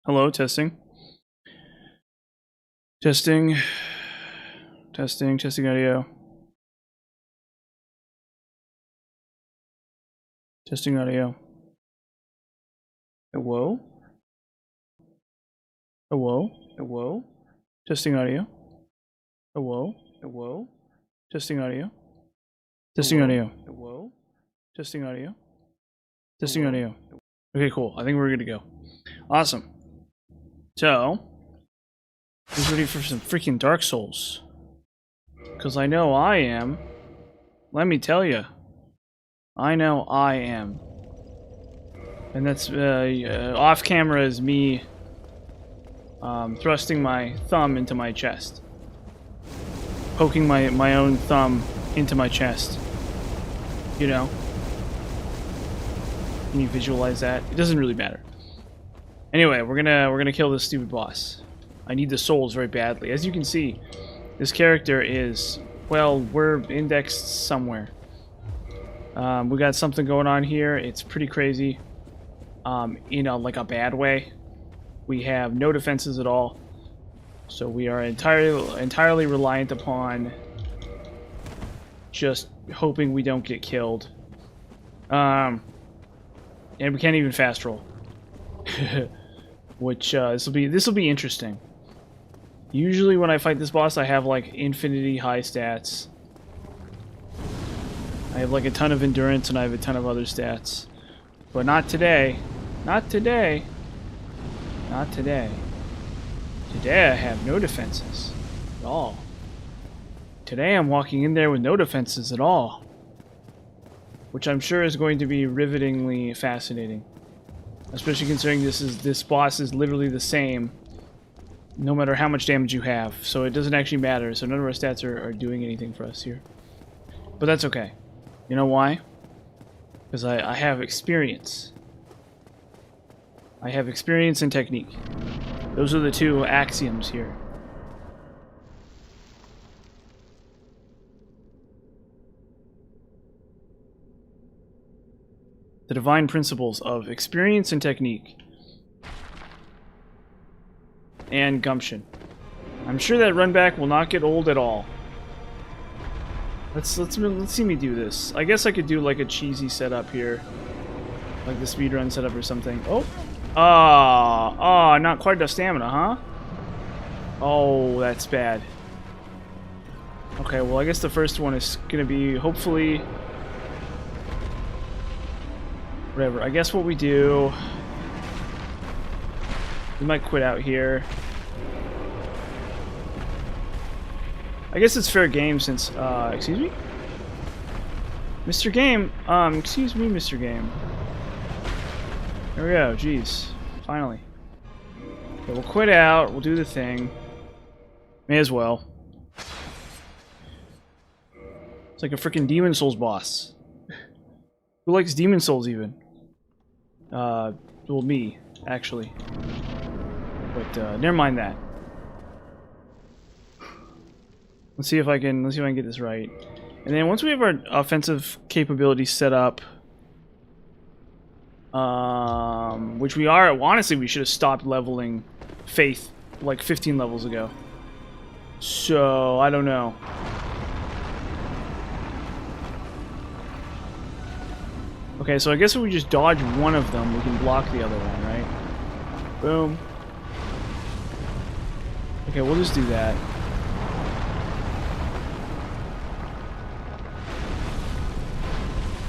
Hello, testing. Testing. Testing audio. Testing audio. Hello? Hello? Hello? Testing audio. Hello? Hello? Testing audio. Testing audio. Hello? Testing audio. Testing audio. Okay, cool. I think we're good to go. Awesome. So, who's ready for some freaking Dark Souls? Because I know I am. Let me tell you. I know I am. And that's off camera is me thrusting my thumb into my chest. Poking my own thumb into my chest. You know? Can you visualize that? It doesn't really matter. Anyway, we're gonna kill this stupid boss. I need the souls very badly. As you can see, this character is, well, we're indexed somewhere. We got something going on here. It's pretty crazy. In like a bad way. We have no defenses at all. So we are entirely reliant upon just hoping we don't get killed. And we can't even fast roll. Which this will be interesting. Usually when I fight this boss, I have like infinity high stats. I have like a ton of endurance and I have a ton of other stats. But not today. Not today. Not today. Today I have no defenses at all. Today I'm walking in there with no defenses at all. Which I'm sure is going to be rivetingly fascinating. Especially considering this boss is literally the same no matter how much damage you have. So it doesn't actually matter. So none of our stats are doing anything for us here. But that's okay. You know why? Because I have experience. I have experience and technique. Those are the two axioms here. The divine principles of experience and technique. And gumption. I'm sure that run back will not get old at all. Let's see me do this. I guess I could do like a cheesy setup here. Like the speedrun setup or something. Oh! Not quite enough stamina, huh? Oh, that's bad. Okay, well I guess the first one is gonna be hopefully... whatever, I guess what we do... we might quit out here. I guess it's fair game since, excuse me? Mr. Game, excuse me, Mr. Game. There we go, jeez. Finally. Okay, we'll quit out, we'll do the thing. May as well. It's like a freaking Demon Souls boss. Who likes Demon Souls even? Well, me, actually. But, never mind that. Let's see if I can get this right. And then once we have our offensive capabilities set up, which we are, honestly, we should have stopped leveling Faith like 15 levels ago. So, I don't know. Okay, so I guess if we just dodge one of them, we can block the other one, right? Boom. Okay, we'll just do that.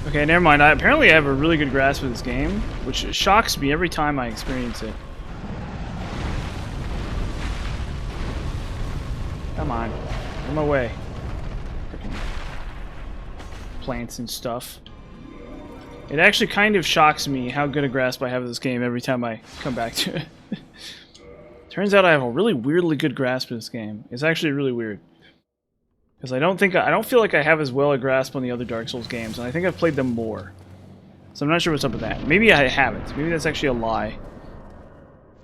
Okay, never mind. Apparently I have a really good grasp of this game, which shocks me every time I experience it. Come on. On my way. Freaking plants and stuff. It actually kind of shocks me how good a grasp I have of this game every time I come back to it. Turns out I have a really weirdly good grasp of this game. It's actually really weird. Because I don't feel like I have as well a grasp on the other Dark Souls games, and I think I've played them more. So I'm not sure what's up with that. Maybe I haven't. Maybe that's actually a lie.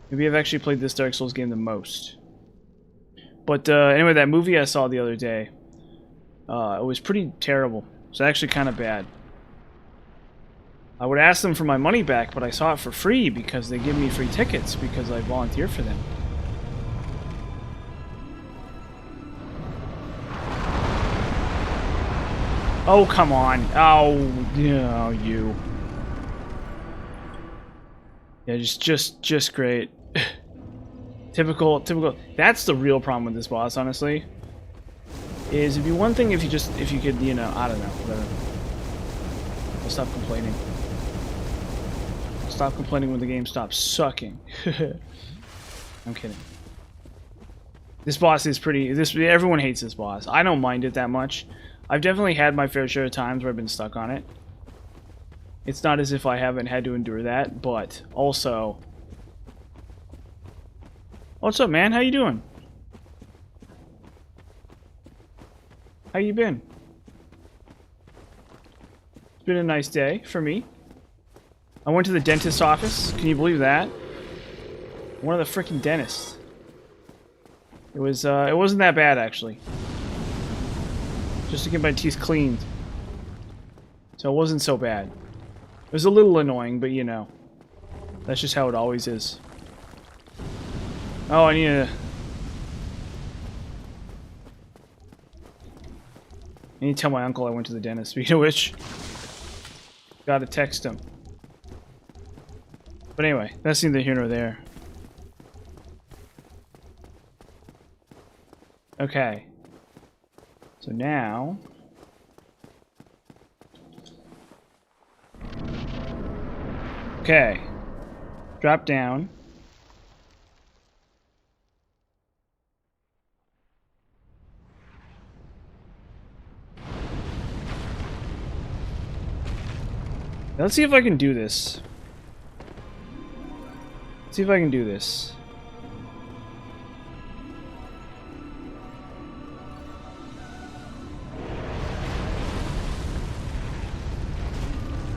Maybe I've actually played this Dark Souls game the most. But anyway, that movie I saw the other day, it was pretty terrible. It was actually kind of bad. I would ask them for my money back, but I saw it for free because they give me free tickets because I volunteer for them. Oh, come on. Oh, yeah, you. Yeah, just great. Typical. That's the real problem with this boss, honestly. Is it'd be one thing if you could, you know, I don't know, whatever. I'll stop complaining. Stop complaining when the game stops sucking. I'm kidding. This boss is pretty. Everyone hates this boss. I don't mind it that much. I've definitely had my fair share of times where I've been stuck on it. It's not as if I haven't had to endure that, but also. What's up, man? How you doing? How you been? It's been a nice day for me. I went to the dentist's office. Can you believe that? One of the freaking dentists. It wasn't that bad, actually. Just to get my teeth cleaned. So it wasn't so bad. It was a little annoying, but you know. That's just how it always is. Oh, I need to tell my uncle I went to the dentist. Speaking of which, gotta text him. But anyway, that's neither here nor there. Okay. So now... Okay. Drop down. Let's see if I can do this. Let's see if I can do this.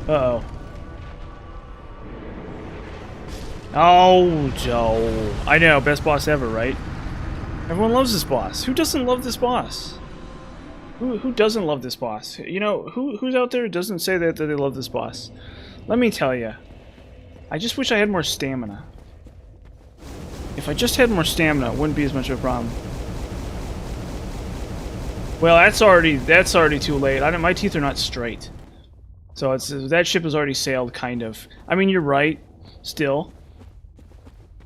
Uh-oh. Oh, Joe. I know, best boss ever, right? Everyone loves this boss. Who doesn't love this boss? Who doesn't love this boss? You know, who's out there who doesn't say that they love this boss? Let me tell you. I just wish I had more stamina. If I just had more stamina, it wouldn't be as much of a problem. Well, that's already too late. My teeth are not straight. So that ship has already sailed, kind of. I mean, you're right, still.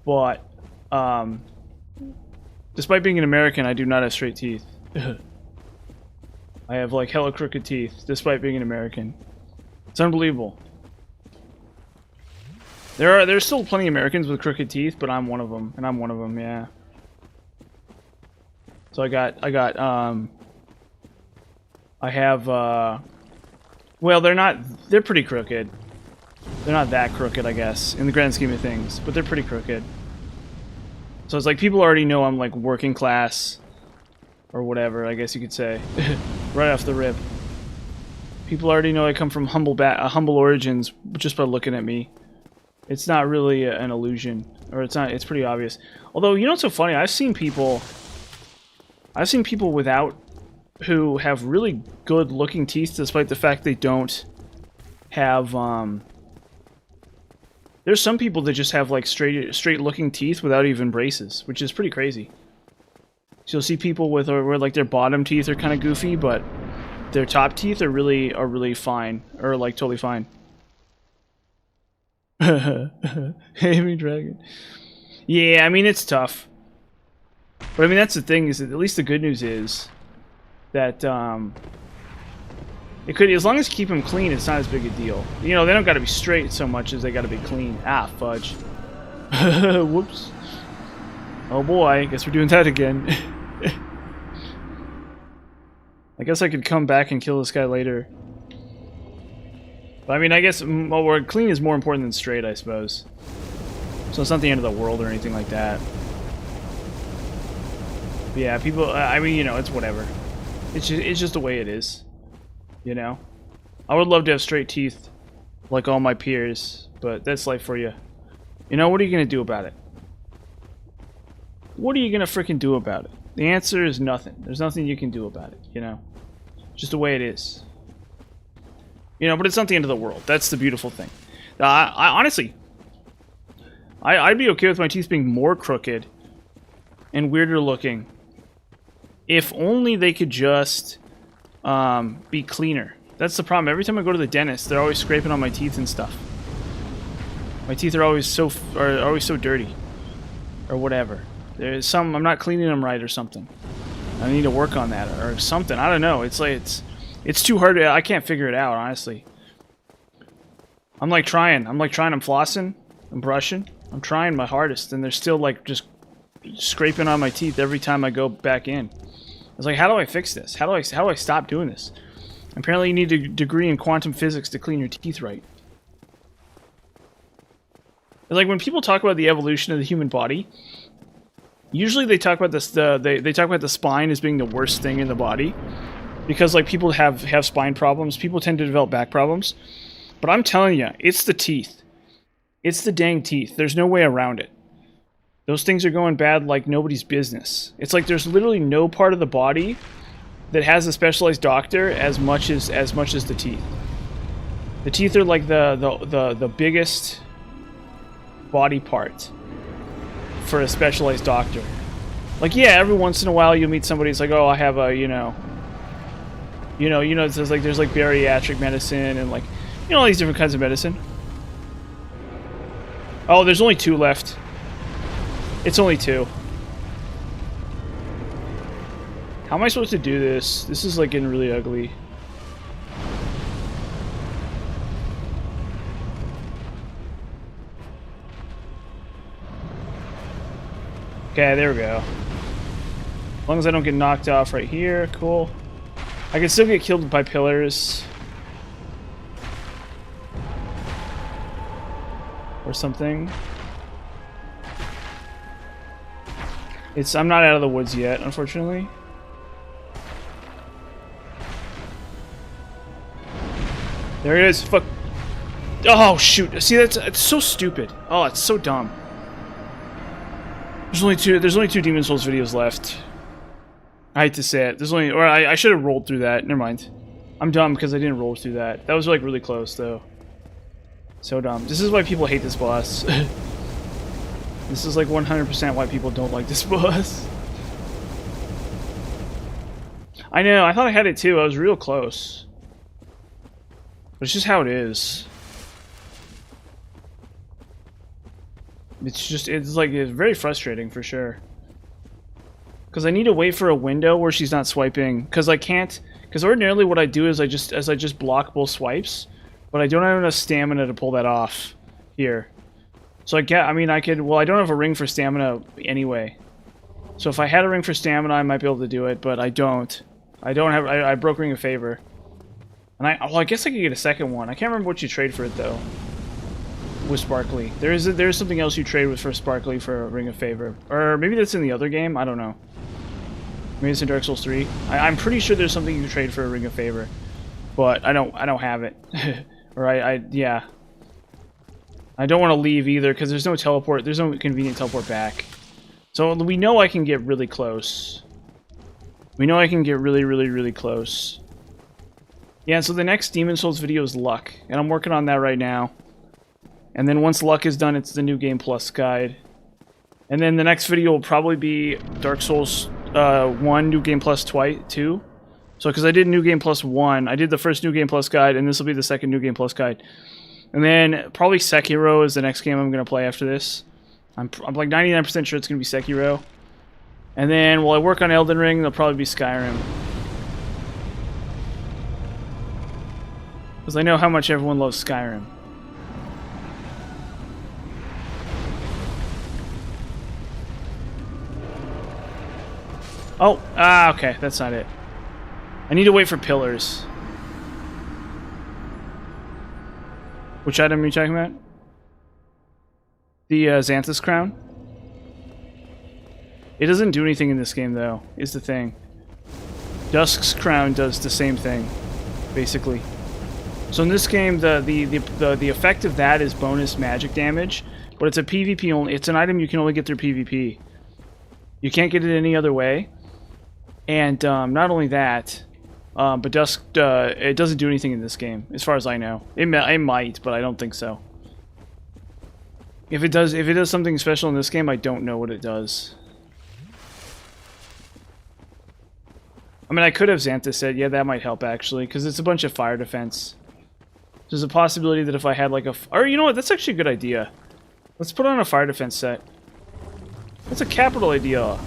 But, despite being an American, I do not have straight teeth. I have, like, hella crooked teeth, despite being an American. It's unbelievable. There's still plenty of Americans with crooked teeth, but I'm one of them, and I'm one of them, yeah. So I have, well, they're pretty crooked. They're not that crooked, I guess, in the grand scheme of things, but they're pretty crooked. So it's like people already know I'm, like, working class, or whatever, I guess you could say, right off the rip. People already know I come from humble origins just by looking at me. It's not really an illusion, or it's pretty obvious. Although, you know what's so funny? I've seen people who have really good looking teeth despite the fact they don't have, there's some people that just have, like, straight looking teeth without even braces, which is pretty crazy. So you'll see people where like their bottom teeth are kind of goofy, but their top teeth are really fine, or like totally fine. Heavy dragon. Yeah, I mean it's tough. But I mean that's the thing, is that at least the good news is that it could, as long as you keep them clean, it's not as big a deal. You know, they don't got to be straight so much as they got to be clean. Ah, fudge. Whoops. Oh boy, I guess we're doing that again. I guess I could come back and kill this guy later. But I mean, I guess clean is more important than straight, I suppose. So it's not the end of the world or anything like that. But yeah, people, I mean, you know, it's whatever. It's just the way it is. You know? I would love to have straight teeth like all my peers, but that's life for you. You know, what are you going to do about it? What are you going to freaking do about it? The answer is nothing. There's nothing you can do about it, you know? Just the way it is. You know, but it's not the end of the world. That's the beautiful thing. I honestly, I'd be okay with my teeth being more crooked and weirder looking if only they could just be cleaner. That's the problem. Every time I go to the dentist, they're always scraping on my teeth and stuff. My teeth are always so dirty, or whatever. There's some I'm not cleaning them right or something. I need to work on that or something. I don't know. It's like it's too hard. I can't figure it out, honestly. I'm like trying. I'm flossing. I'm brushing. I'm trying my hardest, and they're still like just scraping on my teeth every time I go back in. It's like, how do I fix this? How do I stop doing this? Apparently, you need a degree in quantum physics to clean your teeth right. It's like when people talk about the evolution of the human body, usually they talk about this. They talk about the spine as being the worst thing in the body, because like people have spine problems. People tend to develop back problems. But I'm telling you, it's the teeth. It's the dang teeth. There's no way around it. Those things are going bad like nobody's business. It's like there's literally no part of the body that has a specialized doctor as much as the teeth. The teeth are like the biggest body part for a specialized doctor. Like, yeah, every once in a while you meet somebody. It's like, oh, I have a it says like there's like bariatric medicine and like all these different kinds of medicine. Oh, there's only 2 left. It's only 2. How am I supposed to do this? This is like getting really ugly. Okay, there we go. As long as I don't get knocked off right here, cool. I can still get killed by pillars. Or something. I'm not out of the woods yet, unfortunately. There it is. Fuck. Oh shoot. See, it's so stupid. Oh, it's so dumb. There's only two Demon Souls videos left. I hate to say it. I should have rolled through that. Never mind. I'm dumb because I didn't roll through that. That was like really close though. So dumb. This is why people hate this boss. This is like 100% why people don't like this boss. I know, I thought I had it too. I was real close. But it's just how it is. It's very frustrating for sure. Because I need to wait for a window where she's not swiping. Because ordinarily what I do is I just block both swipes. But I don't have enough stamina to pull that off here. So I don't have a ring for stamina anyway. So if I had a ring for stamina, I might be able to do it, but I don't. I broke Ring of Favor. And I guess I could get a second one. I can't remember what you trade for it though. With Sparkly. There is something else you trade with for Sparkly for a Ring of Favor. Or maybe that's in the other game, I don't know. Maybe it's in Dark Souls 3. I'm pretty sure there's something you can trade for a Ring of Favor. But I don't have it. Yeah. I don't want to leave either because there's no teleport. There's no convenient teleport back. So we know I can get really close. We know I can get really, really, really close. Yeah, so the next Demon Souls video is Luck, and I'm working on that right now. And then once Luck is done, it's the New Game Plus guide. And then the next video will probably be Dark Souls 1 New Game Plus 2. So because I did New Game Plus 1, I did the first New Game Plus guide, and this will be the second New Game Plus guide. And then probably Sekiro is the next game I'm going to play after this. I'm like 99% sure it's going to be Sekiro. And then while I work on Elden Ring, there'll probably be Skyrim. Because I know how much everyone loves Skyrim. Oh, okay, that's not it. I need to wait for pillars. Which item are you talking about? The Xanthus Crown? It doesn't do anything in this game, though, is the thing. Dusk's Crown does the same thing, basically. So in this game, the effect of that is bonus magic damage, but it's a PvP only. It's an item you can only get through PvP. You can't get it any other way. And not only that, But Dusk, it doesn't do anything in this game, as far as I know. It might, but I don't think so. If it does something special in this game, I don't know what it does. I mean, I could have Xanthus said, yeah, that might help actually, because it's a bunch of fire defense. There's a possibility that if I had like a... Or you know what, that's actually a good idea. Let's put on a fire defense set. That's a capital idea.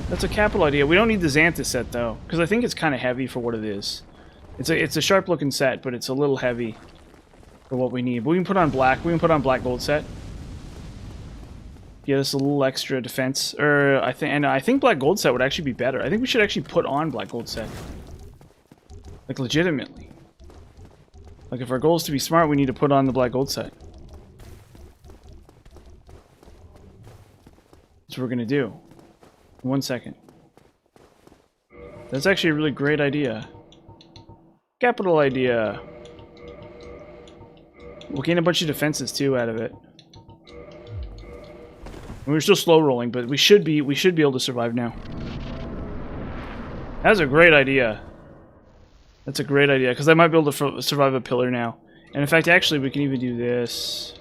That's a capital idea. We don't need the Xanthus set though, because I think it's kind of heavy for what it is. It's a sharp looking set, but it's a little heavy for what we need. But we can put on black. We can put on black gold set. Give us a little extra defense. I think black gold set would actually be better. I think we should actually put on black gold set. Like legitimately. Like if our goal is to be smart, we need to put on the black gold set. That's what we're gonna do. 1 second. That's actually a really great idea. Capital idea. We'll gain a bunch of defenses too out of it. And we're still slow rolling, but we should be able to survive now. That's a great idea. That's a great idea, because I might be able to survive a pillar now. And in fact, actually, we can even do this.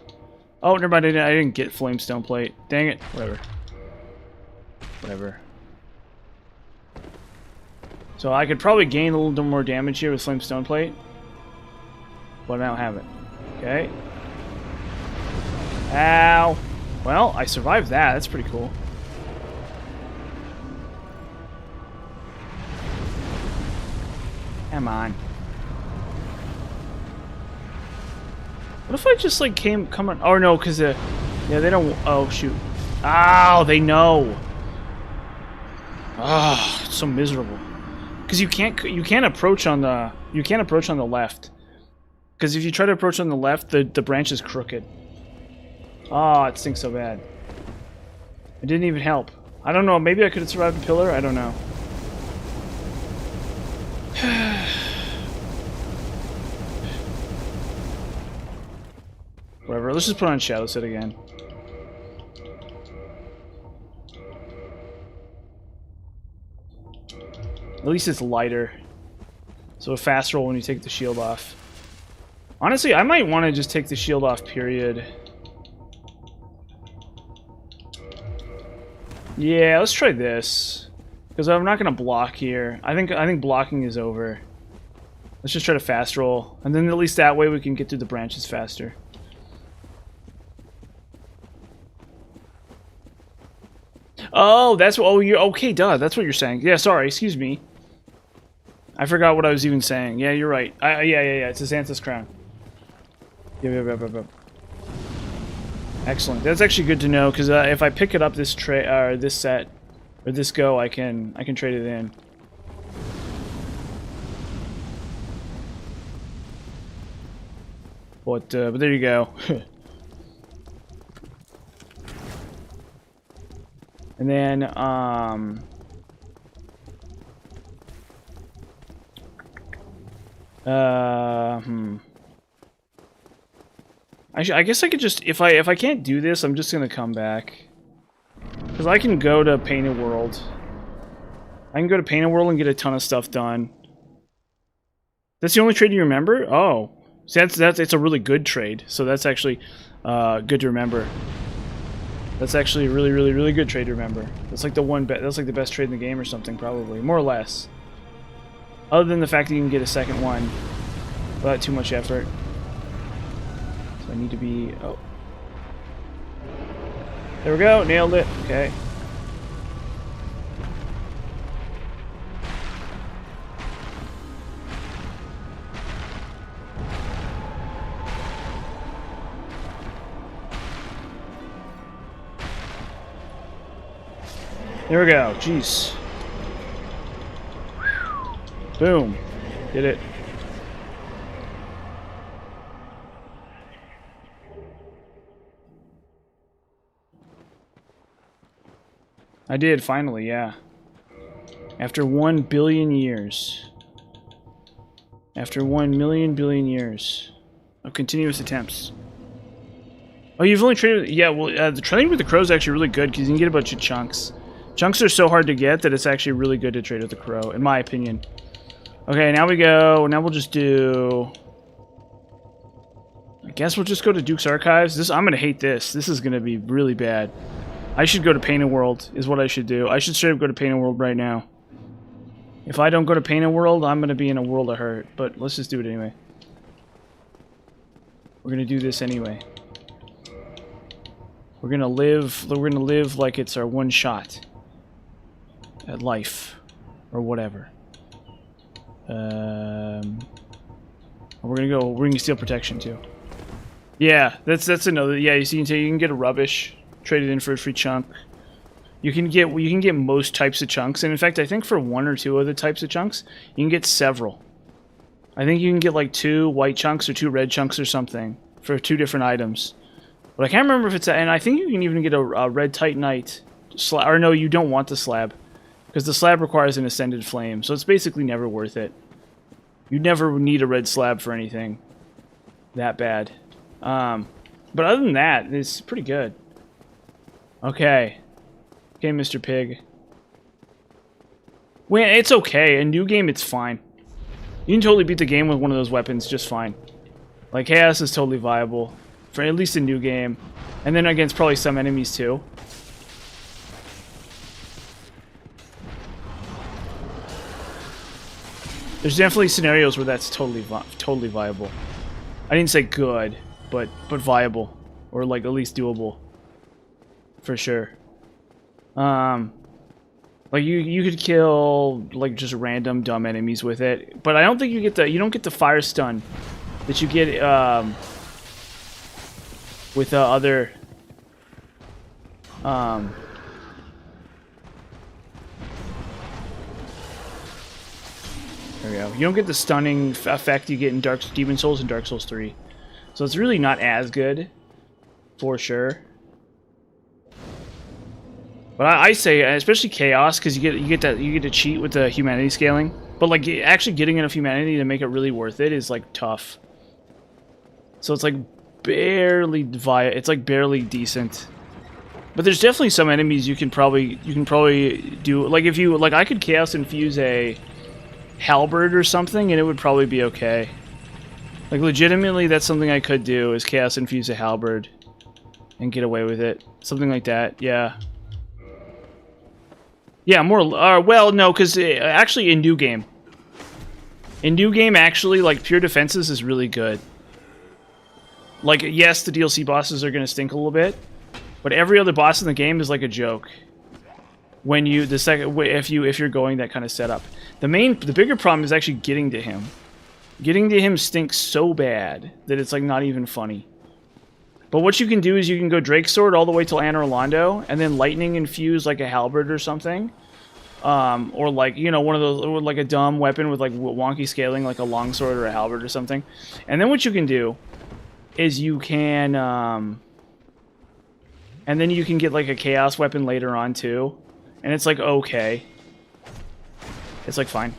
Oh, never mind, I didn't get Flamestone Plate. Dang it. Whatever. Whatever. So I could probably gain a little bit more damage here with Flamestone Plate. But I don't have it. Okay. Ow. Well, I survived that. That's pretty cool. Come on. What if I just like come on? Oh no, because yeah, they don't. Oh shoot. Oh, they know. Ah, it's so miserable. Because you can't approach on the left. Because if you try to approach on the left, the branch is crooked. Oh, it stinks so bad. It didn't even help. I don't know, maybe I could have survived a pillar? I don't know. Whatever, let's just put on Shadow Set again. At least it's lighter. So a fast roll when you take the shield off. Honestly, I might want to just take the shield off, period. Yeah, let's try this. Because I'm not going to block here. I think blocking is over. Let's just try to fast roll. And then at least that way we can get through the branches faster. Oh, that's what... Oh, you're... Okay, duh. That's what you're saying. Yeah, sorry. Excuse me. I forgot what I was even saying. Yeah, you're right. Yeah. It's a Xanthus Crown. Yep. Excellent. That's actually good to know, because if I pick it up this set, or this go, I can trade it in. But there you go. And then I guess I could just, if I can't do this, I'm just gonna come back. Because I can go to Painted World. I can go to Painted World and get a ton of stuff done. That's the only trade you remember? Oh. So it's a really good trade. So that's actually good to remember. That's actually a really good trade to remember. That's like that's like the best trade in the game or something, probably. More or less. Other than the fact that you can get a second one without too much effort. So I need to be... Oh. There we go. Nailed it. Okay. There we go. Jeez. Boom. Did it. I did, finally, yeah. After 1 billion years. After 1 million billion years of continuous attempts. Oh, you've only traded... Yeah, well, the trading with the crow is actually really good because you can get a bunch of chunks. Chunks are so hard to get that it's actually really good to trade with the crow, in my opinion. Okay, now we go. Now we'll just do... I guess we'll just go to Duke's Archives. I'm gonna hate this. This is gonna be really bad. I should go to Painted World, is what I should do. I should straight up go to Painted World right now. If I don't go to Painted World, I'm gonna be in a world of hurt. But let's just do it anyway. We're gonna do this anyway. We're gonna live like it's our one shot at life. Or whatever. We're gonna steal protection too. Yeah, that's another. Yeah, you see, you can get a rubbish, trade it in for a free chunk. You can get most types of chunks, and in fact, I think for one or two of the types of chunks, you can get several. I think you can get like 2 white chunks or 2 red chunks or something for 2 different items. But I can't remember if it's and I think you can even get a red titanite slab. Or no, you don't want the slab because the slab requires an ascended flame, so it's basically never worth it. You never need a red slab for anything that bad. But other than that, it's pretty good. Okay. Okay, Mr. Pig. Well, it's okay. In new game, it's fine. You can totally beat the game with one of those weapons just fine. Like, Chaos is totally viable. For at least a new game. And then against probably some enemies, too. There's definitely scenarios where that's totally viable. I didn't say good, but viable. Or, like, at least doable. For sure. Like you could kill like just random dumb enemies with it, but I don't think you don't get the fire stun that you get with other there we go. You don't get the stunning effect you get in Demon Souls and Dark Souls 3. So it's really not as good for sure. But I say, especially Chaos, because you get to cheat with the humanity scaling. But like actually getting enough humanity to make it really worth it is like tough. So it's like barely barely decent. But there's definitely some enemies you can probably do. Like if you I could Chaos infuse a halberd or something, and it would probably be okay. Like legitimately, that's something I could do is Chaos infuse a halberd and get away with it. Something like that, yeah. Yeah, more, well, no, because actually in New Game. In New Game, actually, like, Pure Defenses is really good. Like, yes, the DLC bosses are going to stink a little bit, but every other boss in the game is like a joke. When you, if you're going that kind of setup. The bigger problem is actually getting to him. Getting to him stinks so bad that it's, like, not even funny. But what you can do is you can go Drake Sword all the way till Anor Londo, and then lightning infuse like a halberd or something, or like one of those, or like a dumb weapon with like wonky scaling, like a longsword or a halberd or something. And then what you can do is you can, and then you can get like a chaos weapon later on too, and it's like okay, it's like fine.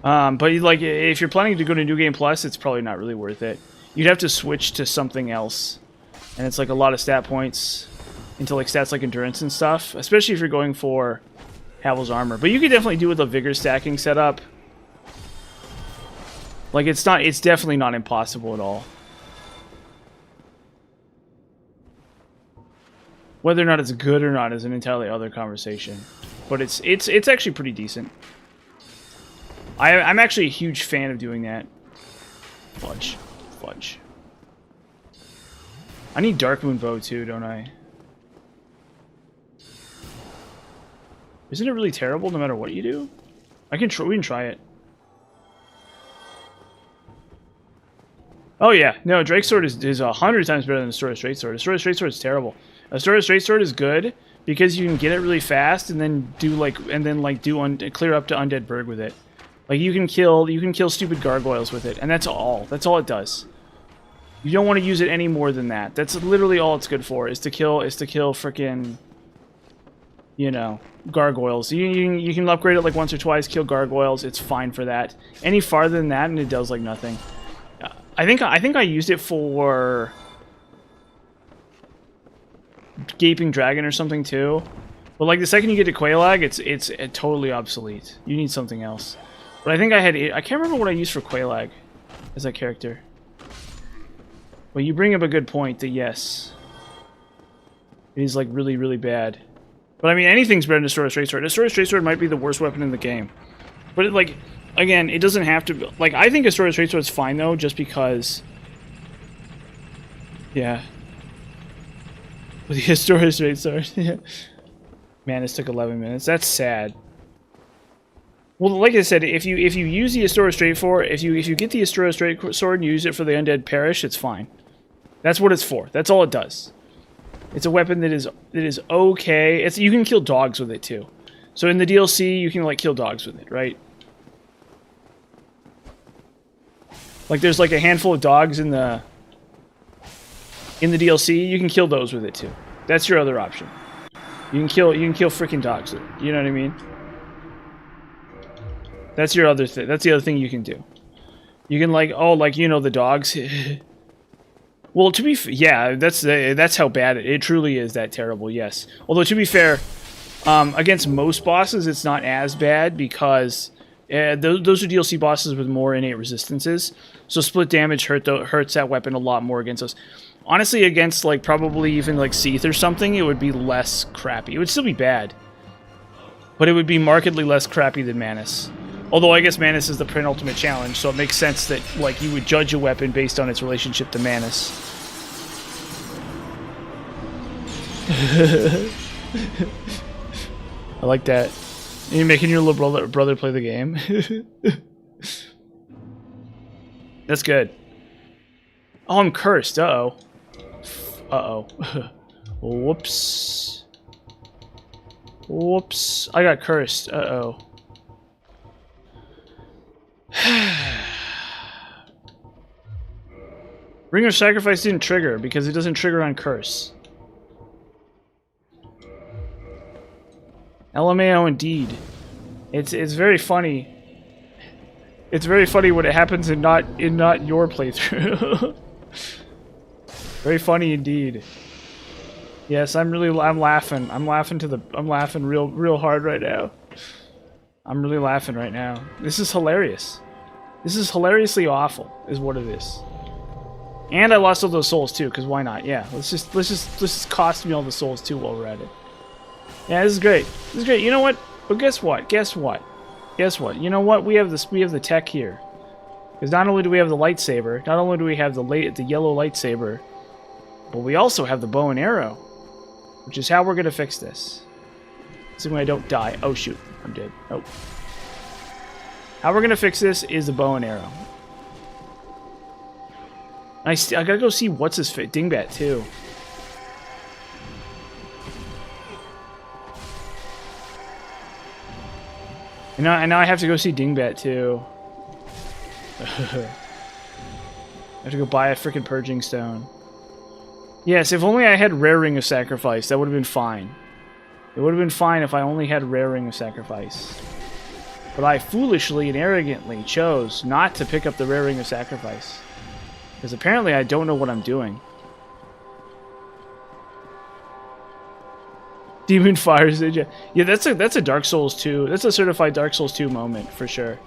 But like if you're planning to go to New Game Plus, it's probably not really worth it. You'd have to switch to something else. And it's like a lot of stat points into like stats like endurance and stuff. Especially if you're going for Havel's armor. But you could definitely do with a vigor stacking setup. Like it's definitely not impossible at all. Whether or not it's good or not is an entirely other conversation. But it's actually pretty decent. I'm actually a huge fan of doing that. Fudge. Fudge. I need Dark Moon Bow too, don't I? Isn't it really terrible no matter what you do? We can try it. Oh yeah, no, Drake Sword is 100 times better than the Sword of Straight Sword. The Sword of Straight Sword is terrible. A Sword of Straight Sword is good because you can get it really fast and then clear up to Undead Berg with it. Like you can kill stupid gargoyles with it, and that's all. That's all it does. You don't want to use it any more than that. That's literally all it's good for, is to kill frickin', gargoyles. You can upgrade it like once or twice, kill gargoyles. It's fine for that. Any farther than that, and it does like nothing. I think I used it for Gaping Dragon or something too. But like the second you get to Quelaag, it's totally obsolete. You need something else. But I think I had... I can't remember what I used for Quelaag as that character. Well, you bring up a good point that yes. It is like really, really bad. But I mean, anything's better than Destroyer Straight Sword. Destroyer Straight Sword might be the worst weapon in the game. But it, like, again, it doesn't have to be... Like, I think Destroyer Straight Sword's fine though, just because... Yeah. With the Destroyer Straight Sword. Man, this took 11 minutes. That's sad. Well, like I said, if you use the Destroyer Straight Sword, if you get the Destroyer Straight Sword and use it for the Undead Perish, it's fine. That's what it's for. That's all it does. It's a weapon that is okay. You can kill dogs with it too. So in the DLC, you can like kill dogs with it, right? Like there's like a handful of dogs in the DLC. You can kill those with it too. That's your other option. You can kill freaking dogs with it. You know what I mean? That's your other thing. That's the other thing you can do. You can like, oh, like, you know, the dogs. Well, to be yeah, that's how bad it truly is. That terrible. Yes. Although to be fair, against most bosses, it's not as bad because those are DLC bosses with more innate resistances. So split damage hurts that weapon a lot more against us. Honestly, against like probably even like Seath or something, it would be less crappy. It would still be bad, but it would be markedly less crappy than Manus. Although I guess Manus is the penultimate challenge, so it makes sense that like you would judge a weapon based on its relationship to Manus. I like that. You're making your little brother play the game. That's good. Oh, I'm cursed. Uh-oh. Uh-oh. Whoops. Whoops. I got cursed. Uh-oh. Ring of Sacrifice didn't trigger because it doesn't trigger on curse. LMAO indeed. It's very funny. It's very funny when it happens in not your playthrough. Very funny indeed. Yes, I'm laughing. I'm laughing real hard right now. I'm really laughing right now. This is hilarious. This is hilariously awful, is what it is. And I lost all those souls too, because why not? Yeah, let's just cost me all the souls too while we're at it. Yeah, this is great. This is great. You know what? But guess what? Guess what? Guess what? You know what? We have this. We have the tech here. Because not only do we have the lightsaber, not only do we have the yellow lightsaber, but we also have the bow and arrow, which is how we're gonna fix this. Assuming I don't die. Oh shoot, I'm dead. Oh. How we're gonna fix this is the bow and arrow. I gotta go see what's his fit Dingbat too. And now I have to go see Dingbat too. I have to go buy a freaking purging stone. Yes, if only I had Rare Ring of Sacrifice, that would have been fine. It would have been fine if I only had Rare Ring of Sacrifice. But I foolishly and arrogantly chose not to pick up the Rare Ring of Sacrifice. Because apparently I don't know what I'm doing. Demon Fires Ninja. Yeah, that's a Dark Souls 2. That's a certified Dark Souls 2 moment, for sure.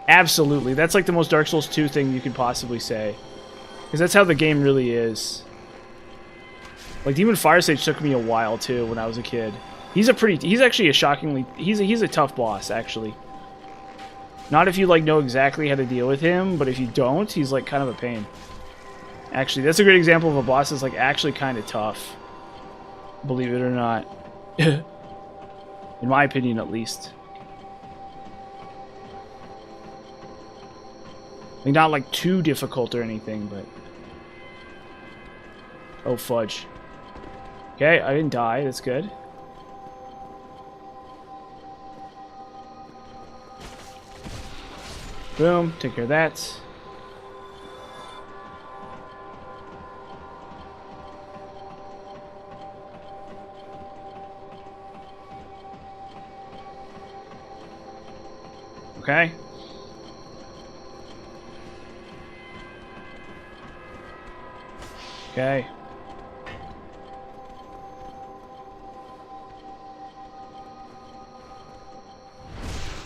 Absolutely. That's like the most Dark Souls 2 thing you could possibly say. Because that's how the game really is. Like, Demon Fire Sage took me a while, too, when I was a kid. He's actually a shockingly... He's a tough boss, actually. Not if you, like, know exactly how to deal with him, but if you don't, he's, like, kind of a pain. Actually, that's a great example of a boss that's, like, actually kind of tough. Believe it or not. In my opinion, at least. Like, not, like, too difficult or anything, but... Oh, fudge. Okay, I didn't die. That's good. Boom. Take care of that. Okay. Okay.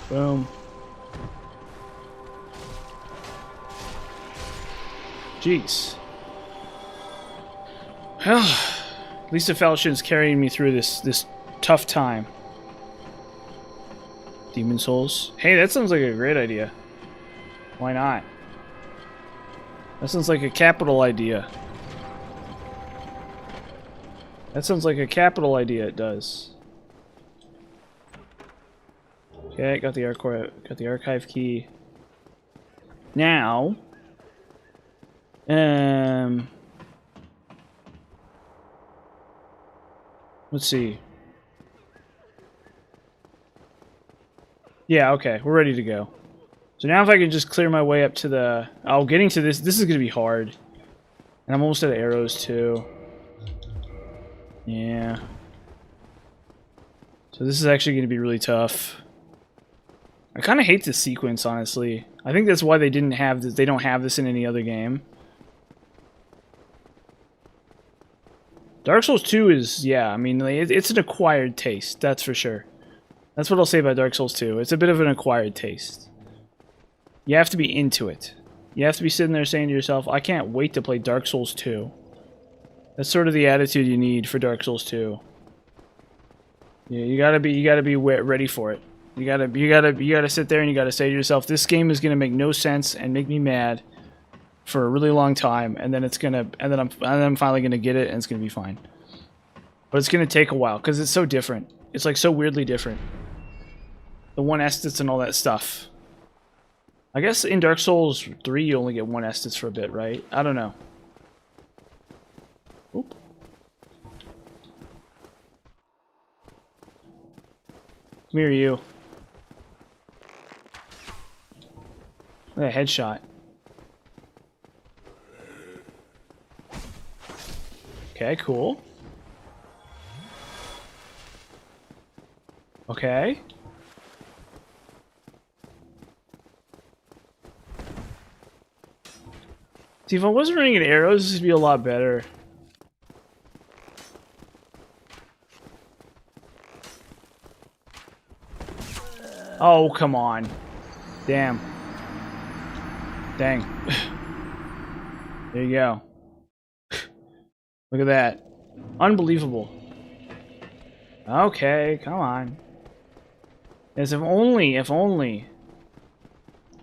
Boom. Jeez. Well, at least the Fellowship is carrying me through this tough time. Demon Souls. Hey, that sounds like a great idea. Why not? That sounds like a capital idea. That sounds like a capital idea, it does. Okay, got the archive key. Now, let's see. Yeah, okay, we're ready to go. So now if I can just clear my way up to the... Oh, getting to this is going to be hard. And I'm almost out of arrows, too. Yeah. So this is actually going to be really tough. I kind of hate this sequence, honestly. I think that's why they didn't have this. They don't have this in any other game. Dark Souls 2 is, yeah, I mean, it's an acquired taste, that's for sure. That's what I'll say about Dark Souls 2. It's a bit of an acquired taste. You have to be into it. You have to be sitting there saying to yourself, I can't wait to play Dark Souls 2. That's sort of the attitude you need for Dark Souls 2. Yeah, you gotta be ready for it. You gotta sit there and you gotta say to yourself, this game is gonna make no sense and make me mad for a really long time, and then I'm finally gonna get it and it's gonna be fine. But it's gonna take a while because it's so different. It's like so weirdly different. The 1 Estus and all that stuff. I guess in Dark Souls 3 you only get 1 Estus for a bit, right? I don't know. Oop. Come here, you. Look at that headshot. Okay, cool. Okay. See, if I wasn't running at arrows, this would be a lot better. Oh, come on. Damn. Dang. There you go. Look at that. Unbelievable. Okay, come on. As if only I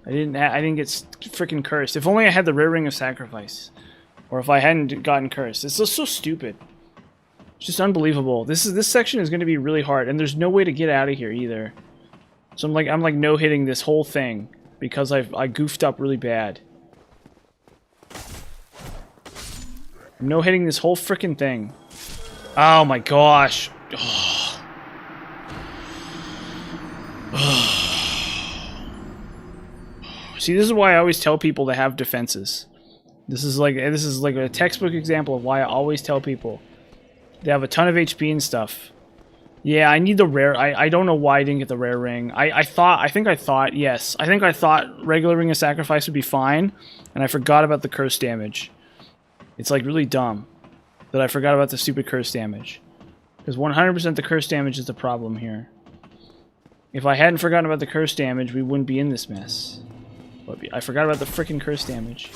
didn't get freaking cursed. If only I had the rare ring of sacrifice. Or if I hadn't gotten cursed. It's just so stupid. It's just unbelievable. This section is going to be really hard, and there's no way to get out of here either. So I'm like no hitting this whole thing because I goofed up really bad. I'm no hitting this whole freaking thing. Oh my gosh. Oh. See, this is why I always tell people to have defenses. This is like a textbook example of why I always tell people they have a ton of HP and stuff. Yeah, I need the rare. I don't know why I didn't get the rare ring. I think I thought regular ring of sacrifice would be fine, and I forgot about the curse damage. It's like really dumb that I forgot about the stupid curse damage. Because 100% the curse damage is the problem here. If I hadn't forgotten about the curse damage, we wouldn't be in this mess. But I forgot about the freaking curse damage.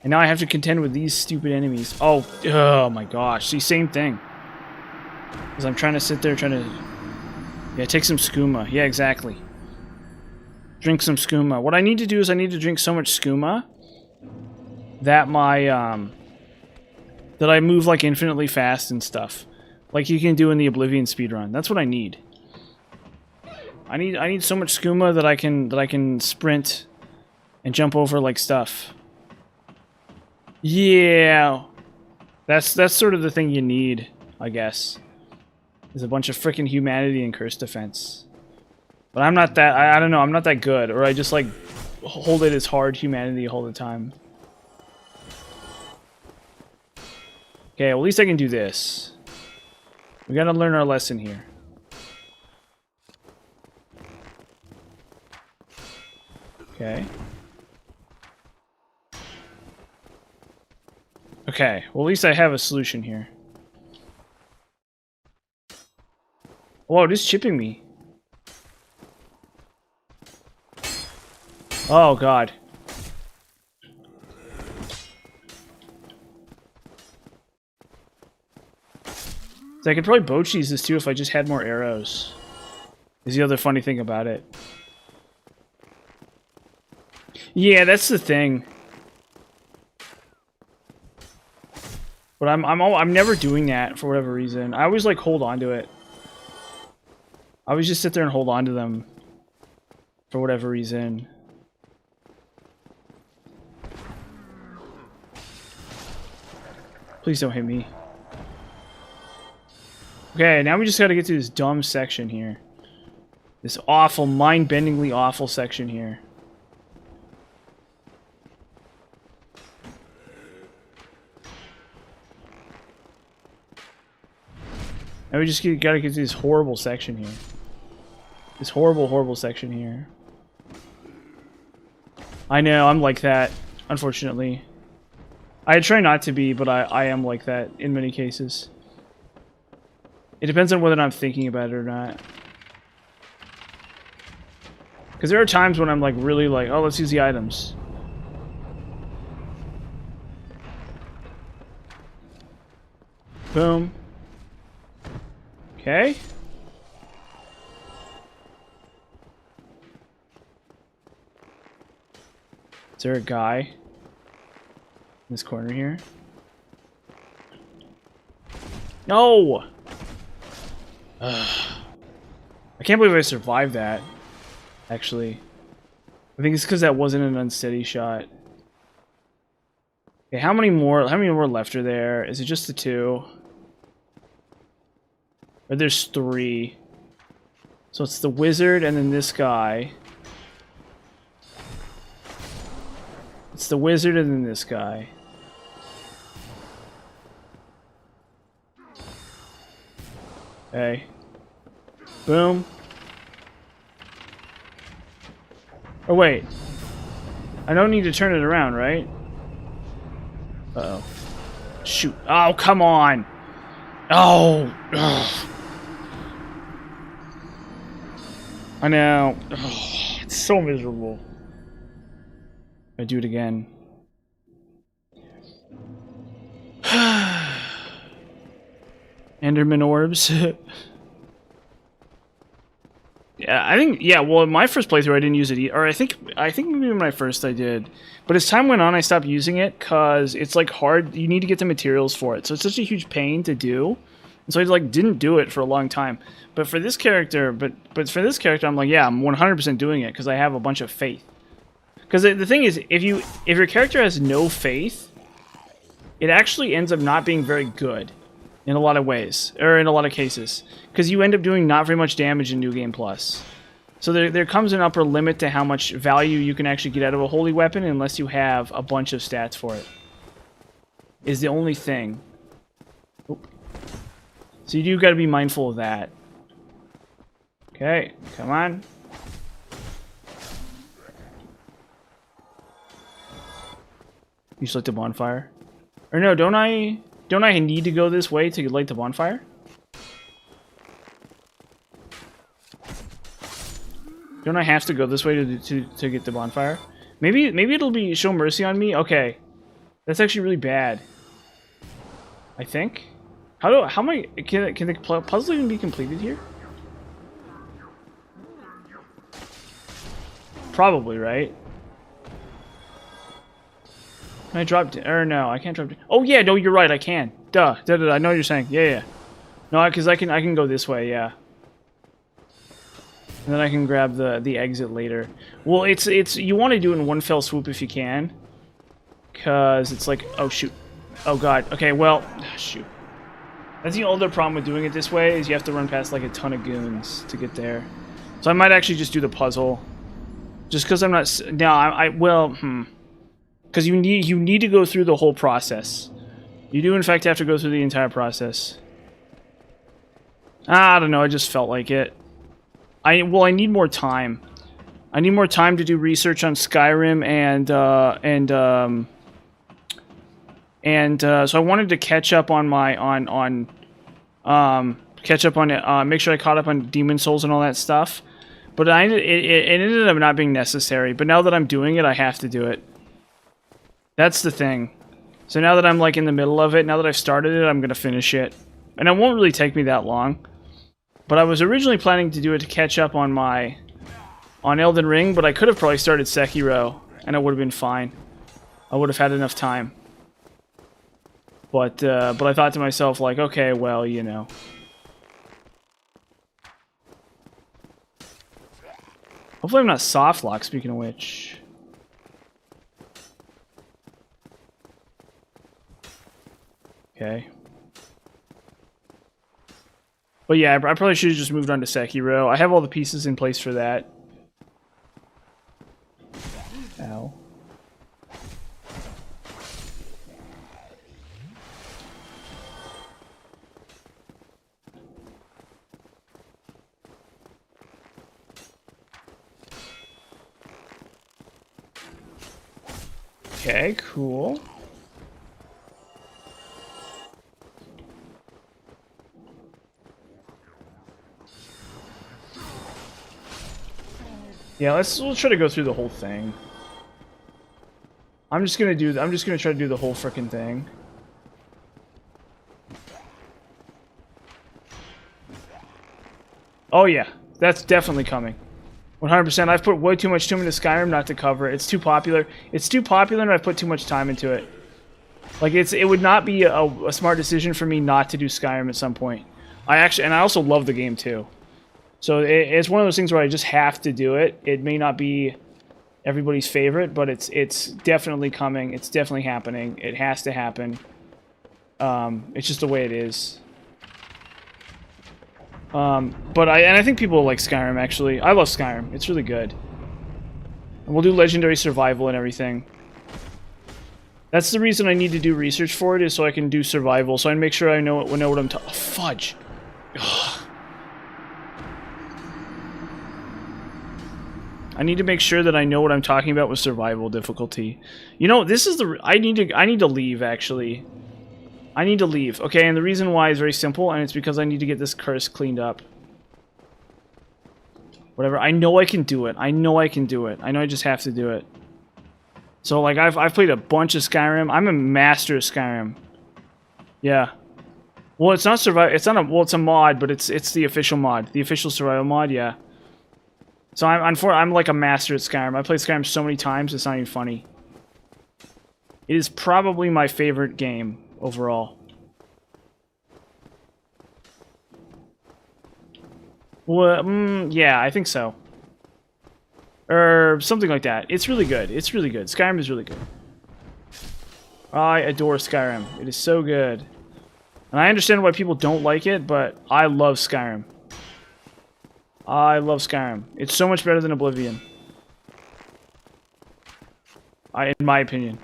And now I have to contend with these stupid enemies. Oh my gosh. See, same thing. Because I'm trying to sit there trying to... Yeah, take some skooma. Yeah, exactly. Drink some skooma. What I need to do is I need to drink so much skooma that my, that I move, like, infinitely fast and stuff. Like you can do in the Oblivion speedrun. That's what I need. I need so much skooma that I can sprint and jump over, like, stuff. Yeah. That's sort of the thing you need, I guess. Is a bunch of freaking humanity and curse defense. But I'm not that, I don't know, I'm not that good. Or I just, like, hold it as hard humanity all the time. Okay, well, at least I can do this. We gotta learn our lesson here. Okay. Okay, well, at least I have a solution here. Whoa, it is chipping me. Oh, God. So I could probably bow cheese this too if I just had more arrows. Is the other funny thing about it. Yeah, that's the thing. But I'm never doing that for whatever reason. I always like hold on to it. I always just sit there and hold on to them for whatever reason. Please don't hit me. Okay, now we just gotta get to this dumb section here. This awful, mind-bendingly awful section here. Now we just gotta get to this horrible section here. This horrible, horrible section here. I know, I'm like that, unfortunately. I try not to be, but I am like that in many cases. It depends on whether I'm thinking about it or not. Because there are times when I'm like really like, oh, let's use the items. Boom. Okay. Is there a guy in this corner here? No! I can't believe I survived that. Actually, I think it's because that wasn't an unsteady shot. Okay, how many more left are there? Is it just the 2? Or there's 3. So it's the wizard and then this guy. It's the wizard and then this guy. Okay. Boom. Oh, wait. I don't need to turn it around, right? Uh-oh. Shoot. Oh, come on! Oh! Ugh. I know. Ugh. It's so miserable. I do it again. Enderman orbs. Yeah, I think, yeah, well, in my first playthrough, I didn't use it, or I think maybe when I first I did. But as time went on, I stopped using it, because it's, like, hard, you need to get the materials for it, so it's such a huge pain to do, and so I, like, didn't do it for a long time. But for this character, for this character, I'm like, yeah, I'm 100% doing it, because I have a bunch of faith. Because the thing is, if your character has no faith, it actually ends up not being very good. In a lot of ways, or in a lot of cases. Because you end up doing not very much damage in New Game Plus. So there comes an upper limit to how much value you can actually get out of a holy weapon unless you have a bunch of stats for it. Is the only thing. Oop. So you do got to be mindful of that. Okay, come on. You just lit the bonfire? Or no, don't I need to go this way to light the bonfire? Don't I have to go this way to get the bonfire? Maybe it'll be show mercy on me. Okay, that's actually really bad. I think. How am I? Can the puzzle even be completed here? Probably, right? Can I drop or no, I can't drop. Oh yeah, no, you're right, I can. Duh. I know what you're saying. Yeah. No, because I can go this way, yeah. And then I can grab the exit later. Well, it's you want to do it in one fell swoop if you can. Cause it's like, oh shoot. Oh god. Okay, well, shoot. That's the other problem with doing it this way, is you have to run past like a ton of goons to get there. So I might actually just do the puzzle. Just because I'm not... No, because you need to go through the whole process. You do, in fact, have to go through the entire process. I don't know, I just felt like it. I need more time. I need more time to do research on Skyrim so I wanted to catch up on my make sure I caught up on Demon Souls and all that stuff. But it ended up not being necessary. But now that I'm doing it, I have to do it. That's the thing. So now that I'm like in the middle of it, now that I've started it, I'm gonna finish it. And it won't really take me that long. But I was originally planning to do it to catch up on Elden Ring, but I could have probably started Sekiro, and it would have been fine. I would have had enough time. But I thought to myself, like, okay, well, you know. Hopefully I'm not soft lock, speaking of which. Okay. But yeah, I probably should have just moved on to Sekiro. I have all the pieces in place for that. Ow. Okay, cool. Yeah, we'll try to go through the whole thing. I'm just gonna try to do the whole frickin' thing. Oh yeah, that's definitely coming. 100%. I've put way too much into Skyrim not to cover it. It's too popular. It's too popular, and I've put too much time into it. Like it would not be a smart decision for me not to do Skyrim at some point. I also love the game too. So it's one of those things where I just have to do it. It may not be everybody's favorite, but it's definitely coming. It's definitely happening. It has to happen. It's just the way it is. But I think people like Skyrim, actually. I love Skyrim. It's really good. And we'll do Legendary Survival and everything. That's the reason I need to do research for it, is so I can do Survival, so I make sure I know what I'm talking... Oh, fudge! Ugh. I need to make sure that I know what I'm talking about with Survival difficulty. You know, this is the... I need to leave, actually. I need to leave, okay? And the reason why is very simple, and it's because I need to get this curse cleaned up. Whatever. I know I can do it. I know I can do it. I know I just have to do it. So, like, I've played a bunch of Skyrim. I'm a master of Skyrim. Yeah. Well, it's not survival. It's not a... Well, it's a mod, but it's the official mod. The official survival mod, yeah. So I'm like a master at Skyrim. I played Skyrim so many times, it's not even funny. It is probably my favorite game overall. Well, yeah, I think so. Or something like that. It's really good. It's really good. Skyrim is really good. I adore Skyrim. It is so good. And I understand why people don't like it, but I love Skyrim. I love Skyrim. It's so much better than Oblivion. In my opinion.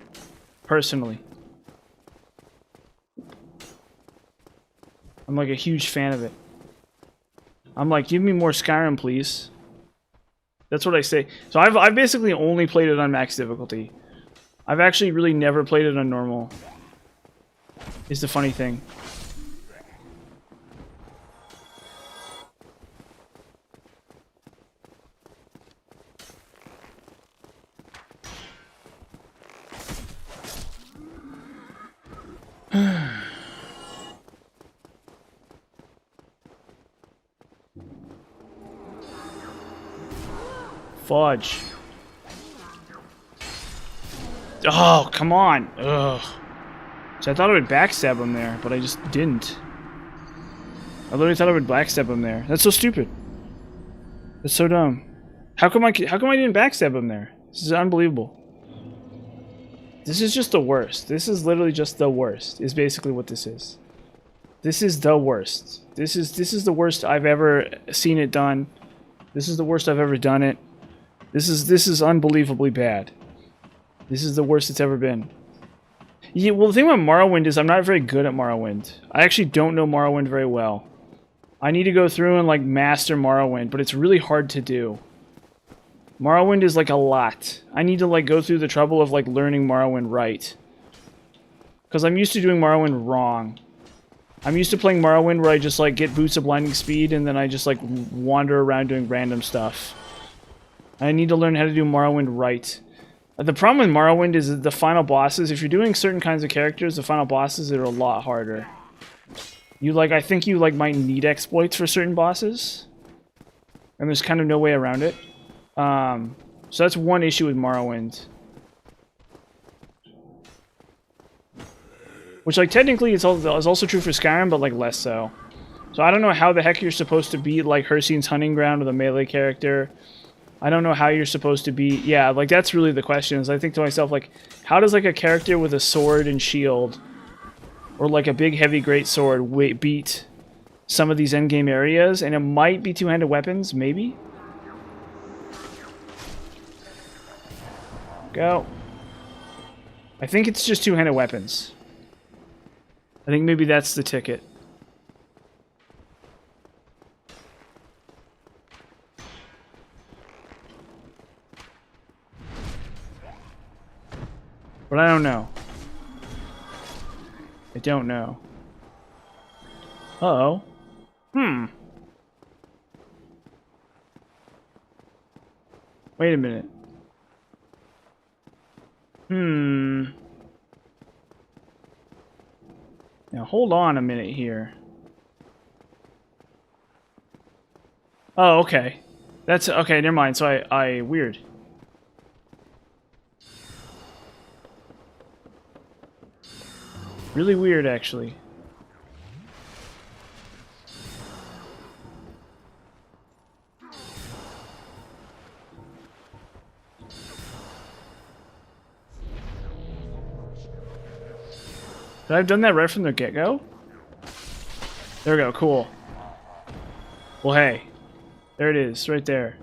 Personally. I'm like a huge fan of it. I'm like, give me more Skyrim, please. That's what I say. So I've basically only played it on max difficulty. I've actually really never played it on normal. Is the funny thing. Fudge. Oh, come on. Ugh. So I thought I would backstab him there, but I just didn't. I literally thought I would backstab him there. That's so stupid. That's so dumb. How come I didn't backstab him there? This is unbelievable. This is just the worst. This is literally just the worst. Is basically what this is. This is the worst. This is the worst I've ever seen it done. This is the worst I've ever done it. This is unbelievably bad. This is the worst it's ever been. Yeah, well, the thing about Morrowind is I'm not very good at Morrowind. I actually don't know Morrowind very well. I need to go through and, like, master Morrowind, but it's really hard to do. Morrowind is, like, a lot. I need to, like, go through the trouble of, like, learning Morrowind right. Because I'm used to doing Morrowind wrong. I'm used to playing Morrowind where I just, like, get boots of blinding speed and then I just, like, wander around doing random stuff. I need to learn how to do Morrowind right. The problem with Morrowind is that the final bosses, if you're doing certain kinds of characters, the final bosses are a lot harder. I think you might need exploits for certain bosses, and there's kind of no way around it. So that's one issue with Morrowind. Which, technically is also true for Skyrim, but, less so. So I don't know how the heck you're supposed to beat, Hercine's Hunting Ground with a melee character. I don't know how you're supposed to beat... Yeah, that's really the question, is I think to myself, how does, a character with a sword and shield, or, a big, heavy, great sword beat some of these endgame areas? And it might be two-handed weapons, maybe? Go. I think it's just two-handed weapons. I think maybe that's the ticket. But I don't know. I don't know. Uh-oh. Wait a minute. Now, hold on a minute here. Oh, okay. That's... Okay, never mind. So weird. Really weird, actually. Did I have done that right from the get-go? There we go, cool. Well, hey. There it is, right there.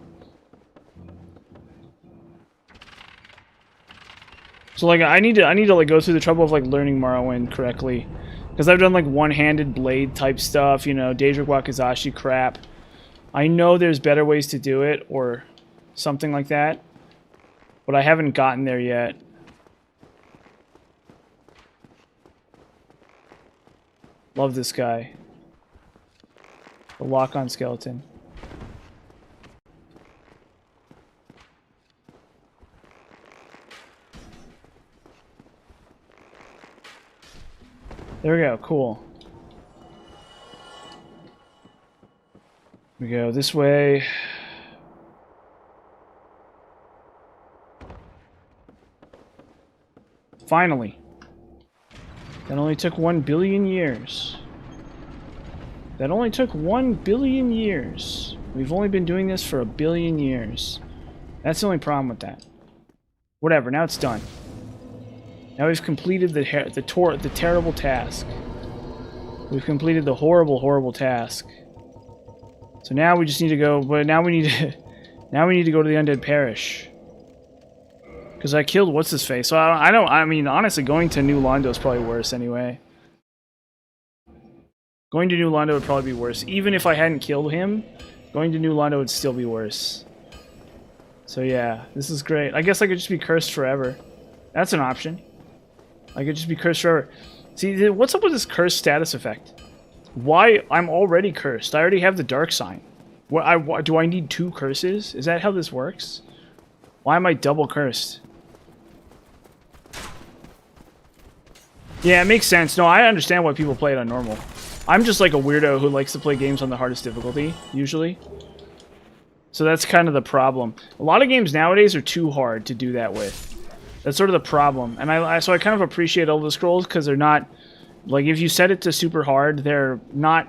So, I need to go through the trouble of, learning Morrowind correctly. Because I've done, one-handed blade type stuff, Daedric Wakizashi crap. I know there's better ways to do it, or something like that. But I haven't gotten there yet. Love this guy. The lock-on skeleton. There we go, cool. We go this way. Finally. That only took 1 billion years. That only took 1 billion years. We've only been doing this for 1 billion years. That's the only problem with that. Whatever, now it's done. Now we've completed the terrible task. We've completed the horrible, horrible task. So now we just need to go, but now we need to go to the Undead Parish. Because I killed what's-his-face. So I mean, honestly, going to New Londo is probably worse anyway. Going to New Londo would probably be worse. Even if I hadn't killed him, going to New Londo would still be worse. So yeah, this is great. I guess I could just be cursed forever. That's an option. I could just be cursed forever. See, what's up with this cursed status effect? Why? I'm already cursed. I already have the dark sign. Do I need 2 curses? Is that how this works? Why am I double cursed? Yeah, it makes sense. No, I understand why people play it on normal. I'm just like a weirdo who likes to play games on the hardest difficulty, usually. So that's kind of the problem. A lot of games nowadays are too hard to do that with. That's sort of the problem. And so I kind of appreciate Elder Scrolls because they're not... Like, if you set it to super hard, they're not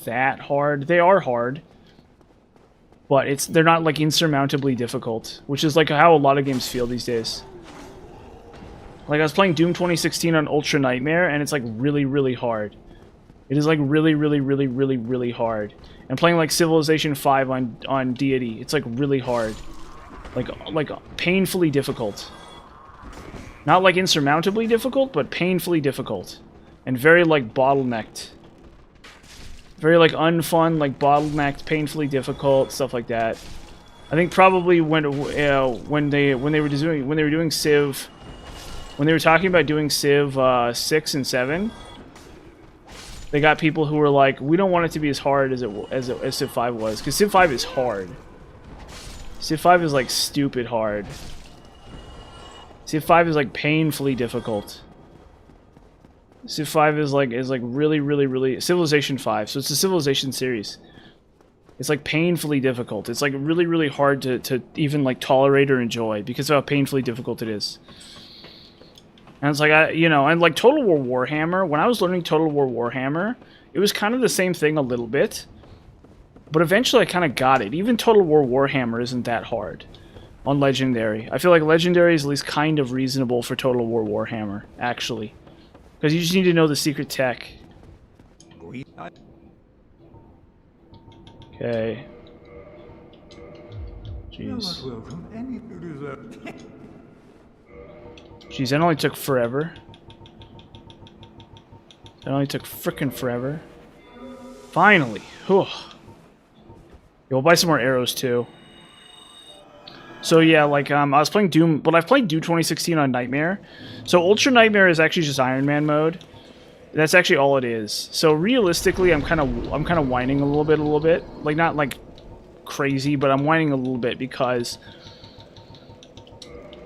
that hard. They are hard. But they're not, like, insurmountably difficult. Which is, like, how a lot of games feel these days. Like, I was playing Doom 2016 on Ultra Nightmare, and it's, like, really, really hard. It is, like, really, really, really, really, really hard. And playing, like, Civilization 5 on Deity, it's, like, really hard. Like painfully difficult. Not, like, insurmountably difficult, but painfully difficult. And very, like, bottlenecked. Very, like, unfun, like, bottlenecked, painfully difficult, stuff like that. I think probably when they were doing Civ, when they were talking about doing Civ 6 and 7, they got people who were like, we don't want it to be as hard as Civ 5 was, because Civ 5 is hard. Civ 5 is, like, stupid hard. Civ 5 is, like, painfully difficult. Civ 5 is like really Civilization 5. So it's a Civilization series. It's like painfully difficult. It's like really hard to even like tolerate or enjoy because of how painfully difficult it is. And it's like and like Total War Warhammer, when I was learning Total War Warhammer, it was kind of the same thing a little bit. But eventually I kind of got it. Even Total War Warhammer isn't that hard on Legendary. I feel like Legendary is at least kind of reasonable for Total War Warhammer, actually. Because you just need to know the secret tech. Okay. Jeez. Jeez, that only took forever. That only took frickin' forever. Finally. Whew. Yeah, we'll buy some more arrows too. So yeah, like I was playing Doom, but I've played Doom 2016 on Nightmare. So Ultra Nightmare is actually just Iron Man mode. That's actually all it is. So realistically, I'm kind of whining a little bit. Like not like crazy, but I'm whining a little bit because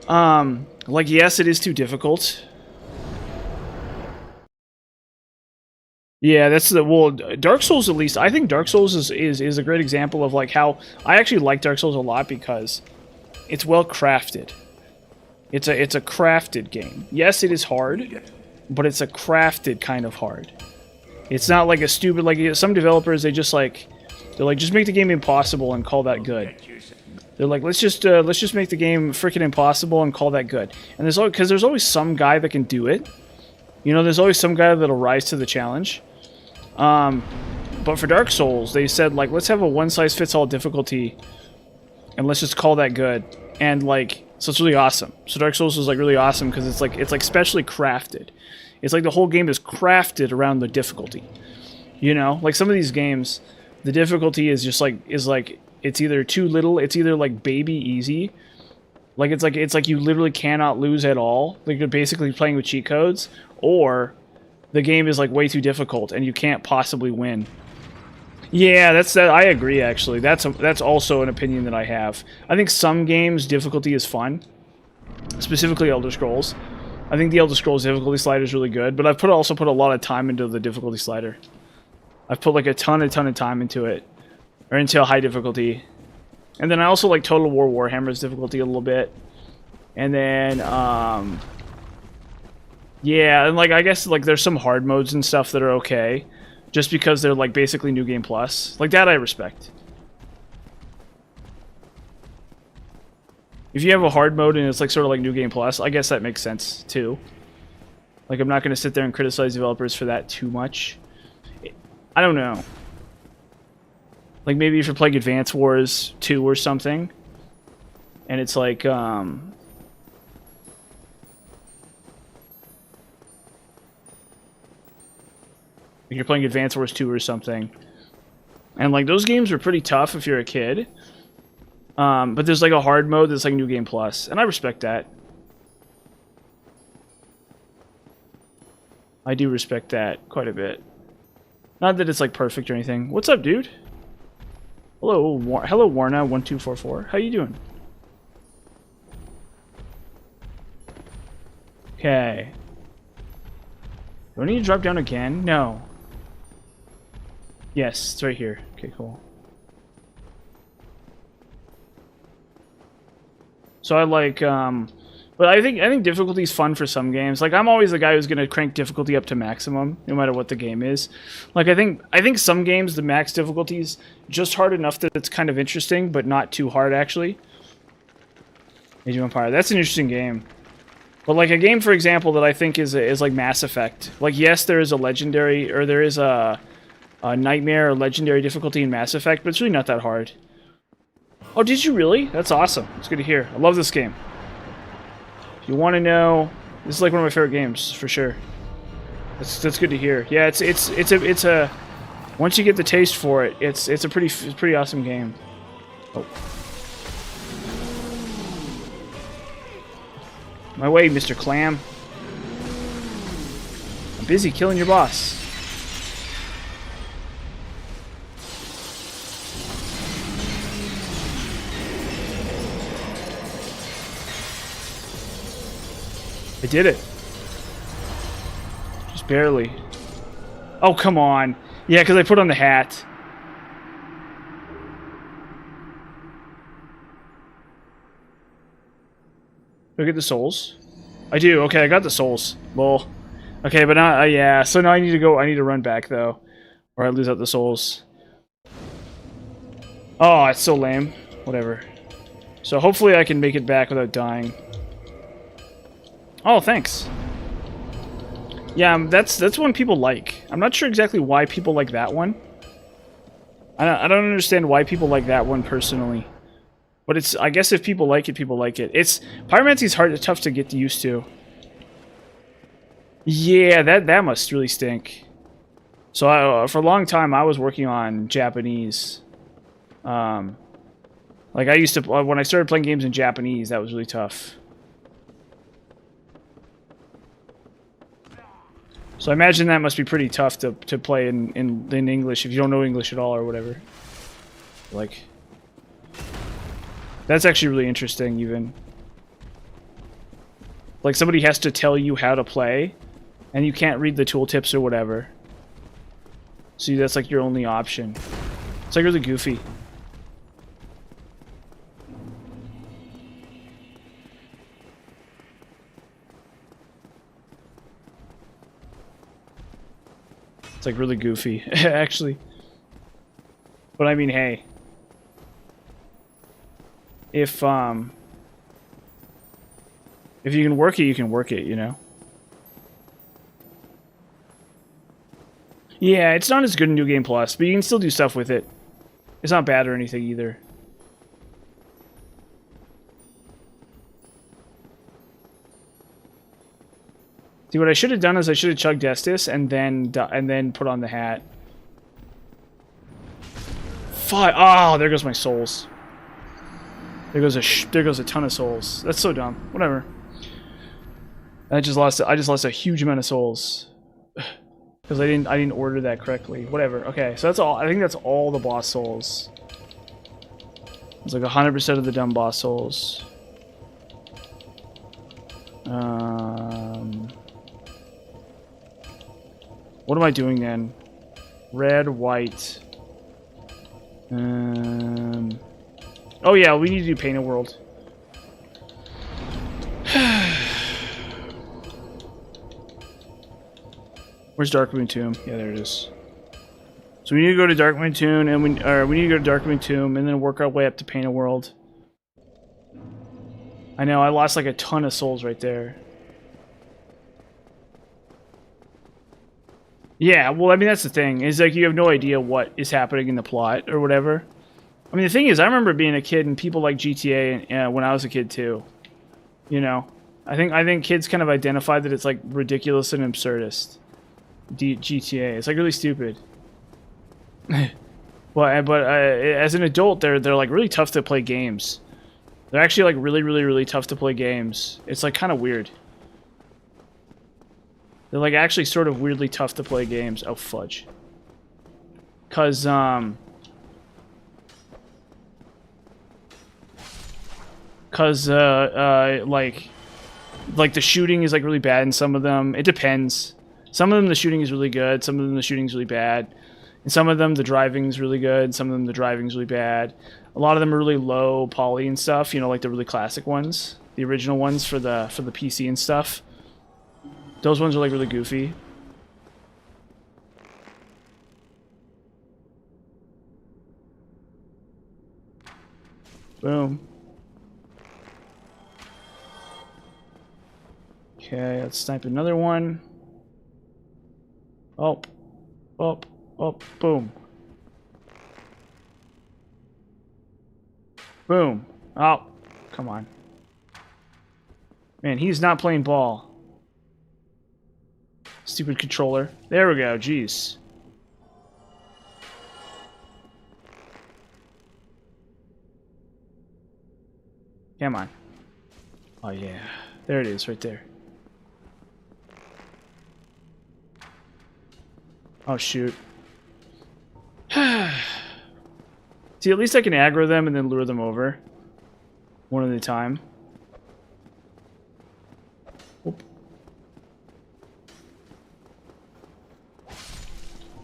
like yes, it is too difficult. Yeah, that's the Dark Souls at least. I think Dark Souls is a great example of like how I actually like Dark Souls a lot because it's well crafted. It's a crafted game. Yes, it is hard, but it's a crafted kind of hard. It's not like a stupid like some developers they're like just make the game impossible and call that good. They're like let's just make the game freaking impossible and call that good. And there's always some guy that can do it. You know, there's always some guy that'll rise to the challenge. But for Dark Souls, they said like let's have a one-size-fits-all difficulty, and let's just call that good. And like so, it's really awesome. So Dark Souls is like really awesome because it's like specially crafted. It's like the whole game is crafted around the difficulty. You know, like some of these games, the difficulty is just like it's either too little, it's either like baby easy, like it's like you literally cannot lose at all. Like you're basically playing with cheat codes, or the game is like way too difficult and you can't possibly win. Yeah, that's that. I agree. Actually, that's also an opinion that I have. I think some games difficulty is fun, specifically Elder Scrolls. I think the Elder Scrolls difficulty slider is really good, but I've also put a lot of time into the difficulty slider. I've put like a ton of time into it, or into high difficulty, and then I also like Total War Warhammer's difficulty a little bit, and then yeah, and like I guess like there's some hard modes and stuff that are okay. Just because they're like basically New Game Plus. Like that I respect. If you have a hard mode and it's like sort of like New Game Plus, I guess that makes sense too. Like I'm not going to sit there and criticize developers for that too much. I don't know. Like maybe if you're playing Advance Wars 2 or something, and it's like you're playing Advance Wars 2 or something. And, like, those games are pretty tough if you're a kid. But there's, like, a hard mode that's, like, New Game Plus. And I respect that. I do respect that quite a bit. Not that it's, like, perfect or anything. What's up, dude? Hello, hello, Warna1244. How you doing? Okay. Do I need to drop down again? No. Yes, it's right here. Okay, cool. So I like, but I think difficulty is fun for some games. Like I'm always the guy who's gonna crank difficulty up to maximum, no matter what the game is. Like I think some games the max difficulty is just hard enough that it's kind of interesting, but not too hard actually. Age of Empire, that's an interesting game. But like a game, for example, that I think is like Mass Effect. Like yes, there is a legendary, or there is a nightmare or legendary difficulty in Mass Effect, but it's really not that hard. Oh, did you really? That's awesome. It's good to hear. I love this game. If you want to know, this is like one of my favorite games for sure. That's good to hear. Yeah, it's a once you get the taste for it, it's a pretty awesome game. Oh. My way, Mr. Clam. I'm busy killing your boss. I did it. Just Barely. Oh, come on. Yeah, because I put on the hat. Do I get the souls? I do. Okay, I got the souls. Lol. Okay, but now, yeah. So now I need to go. I need to run back though, or I lose out the souls. Oh, it's so lame. Whatever. So hopefully I can make it back without dying. Oh, thanks. Yeah, that's one people like. I'm not sure exactly why people like that one. I don't understand why people like that one personally. But it's, I guess if people like it, people like it. It's, pyromancy's tough to get used to. Yeah, that must really stink. So for a long time, I was working on Japanese. Like I used to, when I started playing games in Japanese, that was really tough. So I imagine that must be pretty tough to play in English if you don't know English at all or whatever. Like, that's actually really interesting even. Like somebody has to tell you how to play, and you can't read the tooltips or whatever. So that's like your only option. It's like really goofy. It's like really goofy, actually. But I mean, hey. If you can work it, you can work it, you know? Yeah, it's not as good in New Game Plus, but you can still do stuff with it. It's not bad or anything either. See, what I should have done is I should have chugged Estus and then put on the hat. Oh, there goes my souls. There goes a ton of souls. That's so dumb. Whatever. I just lost a huge amount of souls because I didn't order that correctly. Whatever. Okay, so that's all. I think that's all the boss souls. It's like 100% of the dumb boss souls. What am I doing then? Red, white. Oh yeah, we need to do Paint a World. Where's Darkmoon Tomb? Yeah, there it is. So we need to go to Darkmoon Tomb, and we need to go to Darkmoon Tomb, and then work our way up to Paint a World. I know I lost like a ton of souls right there. Yeah, well, I mean, that's the thing. Is like you have no idea what is happening in the plot or whatever. I mean, the thing is, I remember being a kid and people like GTA and, when I was a kid too. You know, I think kids kind of identified that it's like ridiculous and absurdist. GTA, it's like really stupid. but as an adult, they're like really tough to play games. They're actually like really tough to play games. It's like kind of weird. They're like actually sort of weirdly tough to play games. Oh fudge. Cause like the shooting is like really bad in some of them. It depends. Some of them the shooting is really good, some of them the shooting is really bad. And some of them the driving is really good, some of them the driving is really bad. A lot of them are really low poly and stuff, you know, like the really classic ones, the original ones for the PC and stuff. Those ones are like really goofy. Boom. Okay, let's snipe another one. Oh. Oh. Oh. Boom. Boom. Oh. Come on. Man, he's not playing ball. Stupid controller. There we go. Jeez. Come on. Oh, yeah. There it is, right there. Oh, shoot. See, at least I can aggro them and then lure them over. One at a time. Oop.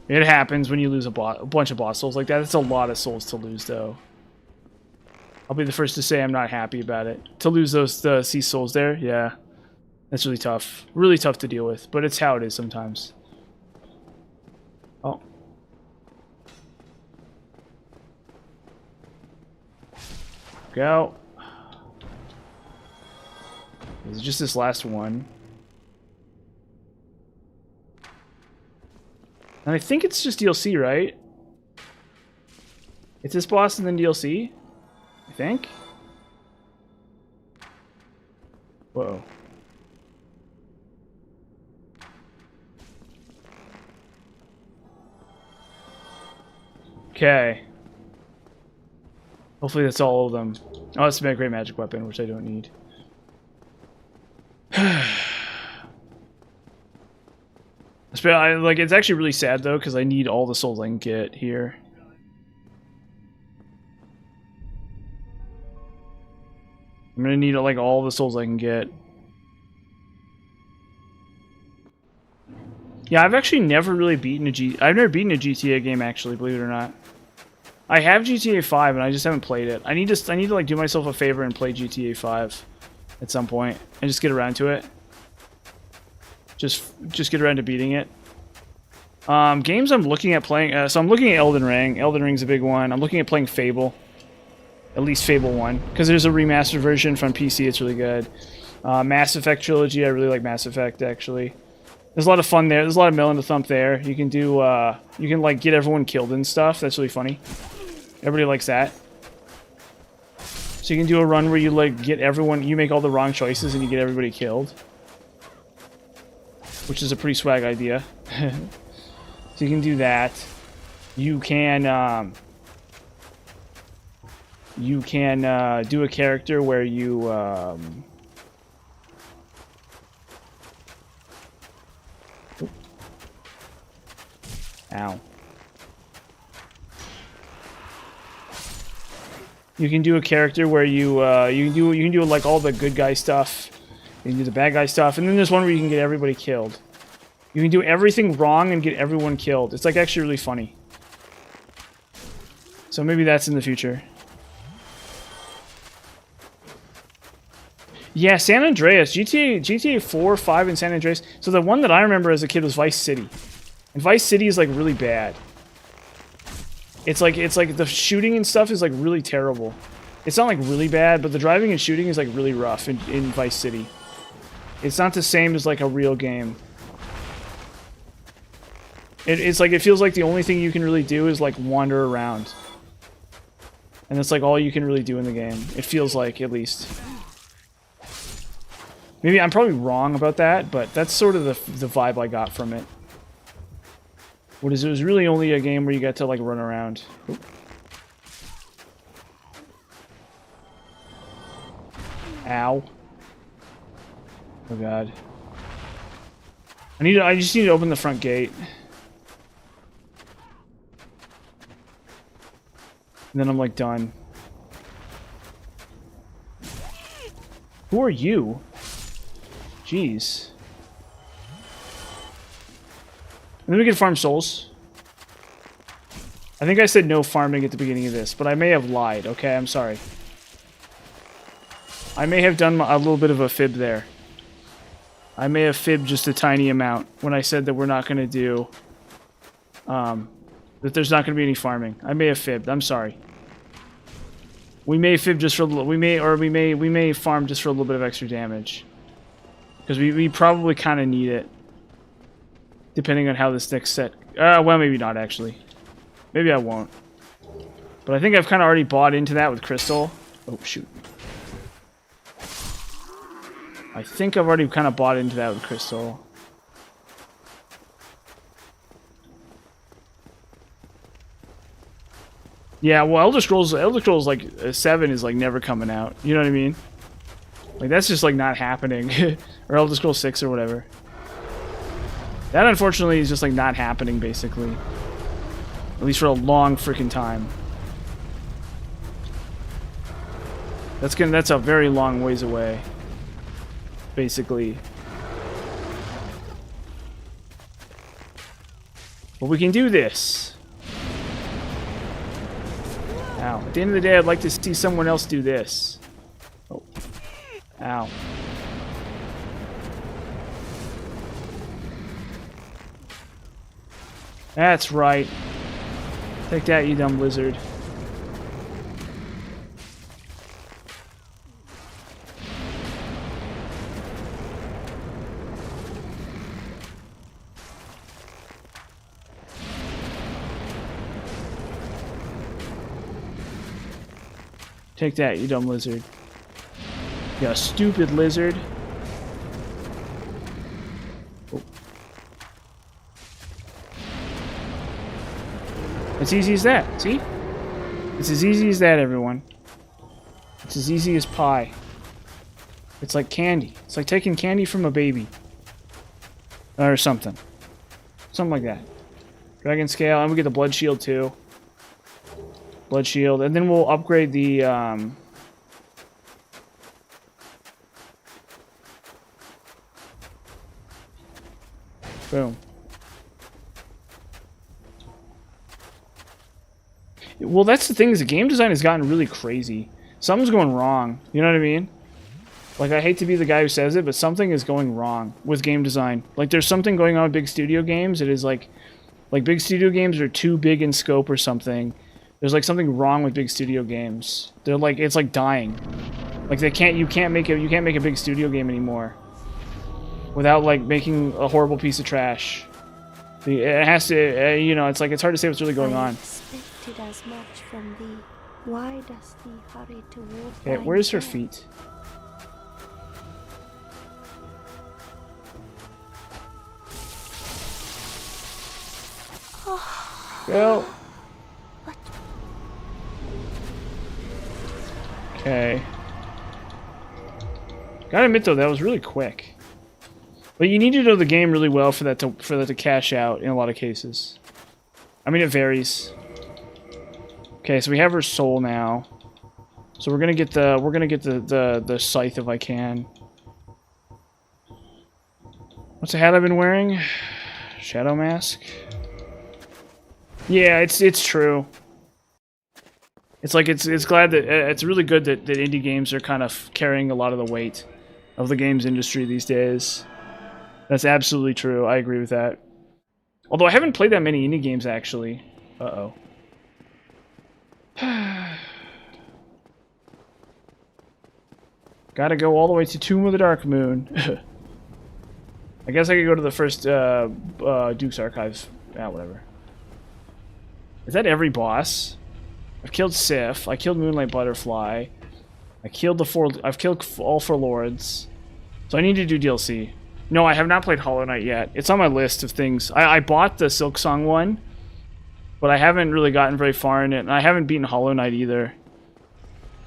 It happens when you lose a bunch of boss souls like that. It's a lot of souls to lose, though. I'll be the first to say I'm not happy about it. To lose those sea souls there, yeah. That's really tough. Really tough to deal with, but it's how it is sometimes. Oh. Go. It's just this last one. And I think it's just DLC, right? It's this boss and then DLC? I think? Whoa. Okay. Hopefully that's all of them. Oh, it's a great magic weapon, which I don't need. Like, it's actually really sad though, because I need all the souls I can get here. I'm gonna need like all the souls I can get. Yeah, I've actually never really beaten I've never beaten a GTA game actually, believe it or not. I have GTA 5 and I just haven't played it. I need to like do myself a favor and play GTA 5 at some point and just get around to it. Just get around to beating it. Games I'm looking at playing. So I'm looking at Elden Ring. Elden Ring's a big one. I'm looking at playing Fable. At least Fable 1. Because there's a remastered version from PC. It's really good. Mass Effect Trilogy. I really like Mass Effect, actually. There's a lot of fun there. There's a lot of melon to thump there. You can do, you can, like, get everyone killed and stuff. That's really funny. Everybody likes that. So you can do a run where you, like, get everyone... You make all the wrong choices and you get everybody killed. Which is a pretty swag idea. So you can do that. You can do a character where you ow. You can do a character where you can do like all the good guy stuff. You can do the bad guy stuff, and then there's one where you can get everybody killed. You can do everything wrong and get everyone killed. It's like actually really funny. So maybe that's in the future. Yeah, San Andreas, GTA 4, 5, and San Andreas. So the one that I remember as a kid was Vice City, and Vice City is like really bad. It's like the shooting and stuff is like really terrible. It's not like really bad, but the driving and shooting is like really rough in Vice City. It's not the same as like a real game. It's like, it feels like the only thing you can really do is like wander around. And that's like all you can really do in the game. It feels like, at least. Maybe I'm probably wrong about that, but that's sort of the vibe I got from it. It was really only a game where you got to like run around. Oop. Ow. Oh god. I just need to open the front gate. And then I'm like done. Who are you? Jeez. And then we can farm souls. I think I said no farming at the beginning of this, but I may have lied, okay? I'm sorry. I may have done a little bit of a fib there. I may have fibbed just a tiny amount when I said that we're not going to do... that there's not going to be any farming. I may have fibbed. I'm sorry. We may fib just for a little... We may farm just for a little bit of extra damage. Because we probably kind of need it. Depending on how this next set... well, maybe not, actually. Maybe I won't. But I think I've kind of already bought into that with Crystal. Oh, shoot. I think I've already kind of bought into that with Crystal. Yeah, well, Elder Scrolls like 7 is like never coming out. You know what I mean? Like that's just like not happening. Or Elder Scrolls 6 or whatever. That unfortunately is just like not happening basically. At least for a long freaking time. That's a very long ways away. Basically. But we can do this. Ow. At the end of the day, I'd like to see someone else do this. Oh. Ow. That's right. Take that, you dumb lizard. Take that, you dumb lizard. You stupid lizard. Oh. It's easy as that, see? It's as easy as that, everyone. It's as easy as pie. It's like candy. It's like taking candy from a baby. Or something. Something like that. Dragon scale, and we get the blood shield too. Blood shield, and then we'll upgrade the, boom. Well, that's the thing, is the game design has gotten really crazy. Something's going wrong, you know what I mean? Like, I hate to be the guy who says it, but something is going wrong with game design. Like, there's something going on with big studio games. It is like big studio games are too big in scope or something. There's like something wrong with big studio games. They're like, it's like dying. Like you can't make a big studio game anymore without like making a horrible piece of trash. It has to, you know, it's like it's hard to say what's really going on. Expected as much from thee. Why does thee hurry toward Okay, where's her feet? Go. Okay. Gotta admit though, that was really quick. But you need to know the game really well for that to cash out in a lot of cases. I mean, it varies. Okay, so we have her soul now. So we're gonna get the scythe if I can. What's the hat I've been wearing? Shadow mask. Yeah, it's true. It's like it's glad that it's really good that indie games are kind of carrying a lot of the weight of the games industry these days. That's absolutely true. I agree with that. Although I haven't played that many indie games actually. Uh-oh. Gotta go all the way to Tomb of the Dark Moon. I guess I could go to the first Duke's Archives. Ah, whatever. Is that every boss? I've killed Sif. I killed Moonlight Butterfly. I've killed all 4 lords. So I need to do DLC. No, I have not played Hollow Knight yet. It's on my list of things. I bought the Silksong one, but I haven't really gotten very far in it, and I haven't beaten Hollow Knight either.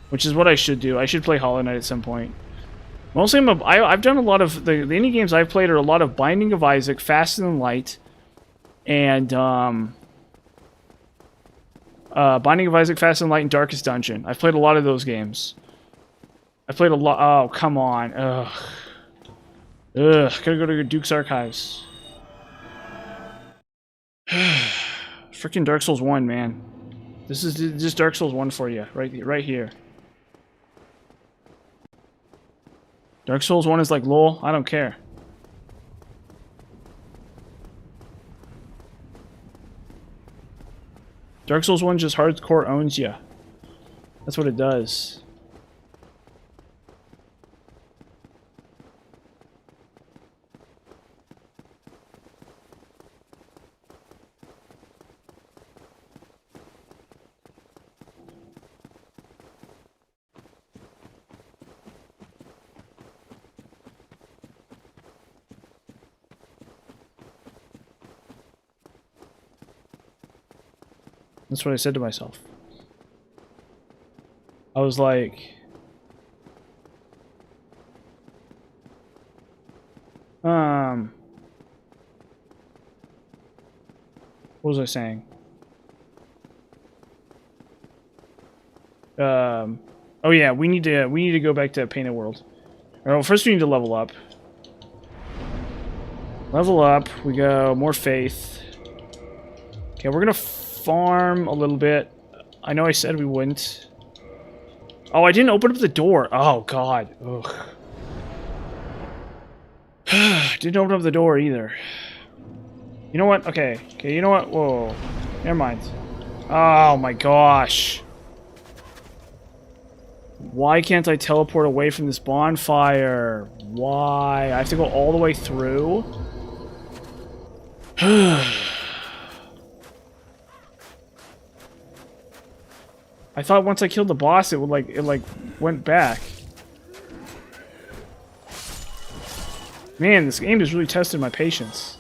Which is what I should do. I should play Hollow Knight at some point. Mostly, I've done a lot of... The indie games I've played are a lot of Binding of Isaac, Faster Than Light, and, Binding of Isaac, Faster Than Light, and Darkest Dungeon. I've played a lot of those games. I've played a lot... Oh, come on. Ugh. Ugh. Gotta go to Duke's Archives. Freaking Dark Souls 1, man. This is just Dark Souls 1 for you. Right here. Dark Souls 1 is like, lol, I don't care. Dark Souls 1 just hardcore owns you. That's what it does. That's what I said to myself. I was like... What was I saying? Oh yeah, we need to go back to Painted World. Well, first we need to level up. Level up, we go more faith. Okay, we're gonna farm a little bit. I know I said we wouldn't. Oh, I didn't open up the door. Oh, God. Ugh. Didn't open up the door either. You know what? Okay. Okay, you know what? Whoa. Never mind. Oh, my gosh. Why can't I teleport away from this bonfire? Why? I have to go all the way through? I thought once I killed the boss, it would like went back. Man, this game has really tested my patience.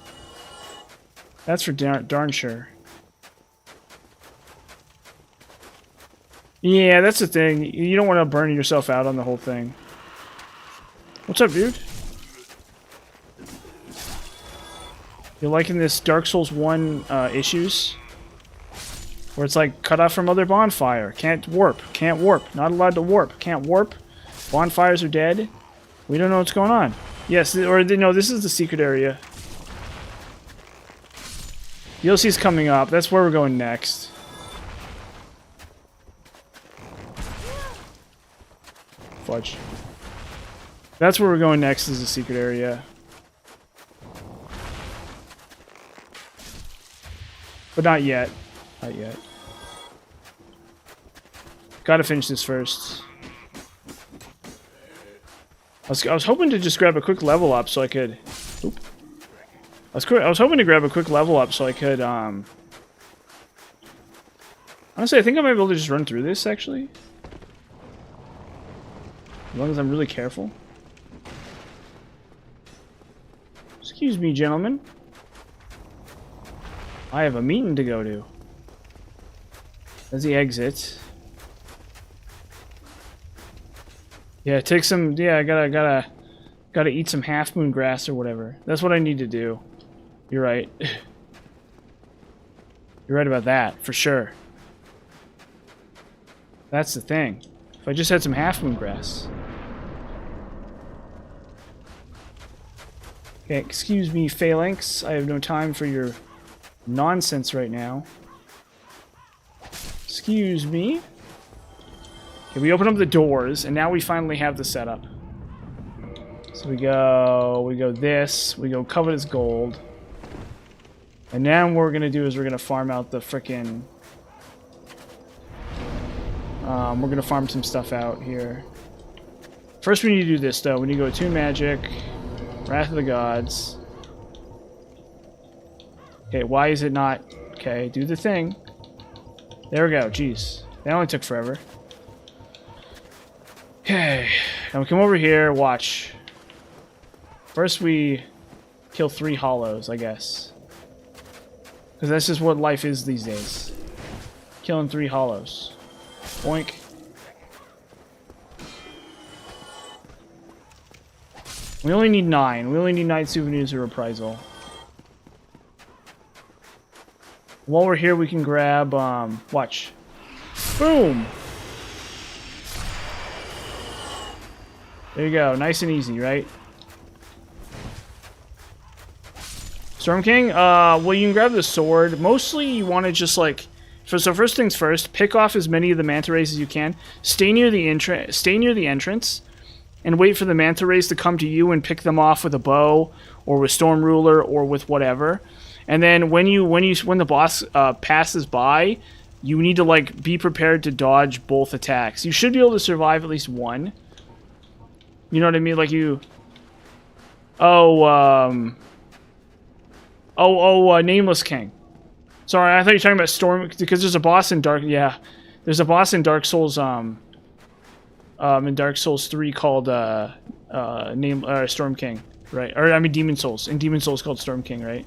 That's for darn sure. Yeah, that's the thing. You don't want to burn yourself out on the whole thing. What's up, dude? You liking this Dark Souls 1 issues? Where it's like cut off from other bonfire. Can't warp. Can't warp. Not allowed to warp. Can't warp. Bonfires are dead. We don't know what's going on. Yes, or no, this is the secret area. DLC's coming up. That's where we're going next. Fudge. That's where we're going next, is the secret area. But not yet. Not yet. Gotta finish this first. I was hoping to just grab a quick level up so I could... Oop. I was hoping to grab a quick level up so I could, honestly, I think I might be able to just run through this, actually. As long as I'm really careful. Excuse me, gentlemen. I have a meeting to go to. As the exit. Yeah, take some. Yeah, I gotta eat some half moon grass or whatever. That's what I need to do. You're right. You're right about that, for sure. That's the thing. If I just had some half moon grass. Okay, excuse me, Phalanx. I have no time for your nonsense right now. Excuse me. Okay, we open up the doors, and now we finally have the setup. So we go this, we go covetous gold. And now what we're gonna do is we're gonna farm out the frickin'... we're gonna farm some stuff out here. First we need to do this, though. We need to go Attune Magic, Wrath of the Gods. Okay, why is it not... Okay, do the thing. There we go, jeez. That only took forever. Okay, now we come over here, watch. First we kill 3 hollows, I guess. Because that's just what life is these days. Killing 3 hollows. Boink. We only need 9. We only need 9 souvenirs of reprisal. While we're here, we can grab, watch. Boom! There you go. Nice and easy, right? Storm King? Well, you can grab the sword. Mostly, you want to just, like... So first things first, pick off as many of the manta rays as you can. Stay near the entrance. And wait for the manta rays to come to you and pick them off with a bow, or with Storm Ruler, or with whatever. And then when the boss passes by, you need to, like, be prepared to dodge both attacks. You should be able to survive at least one. You know what I mean? Like you... Nameless King. Sorry, I thought you were talking about Storm... Because there's a boss in Dark... Yeah. There's a boss in Dark Souls, in Dark Souls 3 called, Storm King. Right? Or, I mean, Demon Souls. In Demon Souls called Storm King, right?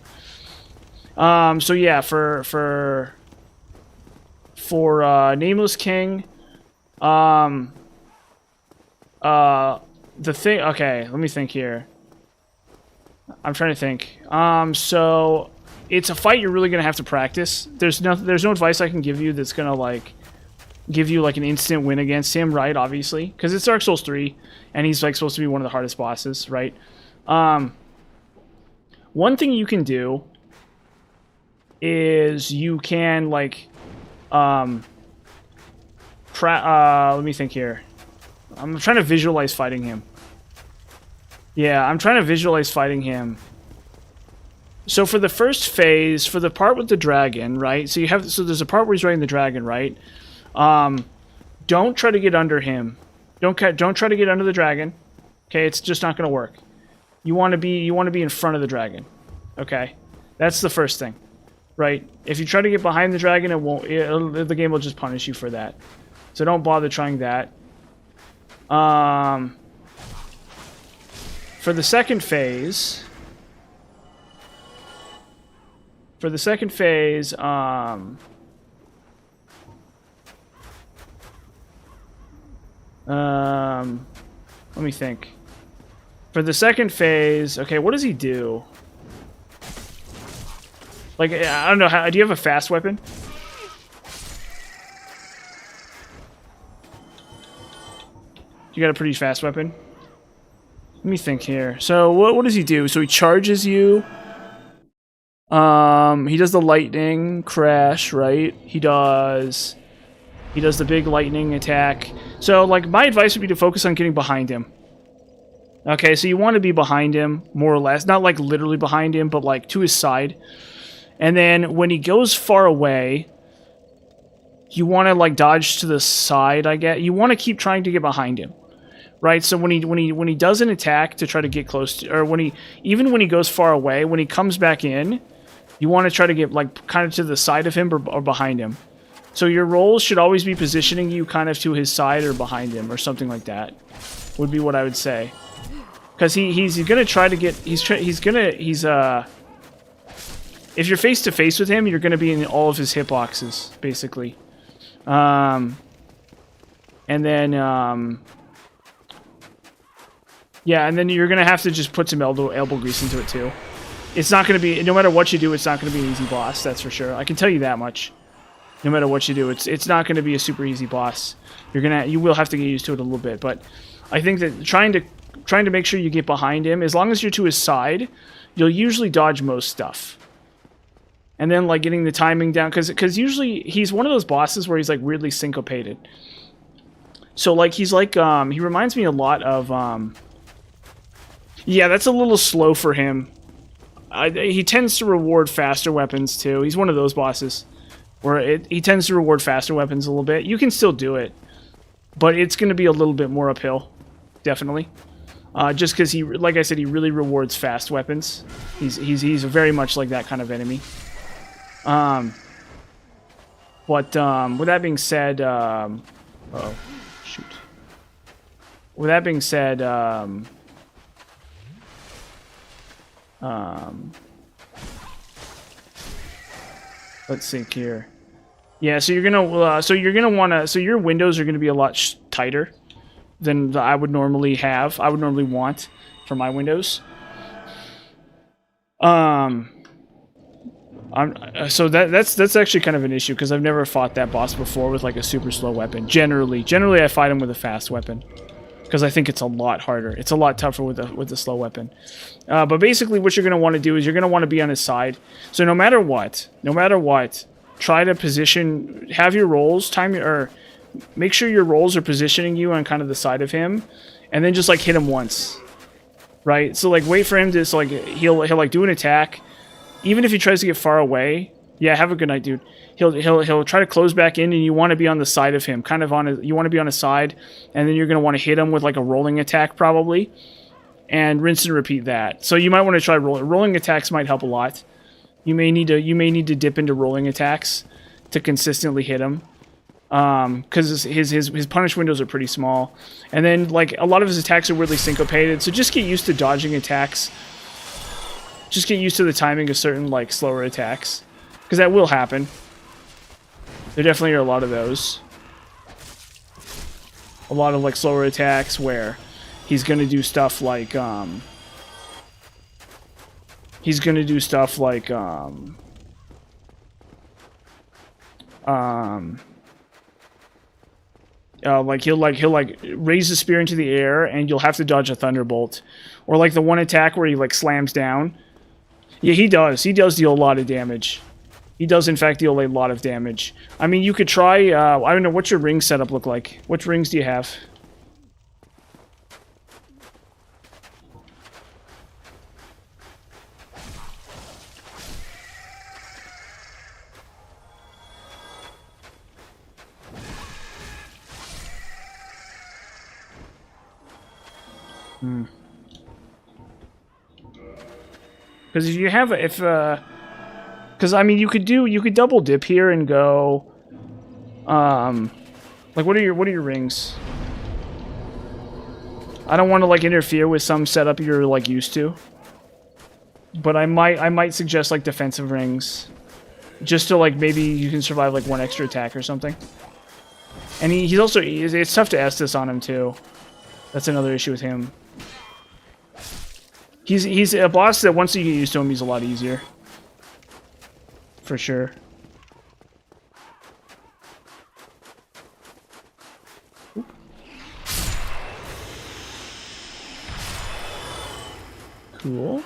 So yeah, for Nameless King, the thing, okay, let me think here. I'm trying to think. So it's a fight you're really gonna have to practice. There's no advice I can give you that's gonna like give you like an instant win against him, right? Obviously, because it's Dark Souls 3, and he's like supposed to be one of the hardest bosses, right? One thing you can do is you can like let me think here. I'm trying to visualize fighting him. Yeah, I'm trying to visualize fighting him. So for the first phase, for the part with the dragon, right? So there's a part where he's riding the dragon, right? Don't try to get under him. Don't try to get under the dragon. Okay, it's just not going to work. You want to be in front of the dragon. Okay? That's the first thing. Right? If you try to get behind the dragon, the game will just punish you for that. So don't bother trying that. For the second phase, let me think. For the second phase, okay, what does he do? Like, I don't know, do you have a fast weapon? You got a pretty fast weapon? Let me think here. So, what does he do? So he charges you. He does the lightning crash, right? He does the big lightning attack. So, like, my advice would be to focus on getting behind him. Okay, so you want to be behind him, more or less. Not, like, literally behind him, but, like, to his side. And then, when he goes far away, you want to, like, dodge to the side, I guess. You want to keep trying to get behind him. Right? So, when he does an attack to try to get close to... Or even when he goes far away, when he comes back in, you want to try to get, like, kind of to the side of him or behind him. So your rolls should always be positioning you kind of to his side or behind him or something like that. Would be what I would say. Because he's gonna try to get if you're face to face with him, you're gonna be in all of his hitboxes basically. And then yeah, and then you're gonna have to just put some elbow grease into it too. It's not gonna be, no matter what you do, it's not gonna be an easy boss. That's for sure. I can tell you that much. No matter what you do, it's not going to be a super easy boss. You will have to get used to it a little bit, but I think that trying to make sure you get behind him, as long as you're to his side, you'll usually dodge most stuff. And then like getting the timing down, because usually he's one of those bosses where he's like weirdly syncopated. So like he's like he reminds me a lot of yeah, that's a little slow for him. He tends to reward faster weapons too. He's one of those bosses. Where he tends to reward faster weapons a little bit. You can still do it, but it's going to be a little bit more uphill, definitely. Just because like I said, he really rewards fast weapons. He's very much like that kind of enemy. But with that being said, oh shoot. With that being said, let's think here. Yeah, so you're gonna wanna, so your windows are gonna be a lot tighter than I would normally have. I would normally want for my windows. So that's actually kind of an issue because I've never fought that boss before with like a super slow weapon. Generally I fight him with a fast weapon because I think it's a lot harder. It's a lot tougher with a slow weapon. But basically, what you're gonna want to do is you're gonna want to be on his side. So no matter what. Try to position, have your rolls, make sure your rolls are positioning you on kind of the side of him, and then just like hit him once, right? So like wait for him to, so like he'll like do an attack, even if he tries to get far away. Yeah, have a good night, dude. He'll try to close back in, and you want to be on the side of him, kind of you want to be on his side, and then you're gonna want to hit him with like a rolling attack probably, and rinse and repeat that. So you might want to try rolling attacks might help a lot. You may need to dip into rolling attacks to consistently hit him, because his punish windows are pretty small, and then like a lot of his attacks are weirdly syncopated. So just get used to dodging attacks. Just get used to the timing of certain like slower attacks, because that will happen. There definitely are a lot of those. A lot of like slower attacks where he's gonna do stuff like he'll raise the spear into the air and you'll have to dodge a thunderbolt, or like the one attack where he like slams down. Yeah, he does deal a lot of damage. He does, in fact, deal a lot of damage. I mean, you could try... I don't know, what's your ring setup look like? Which rings do you have? Because if you have... Because, I mean, you could double dip here and go... like, what are your rings? I don't want to, like, interfere with some setup you're, like, used to. But I might suggest, like, defensive rings. Just to, like, maybe you can survive, like, one extra attack or something. And he's also... It's tough to Estus on him, too. That's another issue with him. He's a boss that once you get used to him, he's a lot easier. For sure. Oop. Cool.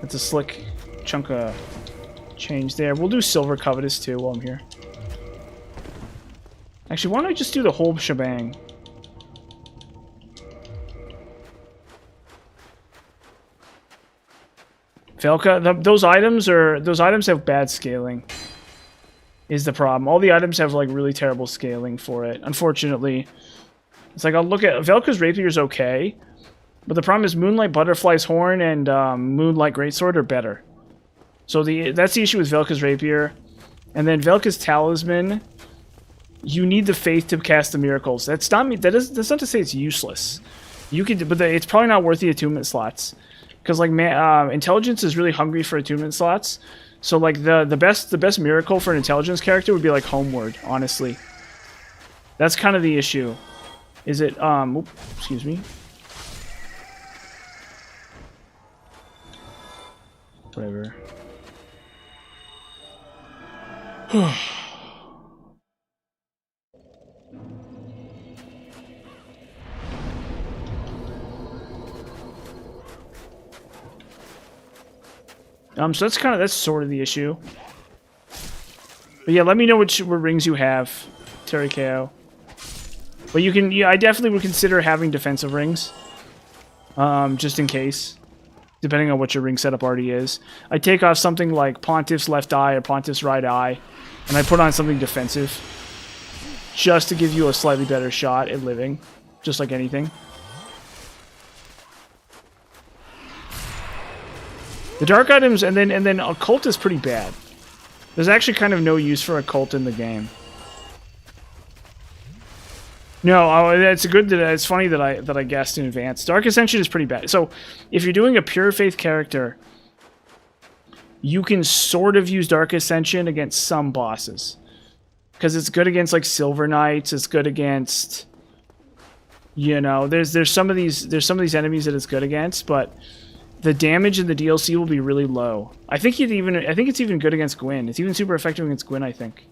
That's a slick chunk of change there. We'll do Silver Covetous too while I'm here. Actually, why don't I just do the whole shebang? Velka, those items have bad scaling. Is the problem. All the items have like really terrible scaling for it. Unfortunately. It's like I'll look at Velka's Rapier is okay. But the problem is Moonlight Butterfly's Horn and Moonlight Greatsword are better. So that's the issue with Velka's Rapier. And then Velka's Talisman, you need the faith to cast the miracles. That's not to say it's useless. You could, but it's probably not worth the attunement slots. Because like intelligence is really hungry for attunement slots, so like the best miracle for an intelligence character would be like Homeward. Honestly, that's kind of the issue. Is it oops, excuse me. Whatever. So that's sort of the issue. But yeah, let me know what rings you have, Terry KO. But you can, yeah, I definitely would consider having defensive rings, just in case, depending on what your ring setup already is. I take off something like Pontiff's left eye or Pontiff's right eye, and I put on something defensive, just to give you a slightly better shot at living, just like anything. The dark items, and then occult is pretty bad. There's actually kind of no use for occult in the game. No, it's good that it's funny that I guessed in advance. Dark Ascension is pretty bad. So if you're doing a pure faith character, you can sort of use Dark Ascension against some bosses, because it's good against like Silver Knights. It's good against, you know, there's some of these enemies that it's good against, but the damage in the DLC will be really low. I think it's even good against Gwyn. It's even super effective against Gwyn, I think.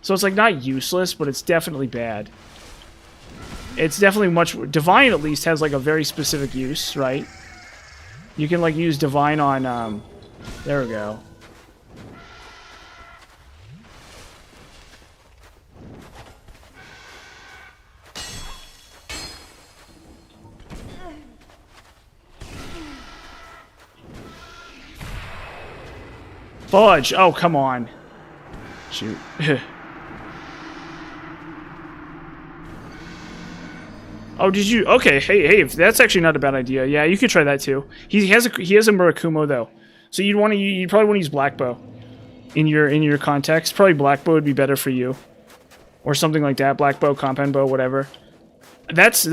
So it's like not useless, but it's definitely bad. It's definitely much... Divine, at least, has like a very specific use, right? You can like use Divine on... there we go. Fudge! Oh, come on. Shoot. Oh, did you? Okay, hey, that's actually not a bad idea. Yeah, you could try that too. He has a Murakumo though, so you'd probably want to use Black Bow in your context. Probably Black Bow would be better for you, or something like that. Black Bow, Compound Bow, whatever. That's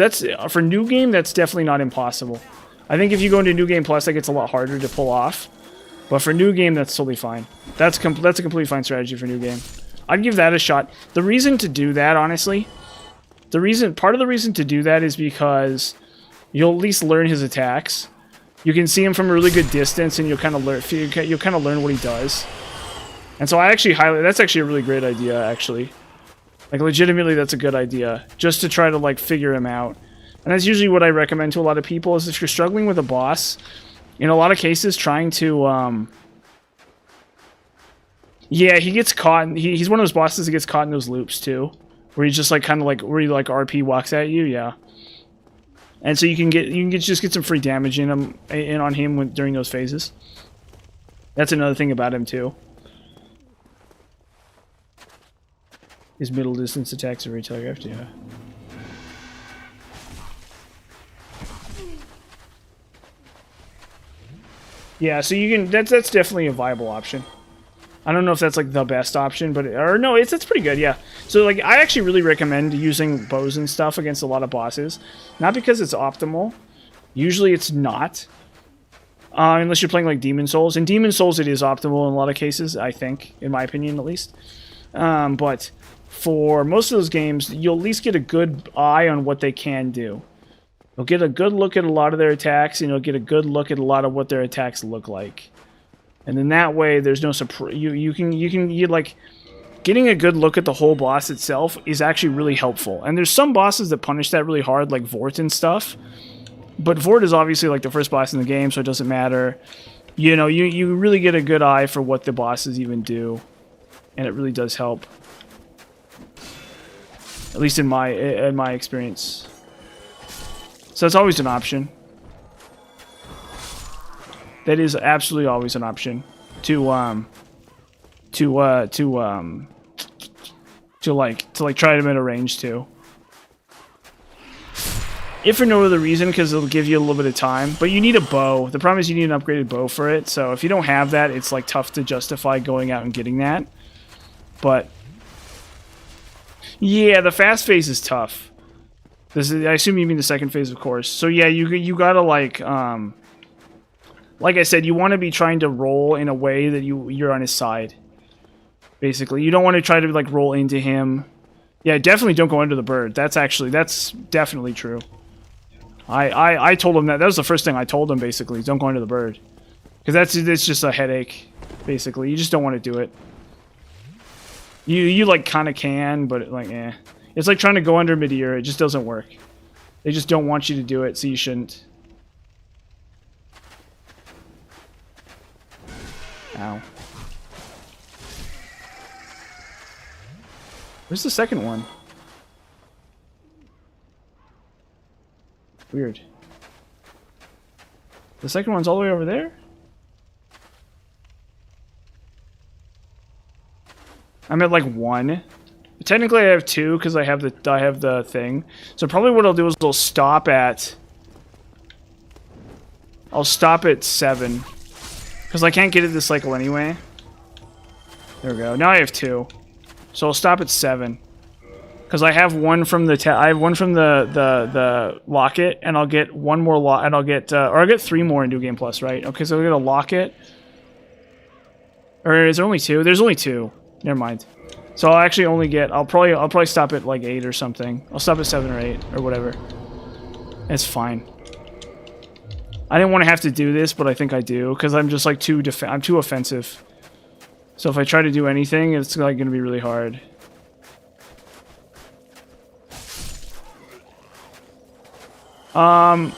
for New Game. That's definitely not impossible. I think if you go into New Game Plus, that gets a lot harder to pull off. But for New Game, that's totally fine. That's a completely fine strategy for New Game. I'd give that a shot. The reason to do that, honestly, part of the reason to do that is because you'll at least learn his attacks. You can see him from a really good distance, and you'll kind of learn what he does. And so that's actually a really great idea, actually. Like legitimately, that's a good idea, just to try to like figure him out. And that's usually what I recommend to a lot of people is if you're struggling with a boss. In a lot of cases, trying to Yeah, he gets caught. He's one of those bosses that gets caught in those loops too, where he's just like kind of like where he like RP walks at you. Yeah, and so you can just get some free damage in him on him during those phases. That's another thing about him too. His middle distance attacks are very telegraphed. Yeah. Yeah, so you can. That's definitely a viable option. I don't know if that's like the best option, but or no, it's pretty good. Yeah. So like, I actually really recommend using bows and stuff against a lot of bosses, not because it's optimal. Usually, it's not, unless you're playing like Demon Souls. In Demon Souls, it is optimal in a lot of cases. I think, in my opinion, at least. But for most of those games, you'll at least get a good eye on what they can do. You'll get a good look at a lot of their attacks, and you'll get a good look at a lot of what their attacks look like. And then that way, there's no surprise. You like getting a good look at the whole boss itself is actually really helpful. And there's some bosses that punish that really hard, like Vort and stuff. But Vort is obviously like the first boss in the game, so it doesn't matter. You know, you really get a good eye for what the bosses even do, and it really does help. At least in my experience. So that's always an option. That is absolutely always an option to like try them at a range too. If for no other reason, because it'll give you a little bit of time. But you need a bow. The problem is you need an upgraded bow for it. So if you don't have that, it's like tough to justify going out and getting that. But yeah, the fast phase is tough. I assume you mean the second phase, of course. So yeah, you gotta like I said, you want to be trying to roll in a way that you're on his side. Basically, you don't want to try to like roll into him. Yeah, definitely don't go under the bird. That's definitely true. I told him that. That was the first thing I told him. Basically, don't go under the bird, because it's just a headache. Basically, you just don't want to do it. You like kind of can, but like it's like trying to go under midair. It just doesn't work. They just don't want you to do it, so you shouldn't. Ow. Where's the second one? Weird. The second one's all the way over there? I'm at like 1. But technically I have 2 because I have the thing. So probably what I'll do is I'll stop at 7. Because I can't get it this cycle anyway. There we go. Now I have 2. So I'll stop at 7. Because I have one from the locket, and I'll get one more and I'll get or I'll get 3 more in New Game Plus, right? Okay, so I'll get a locket. Or is there only 2? There's only 2. Never mind. So I'll actually only get I'll probably stop at like 8 or something. I'll stop at 7 or 8 or whatever. It's fine. I didn't want to have to do this, but I think I do, because I'm just like I'm too offensive. So if I try to do anything, it's like going to be really hard. Well,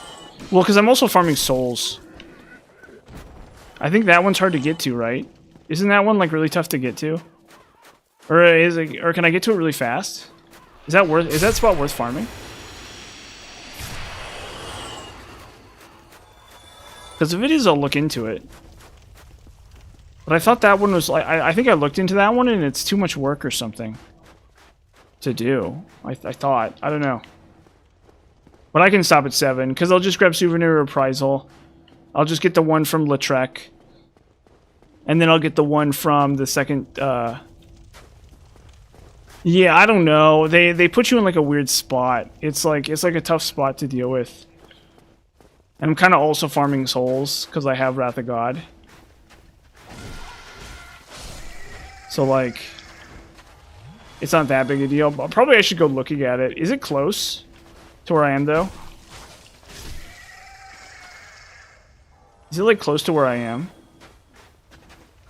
because I'm also farming souls. I think that one's hard to get to, right? Isn't that one like really tough to get to? Or or can I get to it really fast? Is that spot worth farming? Because if it is, I'll look into it. But I thought that one was like I think I looked into that one and it's too much work or something to do. I thought. I don't know. But I can stop at 7 because I'll just grab Souvenir Reprisal. I'll just get the one from Lautrec. And then I'll get the one from the second yeah, I don't know. They put you in like a weird spot. It's like a tough spot to deal with. And I'm kind of also farming souls because I have Wrath of God. So like, it's not that big a deal. But probably I should go looking at it. Is it close to where I am though? Is it like close to where I am?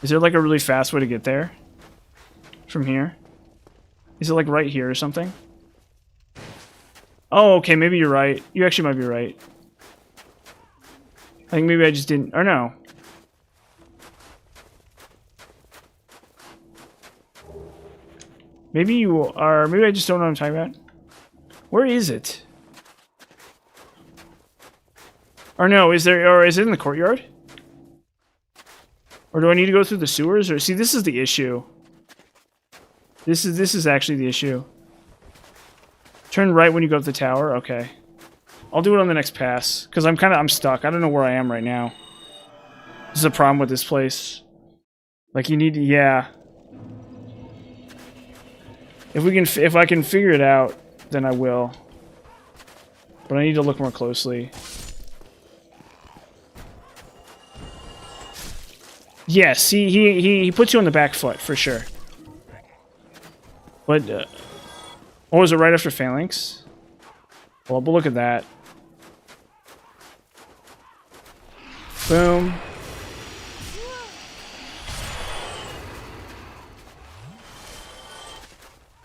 Is there like a really fast way to get there? From here? Is it like right here or something? Oh, okay, maybe you're right. You actually might be right. I think maybe I just didn't... Or no. Maybe you are... Maybe I just don't know what I'm talking about. Where is it? Or no, is there... Or is it in the courtyard? Or do I need to go through the sewers? Or see, this is the issue. This is actually the issue. Turn right when you go up the tower. Okay. I'll do it on the next pass. Because I'm stuck. I don't know where I am right now. This is a problem with this place. Like, you need to... Yeah. If I can figure it out, then I will. But I need to look more closely. Yeah, see, he puts you on the back foot, for sure. But, oh, was it right after Phalanx? Well, but look at that. Boom.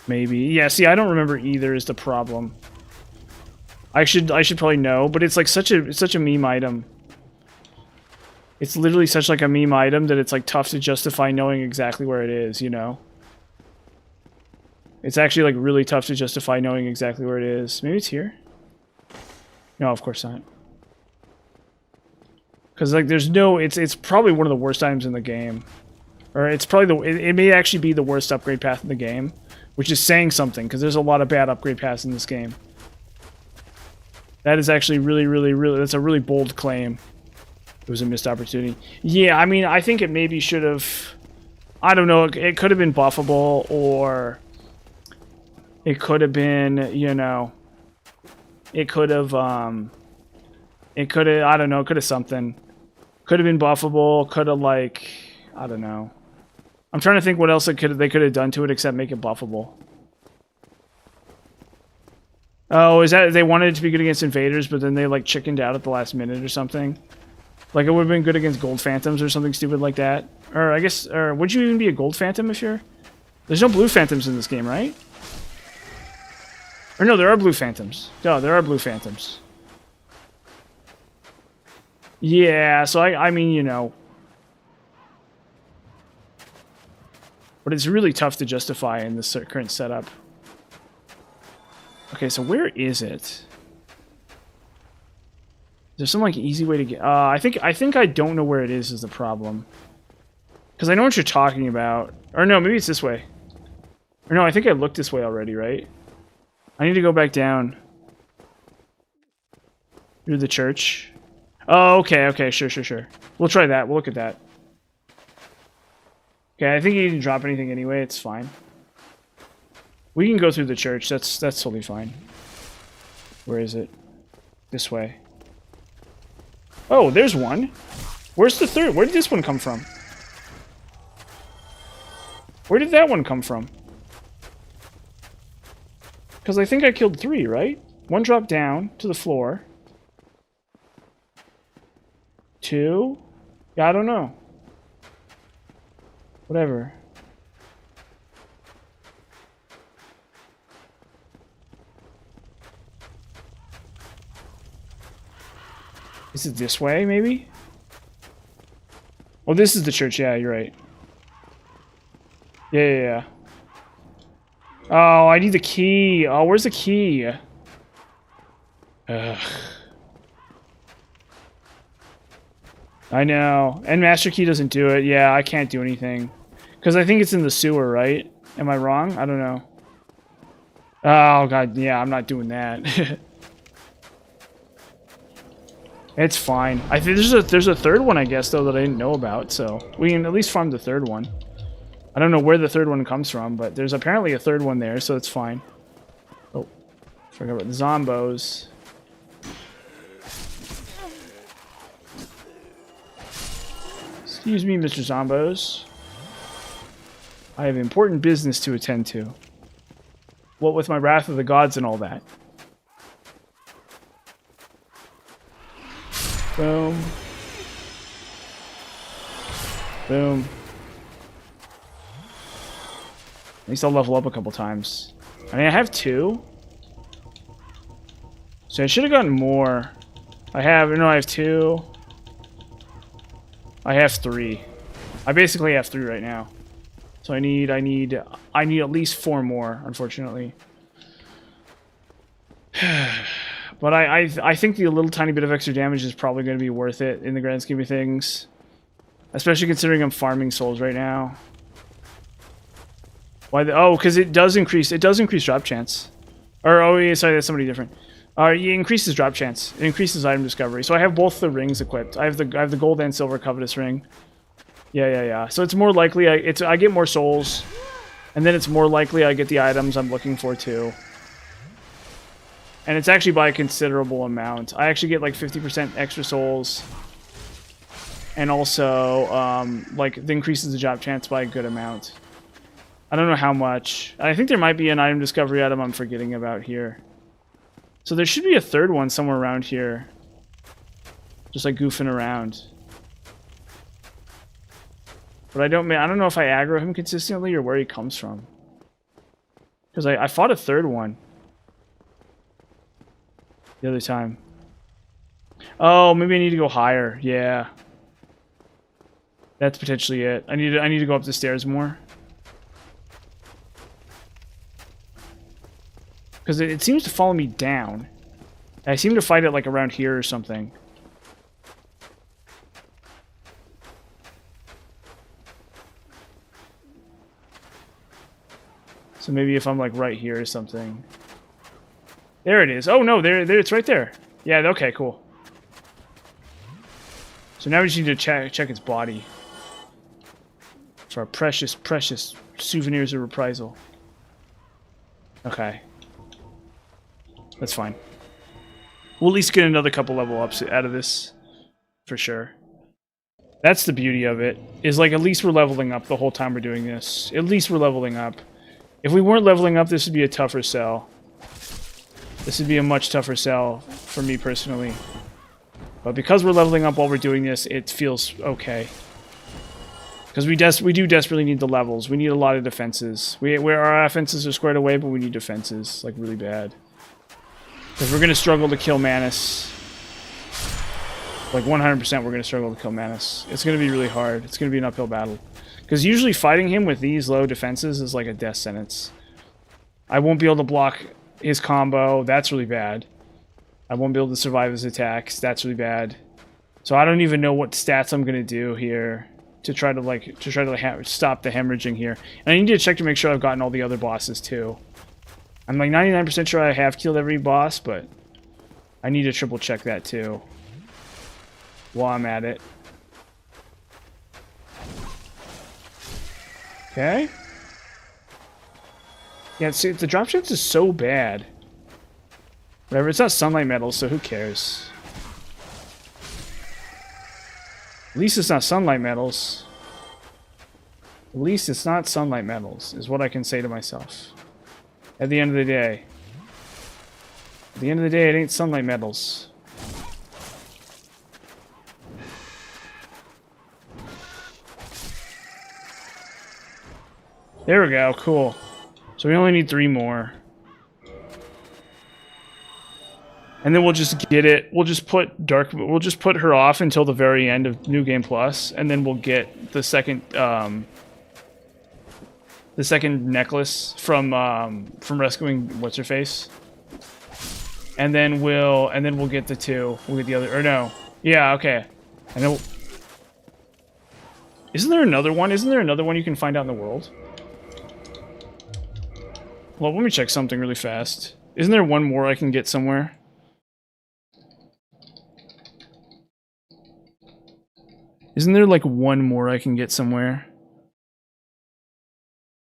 Maybe. Yeah, see, I don't remember either is the problem. I should probably know, but it's like such a meme item. It's literally such like a meme item that it's like tough to justify knowing exactly where it is, you know? It's actually like really tough to justify knowing exactly where it is. Maybe it's here? No, of course not. Because like there's no... It's probably one of the worst items in the game. Or it's probably it may actually be the worst upgrade path in the game. Which is saying something, because there's a lot of bad upgrade paths in this game. That is actually really... That's a really bold claim. It was a missed opportunity. Yeah, I mean, I think it maybe should have... I don't know, it could have been buffable, or... It could have been, you know... It could have, It could have, I don't know, could have something. Could have been buffable, could have, like... I don't know. I'm trying to think what else they could have done to it except make it buffable. Oh, is that... They wanted it to be good against invaders, but then they, like, chickened out at the last minute or something? Like, it would have been good against gold phantoms or something stupid like that. Or, I guess... Or, would you even be a gold phantom if you're... There's no blue phantoms in this game, right? Or no, there are blue phantoms. No, there are blue phantoms. Yeah, so I mean, you know... But it's really tough to justify in this current setup. Okay, so where is it? There's some like easy way to get... I think I don't know where it is the problem. Because I know what you're talking about. Or no, maybe it's this way. Or no, I think I looked this way already, right? I need to go back down. Through the church. Oh, okay, sure. We'll try that. We'll look at that. Okay, I think he didn't drop anything anyway. It's fine. We can go through the church. That's totally fine. Where is it? This way. Oh, there's one. Where's the third? Where did this one come from? Where did that one come from? Because I think I killed 3, right? 1 dropped down to the floor. 2? Yeah, I don't know. Whatever. Is it this way, maybe? Oh, this is the church. Yeah, you're right. Yeah. Oh, I need the key. Oh, where's the key? Ugh. I know. And Master Key doesn't do it. Yeah, I can't do anything. Because I think it's in the sewer, right? Am I wrong? I don't know. Oh, God. Yeah, I'm not doing that. It's fine. I think there's a third one, I guess, though, that I didn't know about. So we can at least farm the third one. I don't know where the third one comes from, but there's apparently a third one there, so it's fine. Oh, forgot about the zombos. Excuse me, Mr. Zombos. I have important business to attend to. What with my Wrath of the Gods and all that. Boom. Boom. At least I'll level up a couple times. I mean, I have 2. So I should have gotten more. I have 2. I have 3. I basically have 3 right now. So I need at least 4 more, unfortunately. But I think the little tiny bit of extra damage is probably going to be worth it in the grand scheme of things. Especially considering I'm farming souls right now. Why oh, because it does increase drop chance. Or oh yeah, sorry, that's somebody different. It increases drop chance. It increases item discovery. So I have both the rings equipped. I have the gold and silver covetous ring. Yeah. So it's more likely I get more souls, and then it's more likely I get the items I'm looking for too. And it's actually by a considerable amount. I actually get like 50% extra souls, and also like it increases the drop chance by a good amount. I don't know how much. I think there might be an item discovery item I'm forgetting about here. So there should be a third one somewhere around here. Just like goofing around. But I don't know if I aggro him consistently or where he comes from. Because I fought a third one the other time. Oh, maybe I need to go higher. Yeah. That's potentially it. I need to go up the stairs more. Because it seems to follow me down. I seem to fight it like around here or something. So maybe if I'm like right here or something. There it is. Oh no, there it's right there. Yeah, okay, cool. So now we just need to check its body. For our precious, precious souvenirs of reprisal. Okay. That's fine. We'll at least get another couple level ups out of this. For sure. That's the beauty of it. Is like at least we're leveling up the whole time we're doing this. At least we're leveling up. If we weren't leveling up, this would be a tougher sell. This would be a much tougher sell for me personally. But because we're leveling up while we're doing this, it feels okay. Because we do desperately need the levels. We need a lot of defenses. Where our offenses are squared away, but we need defenses. Like, really bad. Because we're going to struggle to kill Manus. Like, 100% we're going to struggle to kill Manus. It's going to be really hard. It's going to be an uphill battle. Because usually fighting him with these low defenses is like a death sentence. I won't be able to block his combo. That's really bad. I won't be able to survive his attacks. That's really bad. So I don't even know what stats I'm going to do here to try to stop the hemorrhaging here. And I need to check to make sure I've gotten all the other bosses too. I'm like 99% sure I have killed every boss, but I need to triple check that too while I'm at it. Okay. Yeah, see, the drop chance is so bad. Whatever, it's not sunlight metals, so who cares? At least it's not sunlight metals. At least it's not sunlight metals, is what I can say to myself. At the end of the day. At the end of the day, it ain't sunlight metals. There we go, cool. So we only need 3 more. And then we'll just get it. We'll just put her off until the very end of New Game Plus, and then we'll get the second necklace from rescuing what's her face. And then we'll get the 2. We'll get the other, or no. Yeah, okay. And then isn't there another one? Isn't there another one you can find out in the world? Well, let me check something really fast. Isn't there one more I can get somewhere? Isn't there like one more I can get somewhere?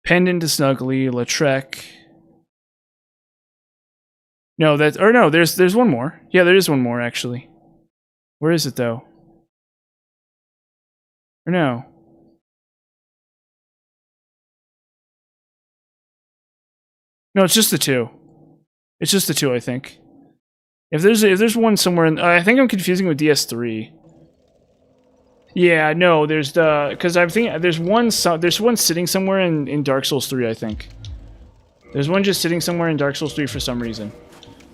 Pendant to Snuggly, Lautrec. No, there's one more. Yeah, there is one more actually. Where is it though? Or no? No, it's just the 2. It's just the 2, I think. If there's one somewhere in, I think I'm confusing with DS3. Yeah, no, there's because I'm thinking there's one sitting somewhere in Dark Souls 3, I think. There's one just sitting somewhere in Dark Souls 3 for some reason.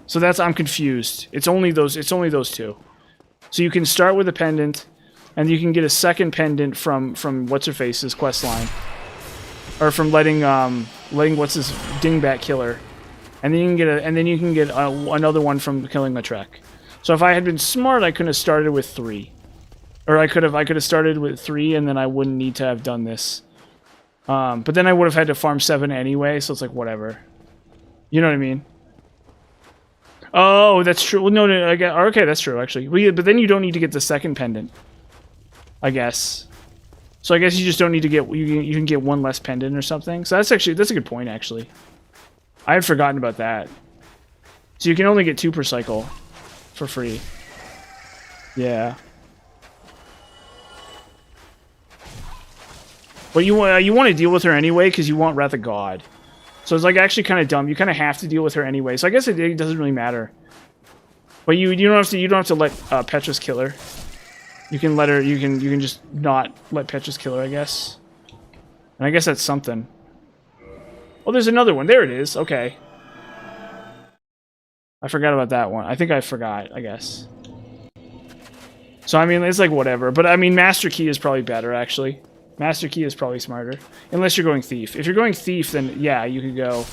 So I'm confused. It's only those 2. So you can start with a pendant, and you can get a second pendant from what's her face's quest line. or from letting what's his dingbat killer, and then you can get another one from killing a Trek. So if I had been smart, I could have started with 3, or I could have started with 3, and then I wouldn't need to have done this. But then I would have had to farm 7 anyway, so it's like whatever. You know what I mean? Oh, that's true. Well, no, okay, that's true actually. But then you don't need to get the second pendant, I guess. So I guess you just don't need to get you can get 1 less pendant or something. So that's a good point actually. I had forgotten about that. So you can only get 2 per cycle for free. Yeah. But you want to deal with her anyway because you want Wrath of God. So it's like actually kind of dumb. You kind of have to deal with her anyway. So I guess it doesn't really matter. But you don't have to let Petrus kill her. You can let her. You can just not let Petrus kill her, I guess. And I guess that's something. Oh, there's another one. There it is. Okay. I forgot about that one. I think I forgot, I guess. So, I mean, it's like whatever. But, I mean, Master Key is probably better, actually. Master Key is probably smarter. Unless you're going Thief. If you're going Thief, then, yeah, you could go...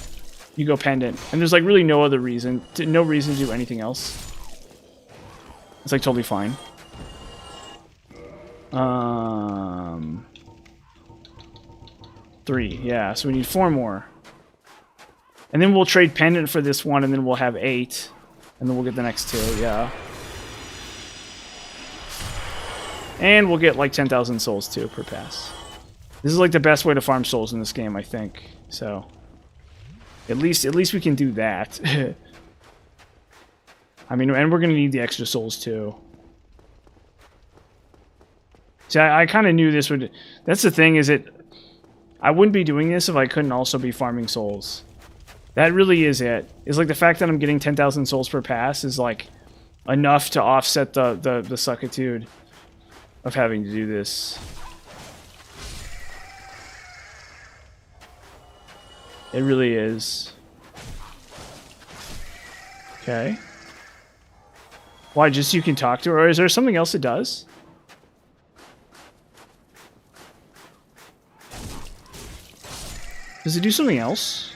You go Pendant. And there's, like, really no other reason. No reason to do anything else. It's, like, totally fine. 3. Yeah, so we need 4 more. And then we'll trade Pendant for this one, and then we'll have 8. And then we'll get the next 2, yeah. And we'll get, like, 10,000 souls, too, per pass. This is, like, the best way to farm souls in this game, I think. So, at least we can do that. I mean, and we're going to need the extra souls, too. See, I kind of knew this would... That's the thing, is it... I wouldn't be doing this if I couldn't also be farming souls. That really is it. It's like the fact that I'm getting 10,000 souls per pass is like enough to offset the suckitude of having to do this. It really is. Okay. Why, just you can talk to her? Or is there something else it does? Does it do something else?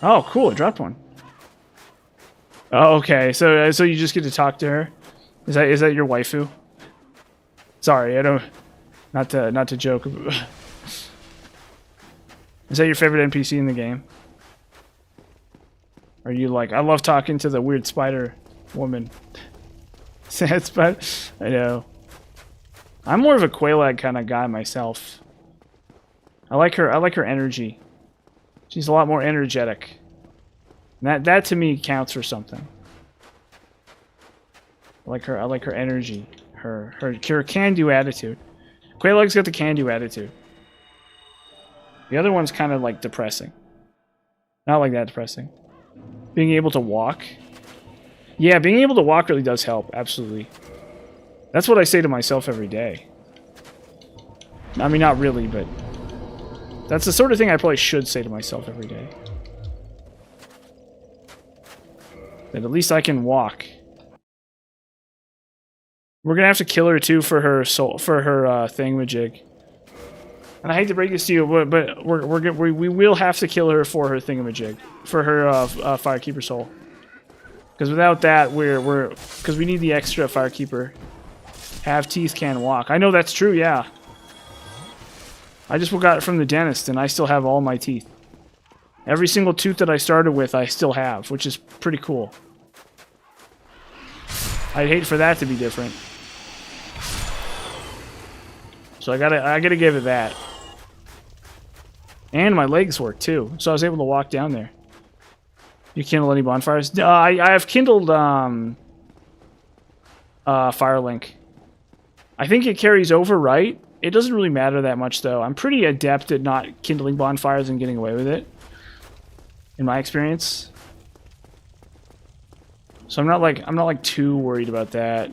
Oh, cool! It dropped one. Oh, okay. So you just get to talk to her. Is that your waifu? Sorry, I don't. Not to joke. Is that your favorite NPC in the game? Are you like, I love talking to the weird spider woman? Sad spider. I know. I'm more of a Quelaag kind of guy myself. I like her energy. She's a lot more energetic. And that to me counts for something. I like her energy. Her can-do attitude. Quelaag's got the can-do attitude. The other one's kind of like depressing. Not like that depressing. Being able to walk. Yeah, being able to walk really does help, absolutely. That's what I say to myself every day. I mean, not really, but that's the sort of thing I probably should say to myself every day. That at least I can walk. We're gonna have to kill her too for her soul, for her thingamajig. And I hate to break this to you, but we will have to kill her for her thingamajig, for her Firekeeper soul. Because without that, because we need the extra Firekeeper. Have teeth, can walk. I know that's true. Yeah. I just got it from the dentist, and I still have all my teeth. Every single tooth that I started with, I still have, which is pretty cool. I'd hate for that to be different. So I gotta give it that. And my legs work too, so I was able to walk down there. You kindle any bonfires? I have kindled Firelink. I think it carries over, right? It doesn't really matter that much though. I'm pretty adept at not kindling bonfires and getting away with it, in my experience. So I'm not like too worried about that.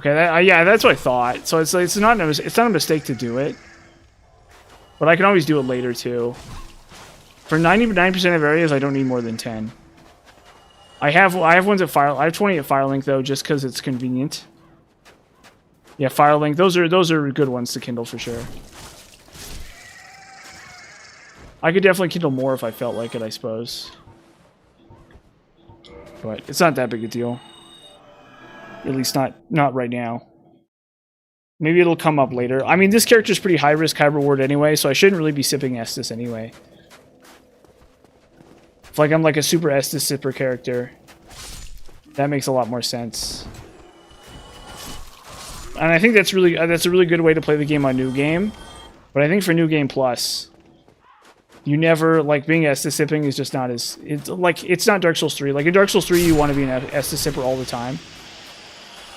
Okay, yeah, that's what I thought. So it's not a mistake to do it, but I can always do it later too. For 99% of areas, I don't need more than 10. I have ones at I have 20 at Firelink though, just because it's convenient. Yeah, Firelink. Those are good ones to kindle for sure. I could definitely kindle more if I felt like it, I suppose. But it's not that big a deal. At least not right now. Maybe it'll come up later. I mean, this character's pretty high risk, high reward anyway, so I shouldn't really be sipping Estus anyway. If like I'm like a super Estus sipper character, that makes a lot more sense. And I think that's a really good way to play the game on New Game. But I think for New Game Plus, you never, like, being Estus sipping is just not as, it's not Dark Souls 3. Like in Dark Souls 3, you want to be an Estus sipper all the time.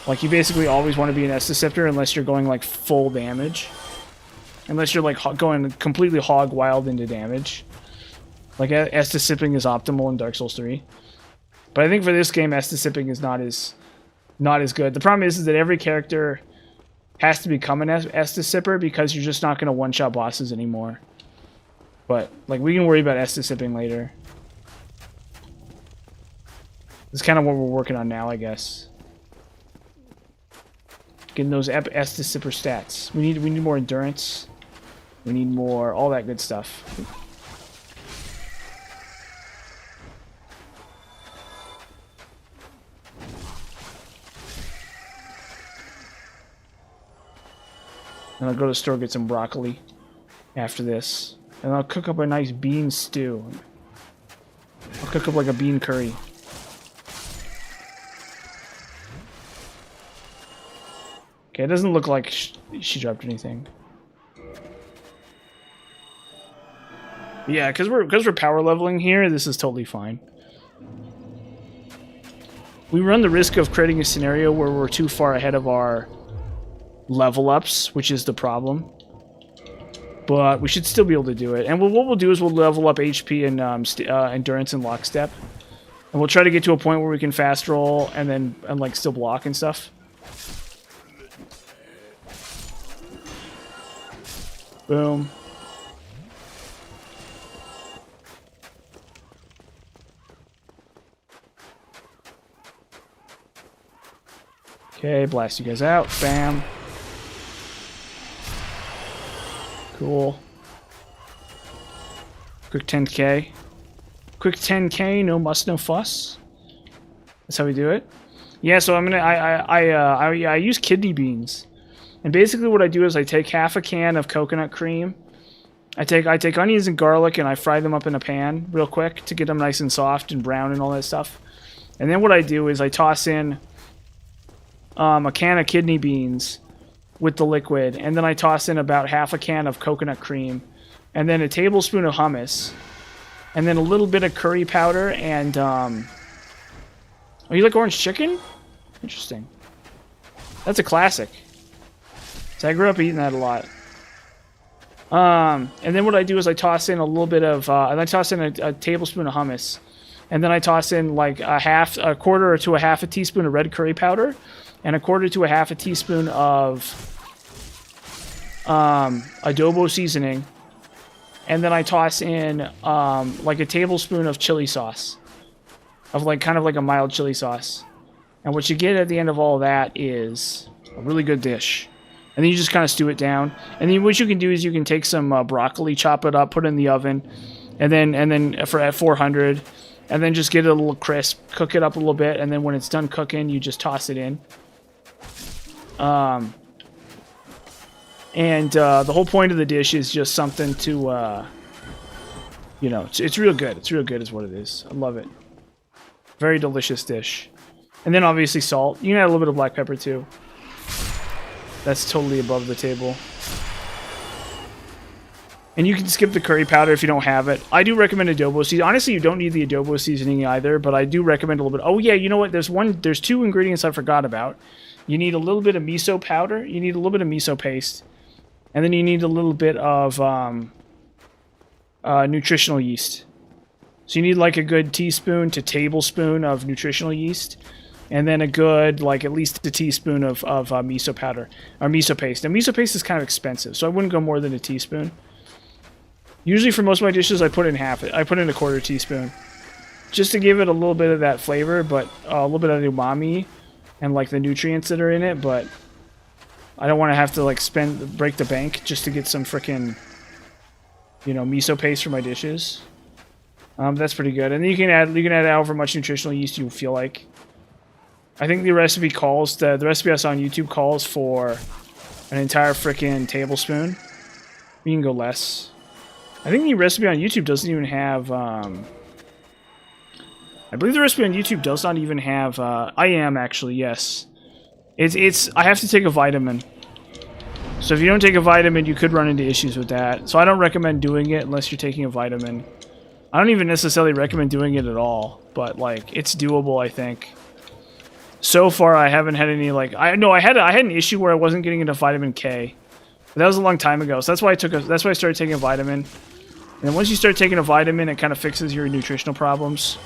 Like, you basically always want to be an Estus sipper unless you're going, like, full damage. Unless you're, like, going completely hog wild into damage. Like, Estus sipping is optimal in Dark Souls 3. But I think for this game, Estus sipping is not as good. The problem is that every character has to become an Estus sipper because you're just not going to one-shot bosses anymore. But, like, we can worry about Estus sipping later. It's kind of what we're working on now, I guess. Getting those Estus sipper stats. We need more endurance. We need more, all that good stuff. And I'll go to the store, get some broccoli after this. And I'll cook up a nice bean stew. I'll cook up like a bean curry. Okay, it doesn't look like she dropped anything. Yeah, because we're power leveling here, this is totally fine. We run the risk of creating a scenario where we're too far ahead of our level ups, which is the problem. But we should still be able to do it. And what we'll do is we'll level up HP and endurance and lockstep. And we'll try to get to a point where we can fast roll and like still block and stuff. Boom. Okay, blast you guys out. Bam. Cool. Quick 10k. Quick 10k, no muss, no fuss. That's how we do it. Yeah, so I use kidney beans. And basically what I do is I take half a can of coconut cream. I take onions and garlic and I fry them up in a pan real quick to get them nice and soft and brown and all that stuff. And then what I do is I toss in a can of kidney beans with the liquid, and then I toss in about half a can of coconut cream, and then a tablespoon of hummus, and then a little bit of curry powder, and oh, you like orange chicken? Interesting. That's a classic. So I grew up eating that a lot. And then what I do is I toss in a little bit of, and I toss in a tablespoon of hummus, and then I toss in like a quarter to a half a teaspoon of red curry powder, and a quarter to a half a teaspoon of adobo seasoning, and then I toss in like a tablespoon of chili sauce, of like kind of like a mild chili sauce. And what you get at the end of all that is a really good dish. And then you just kind of stew it down. And then what you can do is you can take some broccoli, chop it up, put it in the oven, and then at 400, and then just get it a little crisp, cook it up a little bit, and then when it's done cooking, you just toss it in. The whole point of the dish is just something to, you know, it's real good. It's real good is what it is. I love it. Very delicious dish. And then obviously salt. You can add a little bit of black pepper too. That's totally above the table. And you can skip the curry powder if you don't have it. I do recommend adobo seasoning. Honestly, you don't need the adobo seasoning either, but I do recommend a little bit. Oh yeah, you know what? There's two ingredients I forgot about. You need a little bit of miso powder. You need a little bit of miso paste. And then you need a little bit of nutritional yeast. So you need like a good teaspoon to tablespoon of nutritional yeast. And then a good, like, at least a teaspoon of miso powder, or miso paste. And miso paste is kind of expensive, so I wouldn't go more than a teaspoon. Usually for most of my dishes, I put in I put in a quarter teaspoon. Just to give it a little bit of that flavor, but a little bit of the umami and, like, the nutrients that are in it, but I don't want to have to like break the bank just to get some frickin', you know, miso paste for my dishes. That's pretty good. And then you can add however much nutritional yeast you feel like. I think the recipe calls the recipe I saw on YouTube calls for an entire frickin' tablespoon. You can go less. I think the recipe on YouTube doesn't even have. I believe the recipe on YouTube does not even have. I am actually, yes. It's. I have to take a vitamin. So if you don't take a vitamin, you could run into issues with that. So I don't recommend doing it unless you're taking a vitamin. I don't even necessarily recommend doing it at all, but like it's doable, I think. So far, I haven't had any like I had an issue where I wasn't getting enough vitamin K. But that was a long time ago, so that's why I started taking a vitamin. And then once you start taking a vitamin, it kind of fixes your nutritional problems.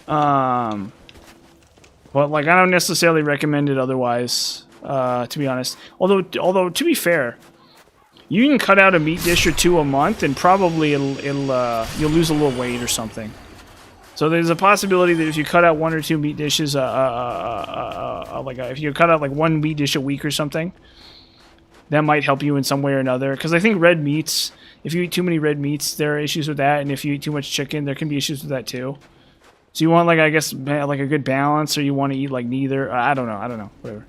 But like I don't necessarily recommend it otherwise, to be honest. Although to be fair, you can cut out a meat dish or two a month, and probably you'll lose a little weight or something. So there's a possibility that if you cut out 1 or 2 meat dishes, if you cut out like 1 meat dish a week or something, that might help you in some way or another. Because I think red meats, if you eat too many red meats, there are issues with that, and if you eat too much chicken, there can be issues with that too. So you want like I guess like a good balance, or you want to eat like neither. I don't know, whatever.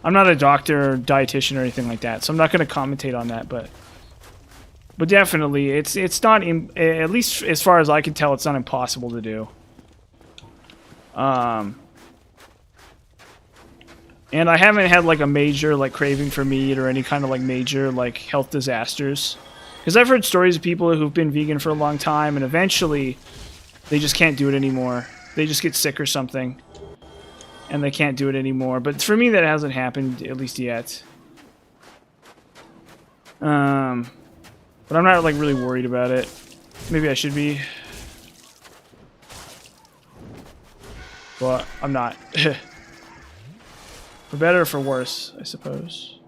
I'm not a doctor or dietitian or anything like that, so I'm not going to commentate on that, but definitely, it's not, at least as far as I can tell, it's not impossible to do. And I haven't had like a major like craving for meat or any kind of like major like health disasters. Because I've heard stories of people who've been vegan for a long time and eventually they just can't do it anymore. They just get sick or something. And they can't do it anymore. But for me, that hasn't happened, at least yet. But I'm not like really worried about it. Maybe I should be. But I'm not. For better or for worse, I suppose.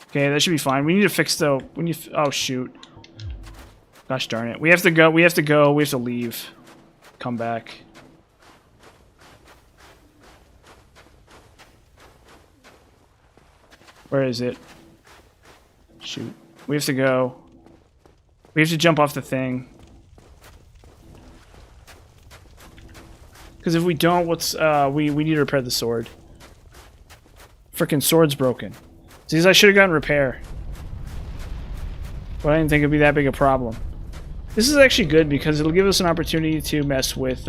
Okay, that should be fine. We need to fix though. Oh shoot. Gosh darn it. We have to go. We have to leave. Come back. Where is it? Shoot. We have to go. We have to jump off the thing. Because if we don't, we need to repair the sword. Frickin' sword's broken. See, I should have gotten repair. But I didn't think it'd be that big a problem. This is actually good because it'll give us an opportunity to mess with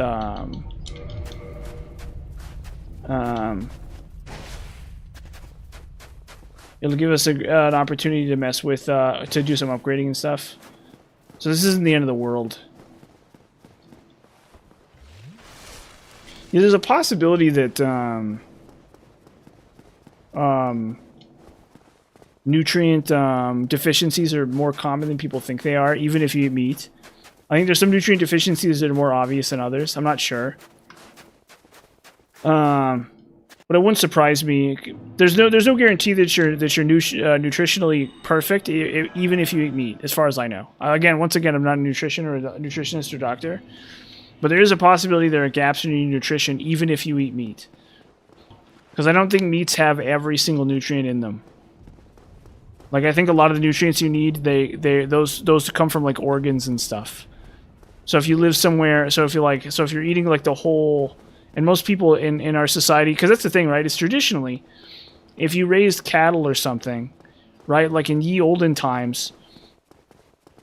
it'll give us an opportunity to mess with to do some upgrading and stuff. So this isn't the end of the world. Yeah, there's a possibility that nutrient deficiencies are more common than people think they are, even if you eat meat. I think there's some nutrient deficiencies that are more obvious than others. I'm not sure. But it wouldn't surprise me. There's no guarantee that you're nutritionally perfect, even if you eat meat, as far as I know. Once again, I'm not a nutritionist or doctor, but there is a possibility there are gaps in your nutrition, even if you eat meat. Because I don't think meats have every single nutrient in them. Like I think a lot of the nutrients you need, those come from like organs and stuff. So if you live somewhere, so if you're eating like the whole. And most people in our society, because that's the thing, right? Is traditionally, if you raised cattle or something, right? Like in ye olden times,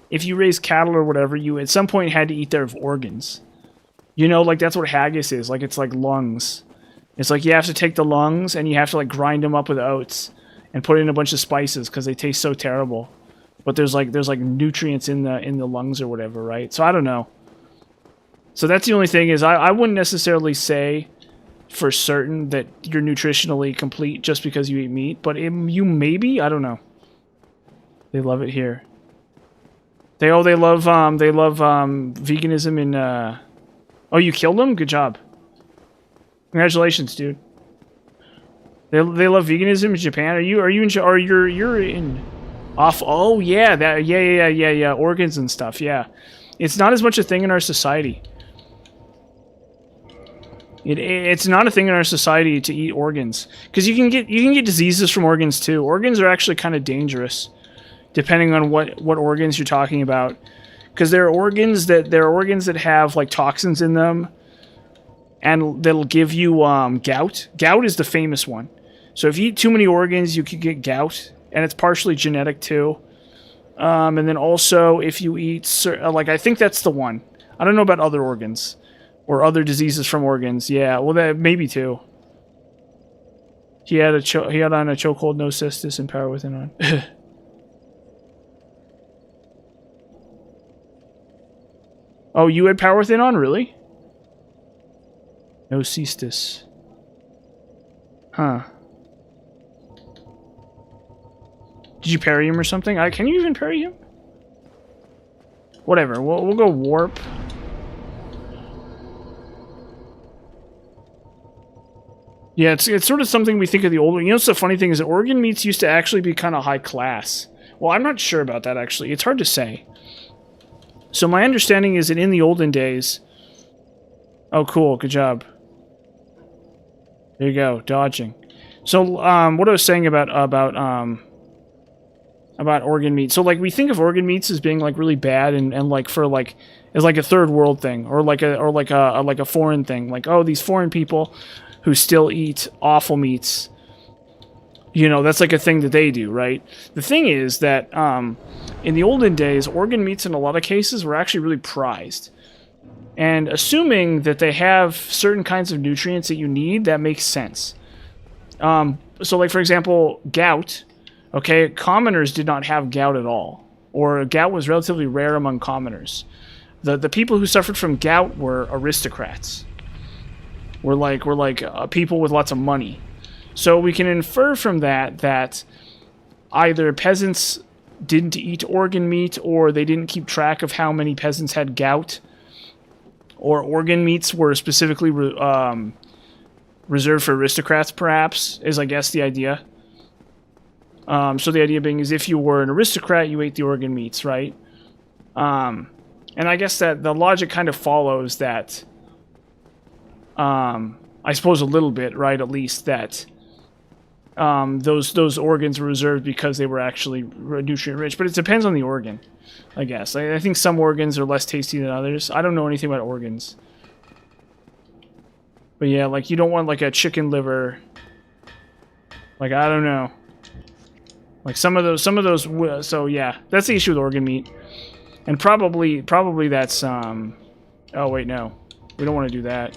if you raised cattle or whatever, you at some point had to eat their organs. You know, like that's what haggis is. Like it's like lungs. It's like you have to take the lungs and you have to like grind them up with oats and put in a bunch of spices because they taste so terrible. But there's like nutrients in the lungs or whatever, right? So I don't know. So that's the only thing is I wouldn't necessarily say for certain that you're nutritionally complete just because you eat meat, but you maybe, I don't know. They love it here. They love veganism in oh, you killed them? Good job. Congratulations, dude. They love veganism in Japan. You're in off oh yeah, yeah, organs and stuff, yeah. It's not as much a thing in our society. It's not a thing in our society to eat organs, because you can get diseases from organs too. Organs are actually kind of dangerous, depending on what organs you're talking about, because there are organs that have like toxins in them, and that'll give you gout. Gout is the famous one. So if you eat too many organs, you could get gout, and it's partially genetic too. And then also if you eat like I think that's the one. I don't know about other organs. Or other diseases from organs. Yeah, well, that maybe too. He had on a chokehold, no cystis, and power within on. Oh, you had power within on, really? No cystis. Huh. Did you parry him or something? Can you even parry him? Whatever. We'll go warp. Yeah, it's sort of something we think of the older. You know, what's the funny thing is that organ meats used to actually be kind of high class. Well, I'm not sure about that, actually. It's hard to say. So my understanding is that in the olden days... Oh, cool. Good job. There you go. Dodging. So, what I was saying about organ meat. So, like, we think of organ meats as being, like, really bad and like, for, like... as, like, a third world thing. Or, like a foreign thing. Like, oh, these foreign people... who still eat awful meats. You know, that's like a thing that they do, right? The thing is that in the olden days, organ meats in a lot of cases were actually really prized. And assuming that they have certain kinds of nutrients that you need, that makes sense. So like, for example, gout. Okay, commoners did not have gout at all. Or gout was relatively rare among commoners. The people who suffered from gout were aristocrats. We're like people with lots of money. So we can infer from that either peasants didn't eat organ meat, or they didn't keep track of how many peasants had gout, or organ meats were specifically reserved for aristocrats, perhaps, is I guess the idea. So the idea being is if you were an aristocrat, you ate the organ meats, right? And I guess that the logic kind of follows that... I suppose a little bit, right? At least that those organs were reserved because they were actually nutrient rich. But it depends on the organ, I guess. I think some organs are less tasty than others. I don't know anything about organs. But yeah, like, you don't want like a chicken liver. Like, I don't know. Like some of those. So yeah, that's the issue with organ meat. And probably that's oh wait, no, we don't want to do that.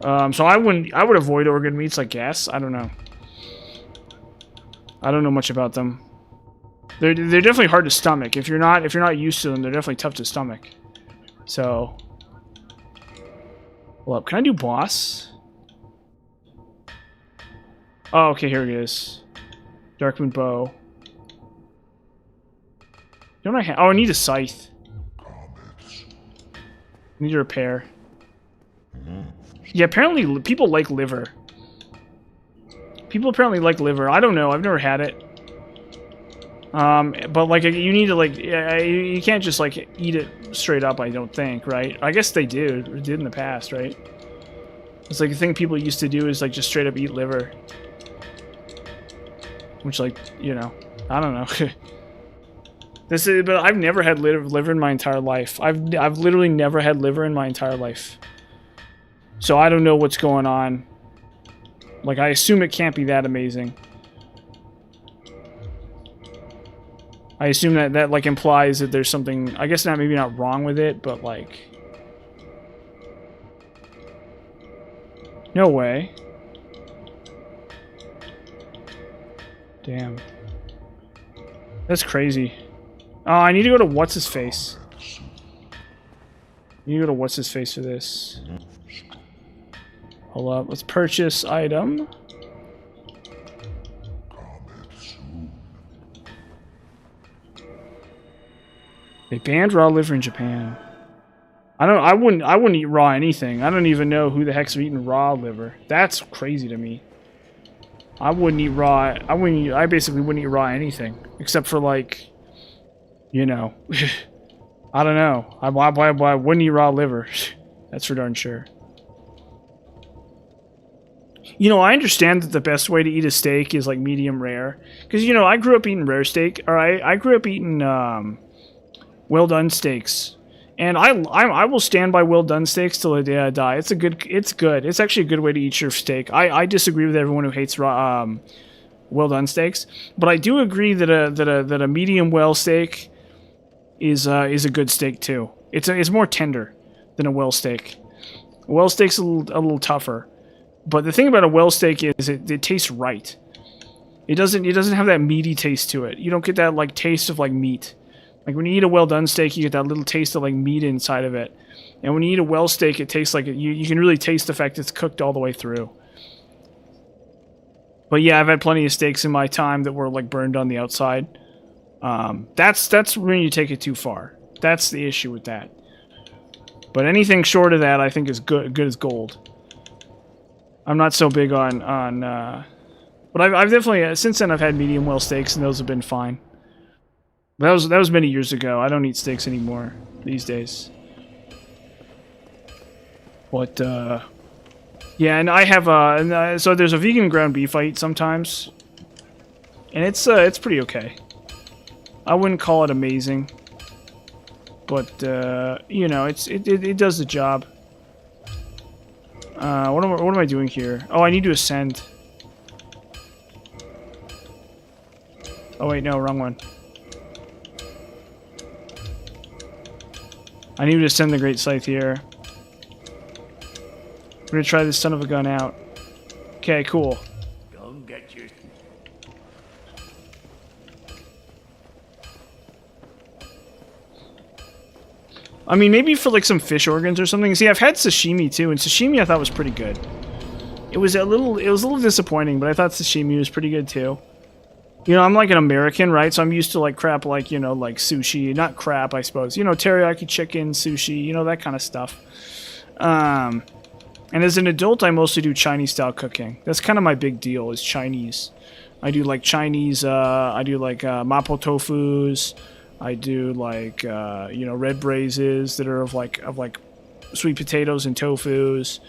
So I would avoid organ meats, I guess. I don't know. I don't know much about them. They're definitely hard to stomach. If you're not used to them, they're definitely tough to stomach. So, hold up. Can I do boss? Oh, okay, here it is. Darkmoon bow. Don't I have? Oh, I need a scythe. I need to repair. Yeah, apparently people like liver. People apparently like liver. I don't know. I've never had it. But like, you need to like, you can't just like eat it straight up. I don't think, right? I guess they did in the past, right? It's like the thing people used to do is like just straight up eat liver, which, like, you know, I don't know. But I've never had liver in my entire life. I've literally never had liver in my entire life. So I don't know what's going on. Like, I assume it can't be that amazing. I assume that like implies that there's something, I guess maybe not wrong with it, but like... No way. Damn. That's crazy. Oh, I need to go to what's-his-face. You need to go to what's-his-face for this. Hold up, let's purchase item. They banned raw liver in Japan. I wouldn't eat raw anything. I don't even know who the heck's eating raw liver. That's crazy to me. I wouldn't eat raw. I basically wouldn't eat raw anything except for, like, you know, I don't know. I wouldn't eat raw liver. That's for darn sure. You know, I understand that the best way to eat a steak is like medium rare. Because, you know, I grew up eating rare steak. Or I grew up eating well done steaks. And I will stand by well done steaks till the day I die. It's good. It's actually a good way to eat your steak. I disagree with everyone who hates well done steaks, but I do agree that a medium well steak is a good steak too. It's more tender than a well steak. A well steak's a little tougher, but the thing about a well steak is it tastes right. It doesn't have that meaty taste to it. You don't get that like taste of like meat. Like when you eat a well done steak, you get that little taste of like meat inside of it. And when you eat a well steak, it tastes like you can really taste the fact it's cooked all the way through. But yeah, I've had plenty of steaks in my time that were like burned on the outside. That's when you take it too far. That's the issue with that. But anything short of that, I think is good as gold. I'm not so big on but I've definitely since then I've had medium well steaks and those have been fine. That was many years ago. I don't eat steaks anymore these days. But yeah, and I have so there's a vegan ground beef I eat sometimes, and it's pretty okay. I wouldn't call it amazing, but you know, it does the job. What am I doing here? Oh, I need to ascend. Oh wait, no, wrong one. I need to ascend the Great Scythe here. I'm gonna try this son of a gun out. Okay, cool. Go and get your... I mean, maybe for like some fish organs or something. See, I've had sashimi too, and sashimi I thought was pretty good. It was a little disappointing, but I thought sashimi was pretty good too. You know, I'm like an American, right? So I'm used to like crap like, you know, like sushi. Not crap, I suppose. You know, teriyaki chicken, sushi, you know, that kind of stuff. And as an adult, I mostly do Chinese-style cooking. That's kind of my big deal, is Chinese. I do like Chinese, I do like mapo tofus. I do like, you know, red braises that are of like sweet potatoes and tofus.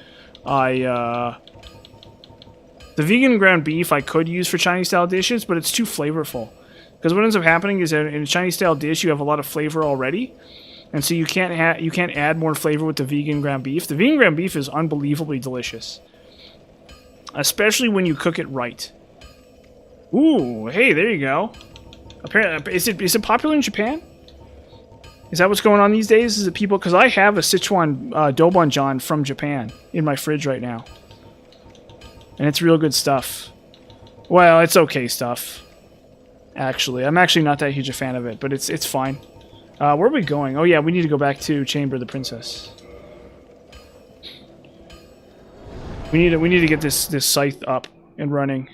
The vegan ground beef I could use for Chinese-style dishes, but it's too flavorful. Because what ends up happening is that in a Chinese-style dish, you have a lot of flavor already, and so you can't add more flavor with the vegan ground beef. The vegan ground beef is unbelievably delicious, especially when you cook it right. Ooh, hey, there you go. Apparently, is it popular in Japan? Is that what's going on these days? Is it people? Because I have a Sichuan Dobonjan from Japan in my fridge right now. And it's real good stuff. Well, it's okay stuff. Actually, I'm actually not that huge a fan of it, but it's fine. Where are we going? Oh yeah, we need to go back to Chamber of the Princess. We need to get this scythe up and running.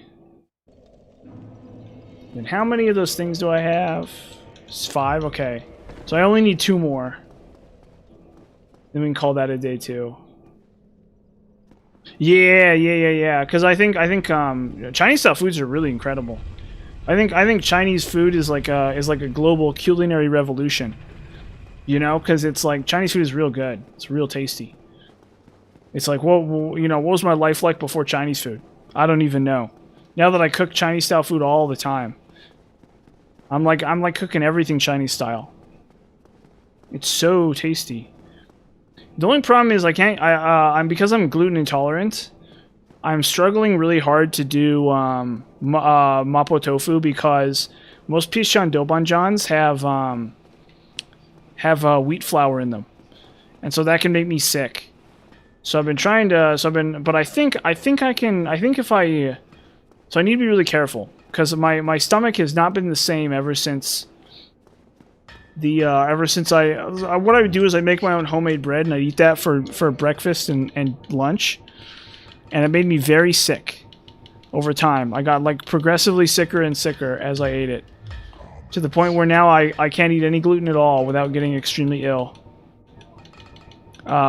And how many of those things do I have? It's 5. Okay, so I only need 2 more. Then we can call that a day too. Yeah. Because I think Chinese style foods are really incredible. I think Chinese food is like a global culinary revolution. You know, because it's like Chinese food is real good. It's real tasty. It's like, well, you know, what was my life like before Chinese food? I don't even know. Now that I cook Chinese style food all the time, I'm like cooking everything Chinese style. It's so tasty. The only problem is I'm because I'm gluten intolerant. I'm struggling really hard to do mapo tofu because most Pishan Dobanjans have wheat flour in them, and so that can make me sick. So I've been trying to. But I think if I. So I need to be really careful because my stomach has not been the same ever since. What I would do is I make my own homemade bread and I eat that for breakfast and lunch, and it made me very sick over time. I got like progressively sicker and sicker as I ate it, to the point where now I can't eat any gluten at all without getting extremely ill,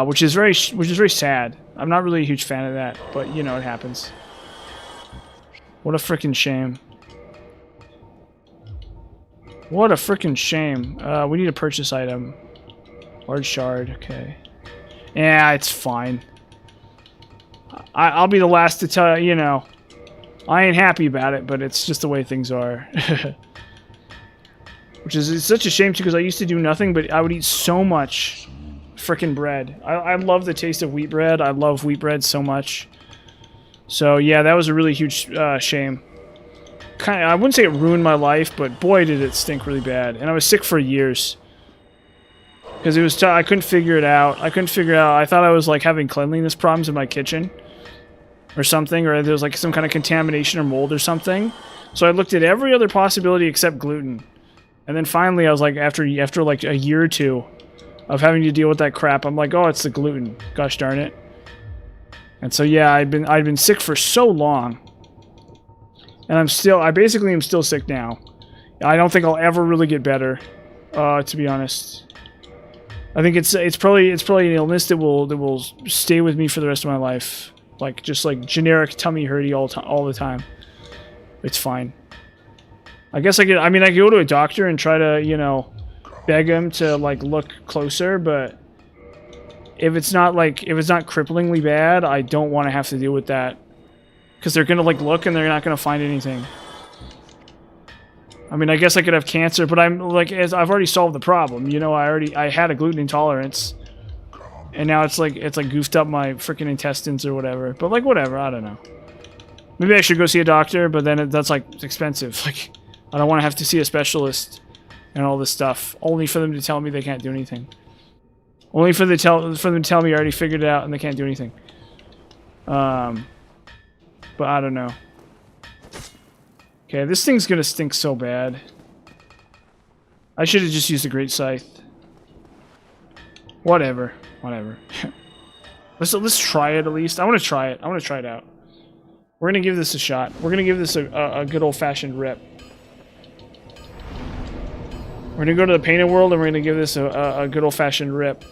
which is very sad. I'm not really a huge fan of that, but you know, it happens. What a freaking shame. What a freaking shame. We need a purchase item. Large shard, okay. Yeah, it's fine. I'll be the last to tell you, you know, I ain't happy about it, but it's just the way things are. Which is it's such a shame, too, because I used to do nothing, but I would eat so much frickin' bread. I love the taste of wheat bread. I love wheat bread so much. So, yeah, that was a really huge shame. I wouldn't say it ruined my life, but boy, did it stink really bad. And I was sick for years. Because it was I couldn't figure it out. I thought I was, like, having cleanliness problems in my kitchen. Or something, or there was, like, some kind of contamination or mold or something. So I looked at every other possibility except gluten. And then finally, I was like, after like a year or two of having to deal with that crap, I'm like, oh, it's the gluten. Gosh darn it. And so yeah, I'd been sick for so long, and I basically am still sick now. I don't think I'll ever really get better, to be honest. I think it's probably an illness that will stay with me for the rest of my life, like just like generic tummy hurty all the time. It's fine. I guess I could go to a doctor and try to, you know, beg him to, like, look closer, but if it's not cripplingly bad, I don't want to have to deal with that. Because they're gonna, like, look and they're not gonna find anything. I mean, I guess I could have cancer, but I've already solved the problem. You know, I had a gluten intolerance. And now it's like goofed up my freaking intestines or whatever. But, like, whatever, I don't know. Maybe I should go see a doctor, but then that's, like, expensive. Like, I don't want to have to see a specialist and all this stuff, only for them to tell me they can't do anything. Only for them to tell me I already figured it out and they can't do anything. But I don't know. Okay, this thing's gonna stink so bad. I should have just used a great scythe. Whatever. Let's try it at least. I want to try it. I want to try it out. We're gonna give this a shot. We're gonna give this a good old-fashioned rip. We're gonna go to the painted world and we're gonna give this a good old-fashioned rip.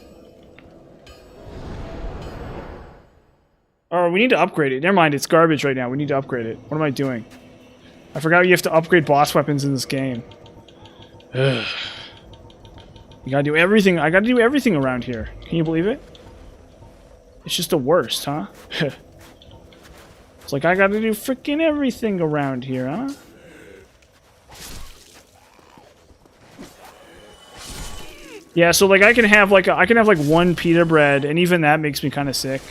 Oh, we need to upgrade it. Never mind, it's garbage right now. We need to upgrade it. What am I doing? I forgot you have to upgrade boss weapons in this game. Ugh. You gotta do everything. I gotta do everything around here. Can you believe it? It's just the worst, huh? It's like I gotta do freaking everything around here, huh? Yeah, so like I can have like one pita bread, and even that makes me kind of sick.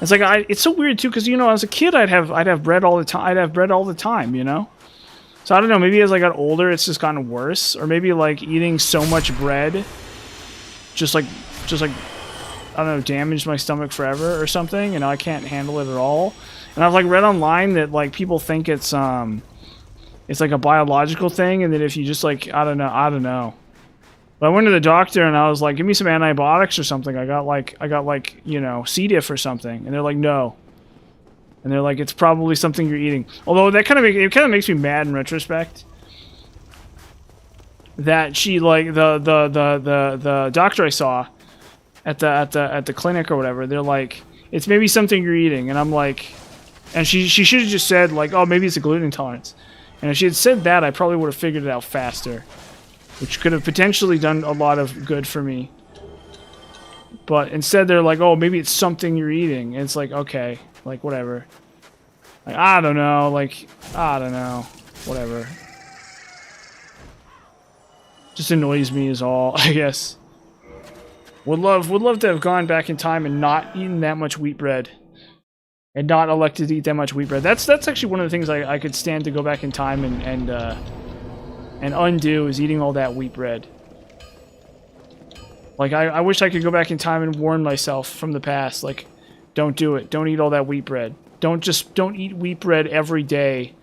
It's like it's so weird too, because you know, as a kid I'd have bread all the time. I'd have bread all the time, you know. So I don't know. Maybe as I got older, it's just gotten worse, or maybe like eating so much bread, just like I don't know, damaged my stomach forever or something, and I can't handle it at all. And I've like read online that like people think it's like a biological thing, and that if you just like I don't know. But I went to the doctor and I was like, give me some antibiotics or something. I got like, you know, C. diff or something. And they're like, no. And they're like, it's probably something you're eating. Although that kind of makes me mad in retrospect. That she like the doctor I saw at the clinic or whatever, they're like, it's maybe something you're eating. And I'm like, and she should have just said like, oh, maybe it's a gluten intolerance. And if she had said that, I probably would have figured it out faster. Which could have potentially done a lot of good for me. But instead they're like, oh, maybe it's something you're eating. And it's like, okay, like, whatever. Like, I don't know, whatever. Just annoys me is all, I guess. Would love to have gone back in time and not eaten that much wheat bread. And not elected to eat that much wheat bread. That's actually one of the things I could stand to go back in time and undo, is eating all that wheat bread. Like, I wish I could go back in time and warn myself from the past, like, don't do it. Don't eat all that wheat bread. Don't eat wheat bread every day.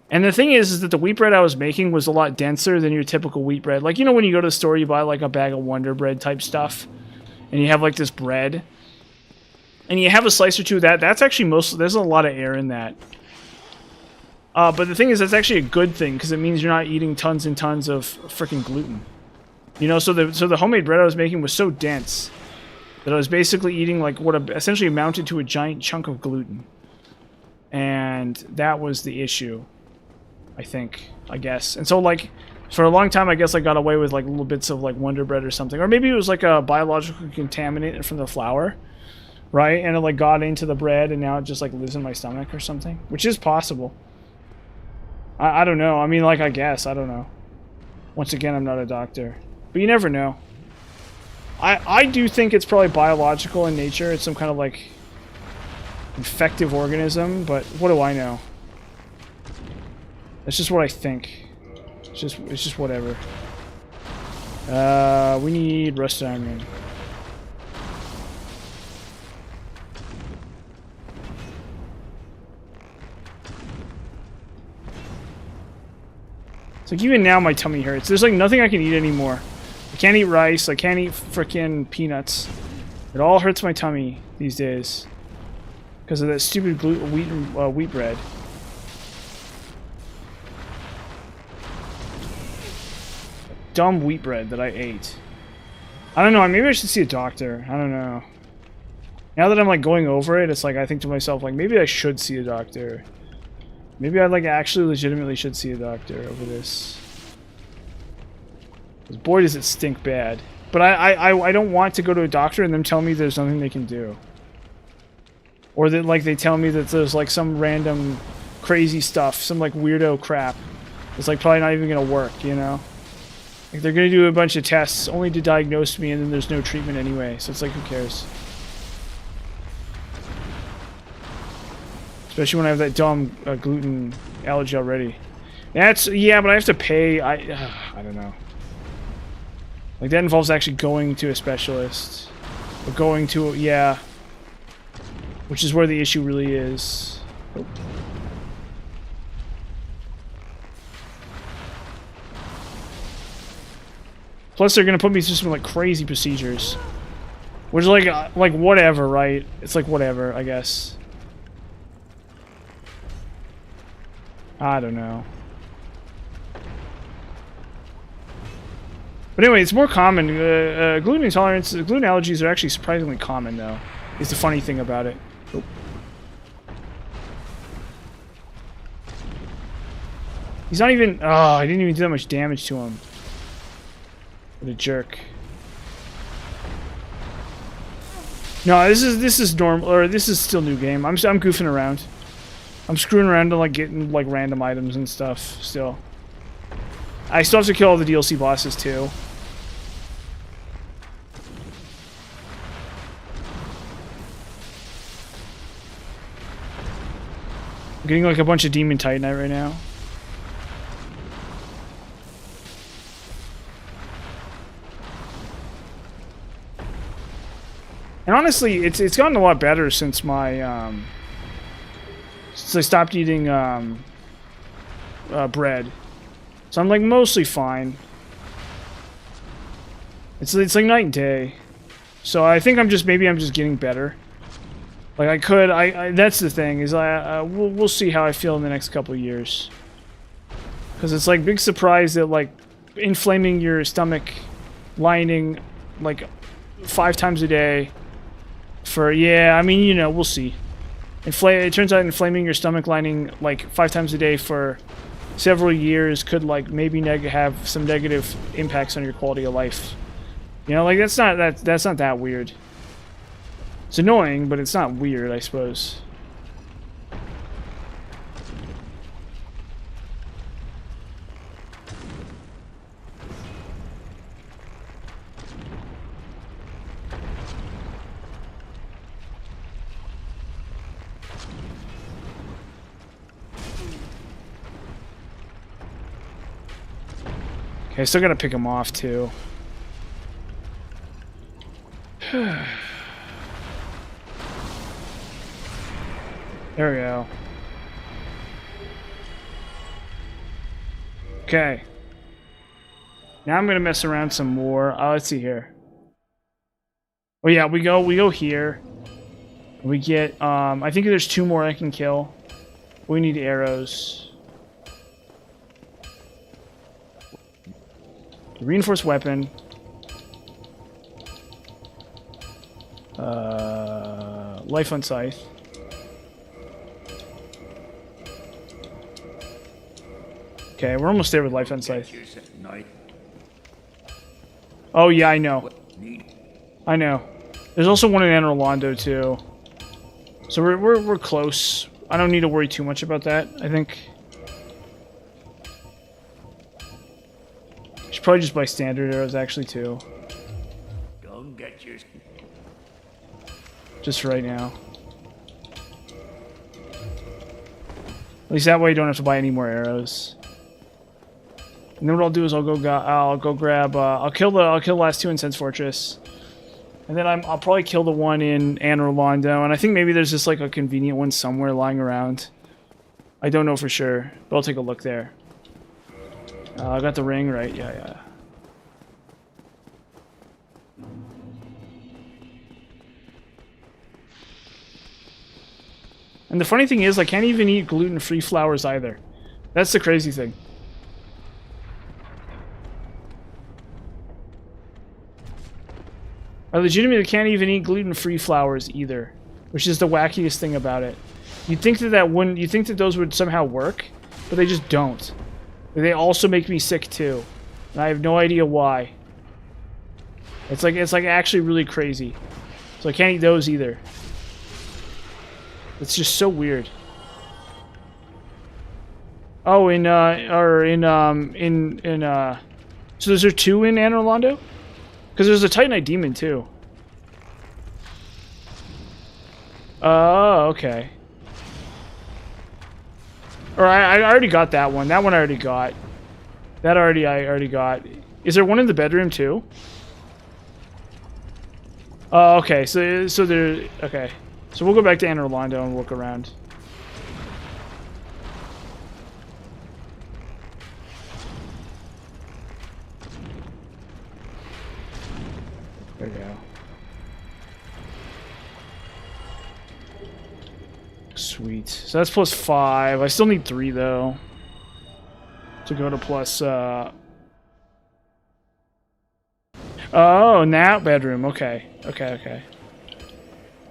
And the thing is that the wheat bread I was making was a lot denser than your typical wheat bread. Like, you know when you go to the store, you buy, like, a bag of Wonder Bread type stuff, and you have, like, this bread, and you have a slice or two of that. That's actually there's a lot of air in that. But the thing is, that's actually a good thing, because it means you're not eating tons and tons of freaking gluten. You know, so the homemade bread I was making was so dense that I was basically eating like what essentially amounted to a giant chunk of gluten. And that was the issue, I guess. And so like For a long time, I guess I got away with like little bits of like Wonder Bread or something, or maybe it was like a biological contaminant from the flour, right? And it like got into the bread, and now it just like lives in my stomach or something, which is possible. I don't know. I mean, like I guess I don't know. Once again, I'm not a doctor, but you never know. I do think it's probably biological in nature. It's some kind of like infective organism, but what do I know? That's just what I think. It's just whatever. We need rusted iron. It's like even now my tummy hurts. There's like nothing I can eat anymore. I can't eat rice. I can't eat frickin' peanuts. It all hurts my tummy these days because of that stupid wheat bread. Dumb wheat bread that I ate. I don't know, maybe I should see a doctor. I don't know. Now that I'm like going over it, it's like I think to myself like maybe I should see a doctor. Maybe I like actually legitimately should see a doctor over this. 'Cause boy does it stink bad. But I don't want to go to a doctor and them tell me there's nothing they can do. Or that like they tell me that there's like some random crazy stuff, some like weirdo crap. It's like probably not even gonna work, you know? Like they're gonna do a bunch of tests only to diagnose me and then there's no treatment anyway, so it's like who cares? Especially when I have that dumb gluten allergy already. That's yeah, but I have to pay. I don't know. Like that involves actually going to a specialist, or going to yeah, which is where the issue really is. Oh. Plus, they're gonna put me through some like crazy procedures, which is like whatever, right? It's like whatever, I guess. I don't know. But anyway, it's more common. Gluten intolerance, gluten allergies are actually surprisingly common, though. Is the funny thing about it. Oh. He's not even. Oh, I didn't even do that much damage to him. What a jerk. No, this is normal, or this is still new game. I'm goofing around. I'm screwing around to like getting like random items and stuff still. I still have to kill all the DLC bosses too. I'm getting like a bunch of Demon Titanite right now. And honestly, it's gotten a lot better since my since I stopped eating bread. So I'm like mostly fine. It's like night and day. So I think I'm just getting better. Like I could that's the thing is we'll see how I feel in the next couple of years. Cuz it's like big surprise that like inflaming your stomach lining like 5 times a day for yeah, I mean, you know, we'll see. It turns out inflaming your stomach lining like 5 times a day for several years could like maybe have some negative impacts on your quality of life. You know, like that's not that weird. It's annoying, but it's not weird, I suppose. Okay, I still gotta pick him off, too. There we go. Okay. Now I'm gonna mess around some more. Let's see here. Oh yeah, we go here. We get, I think there's 2 more I can kill. We need arrows. Reinforced weapon. Life on scythe. Okay, we're almost there with Life and Scythe. Catches at night. Oh yeah, I know. What need? I know. There's also one in Anor Londo too. So we're close. I don't need to worry too much about that, I think. Should probably just buy standard arrows actually too. Don't get yours. Just for right now. At least that way you don't have to buy any more arrows. And then what I'll do is I'll go grab I'll kill the last two in Sense Fortress. And then I'll probably kill the one in Anor Londo, and I think maybe there's just like a convenient one somewhere lying around. I don't know for sure, but I'll take a look there. I got the ring, right? Yeah. And the funny thing is, I can't even eat gluten-free flowers either. That's the crazy thing. I legitimately can't even eat gluten-free flowers either, which is the wackiest thing about it. You'd think that those would somehow work, but they just don't. They also make me sick too, and I have no idea why. It's like actually really crazy. So I can't eat those either. It's just so weird. Oh, so is there two in Anor Londo? Because there's a Titanite demon too. Oh, okay. Alright, I already got that one. That one I already got. I already got. Is there one in the bedroom too? Oh, okay. So there. Okay. So we'll go back to Anor Londo and look around. There we go. Sweet. So that's plus 5. I still need 3 though to go to plus. Oh, now bedroom. Okay.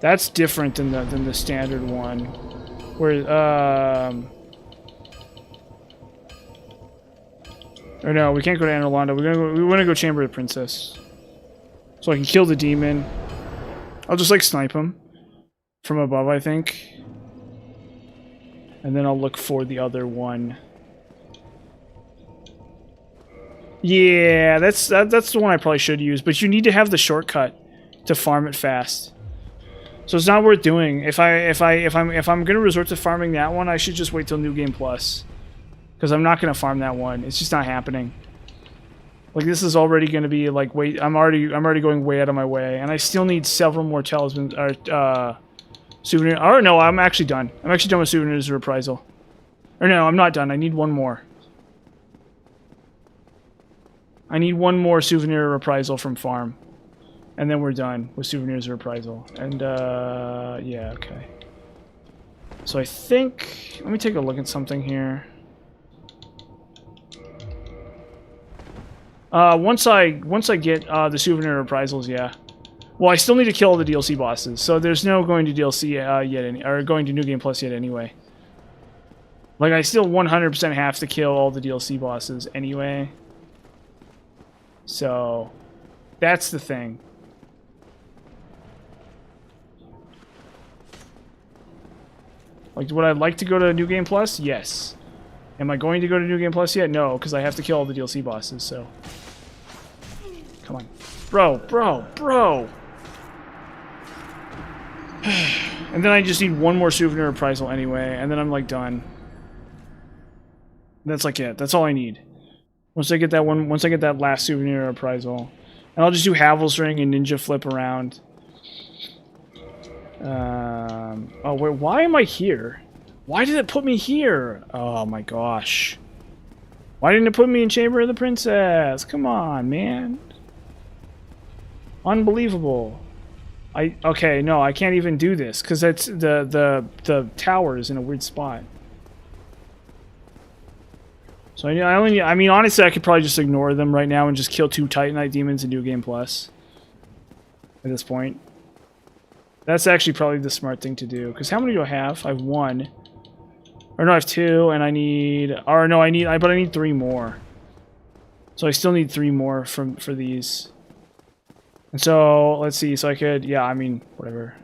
That's different than the standard one. Where or no, we can't go to Anor Londo. We want to go Chamber of the Princess. So I can kill the demon. I'll just like snipe him from above, I think. And then I'll look for the other one. Yeah, that's the one I probably should use, but you need to have the shortcut to farm it fast. So it's not worth doing. If I'm gonna resort to farming that one, I should just wait till New Game Plus. Because I'm not gonna farm that one. It's just not happening. Like this is already gonna be like wait. I'm already going way out of my way, and I still need several more talismans or souvenir. Or no, I'm actually done. I'm actually done with Souvenirs of Reprisal. Or no, I'm not done. I need one more. I need one more Souvenir of Reprisal from farm. And then we're done with Souvenirs of Reprisal. And, yeah, okay. So I think... Let me take a look at something here. Once I get, the Souvenir of Reprisals, yeah. Well, I still need to kill all the DLC bosses, so there's no going to DLC, yet, or going to New Game Plus yet anyway. Like, I still 100% have to kill all the DLC bosses anyway. So, that's the thing. Like, would I like to go to New Game Plus? Yes. Am I going to go to New Game Plus yet? No, because I have to kill all the DLC bosses, so... Come on. Bro! And then I just need one more Souvenir Reprisal anyway, and then I'm, like, done. That's, like, it. That's all I need. Once I get that last Souvenir Reprisal. And I'll just do Havel's Ring and Ninja Flip around. Oh, wait, why am I here? Why did it put me here? Oh my gosh. Why didn't it put me in Chamber of the Princess? Come on, man. Unbelievable. Okay, no, I can't even do this, because it's the tower is in a weird spot. So I mean, honestly, I could probably just ignore them right now and just kill 2 Titanite demons in New Game Plus. At this point. That's actually probably the smart thing to do. Because how many do I have? I have 1. Or no, I have 2, and I need... Or no, but I need 3 more. So I still need 3 more for these. And so, let's see, so I could... Yeah, I mean, whatever.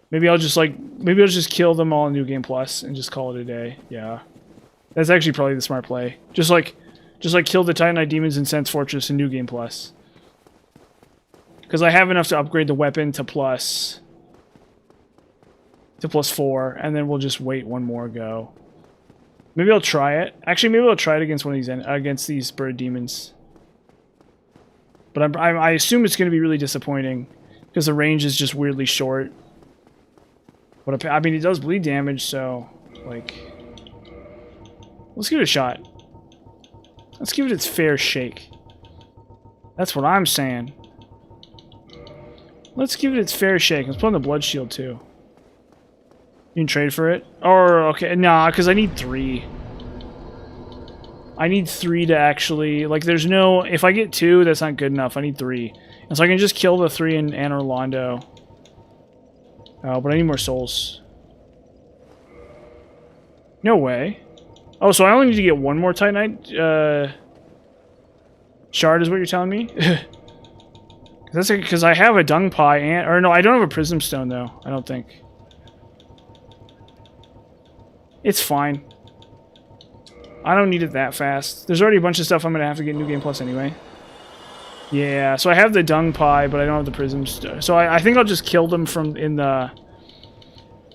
Maybe I'll just kill them all in New Game Plus and just call it a day. Yeah. That's actually probably the smart play. Just like kill the Titanite demons in Sense Fortress in New Game Plus. Because I have enough to upgrade the weapon to plus 4, and then we'll just wait one more go. Maybe I'll try it. Actually, maybe I'll try it against one of these against these bird demons. But I assume it's going to be really disappointing because the range is just weirdly short. But I mean, it does bleed damage, so like, let's give it a shot. Let's give it its fair shake. That's what I'm saying. Let's give it its fair shake. Let's put on the blood shield too. You can trade for it? Or, okay, nah, because I need 3. I need 3 to actually, like, there's no, if I get 2, that's not good enough. I need 3. And so I can just kill the 3 in Anne Orlando. Oh, but I need more souls. No way. Oh, so I only need to get 1 more Titanite, shard is what you're telling me? That's because I have a dung pie and, or no, I don't have a prism stone though. I don't think. It's fine. I don't need it that fast. There's already a bunch of stuff I'm gonna have to get New Game Plus anyway. Yeah, so I have the dung pie, but I don't have the prism stone. So I think I'll just kill them from in the.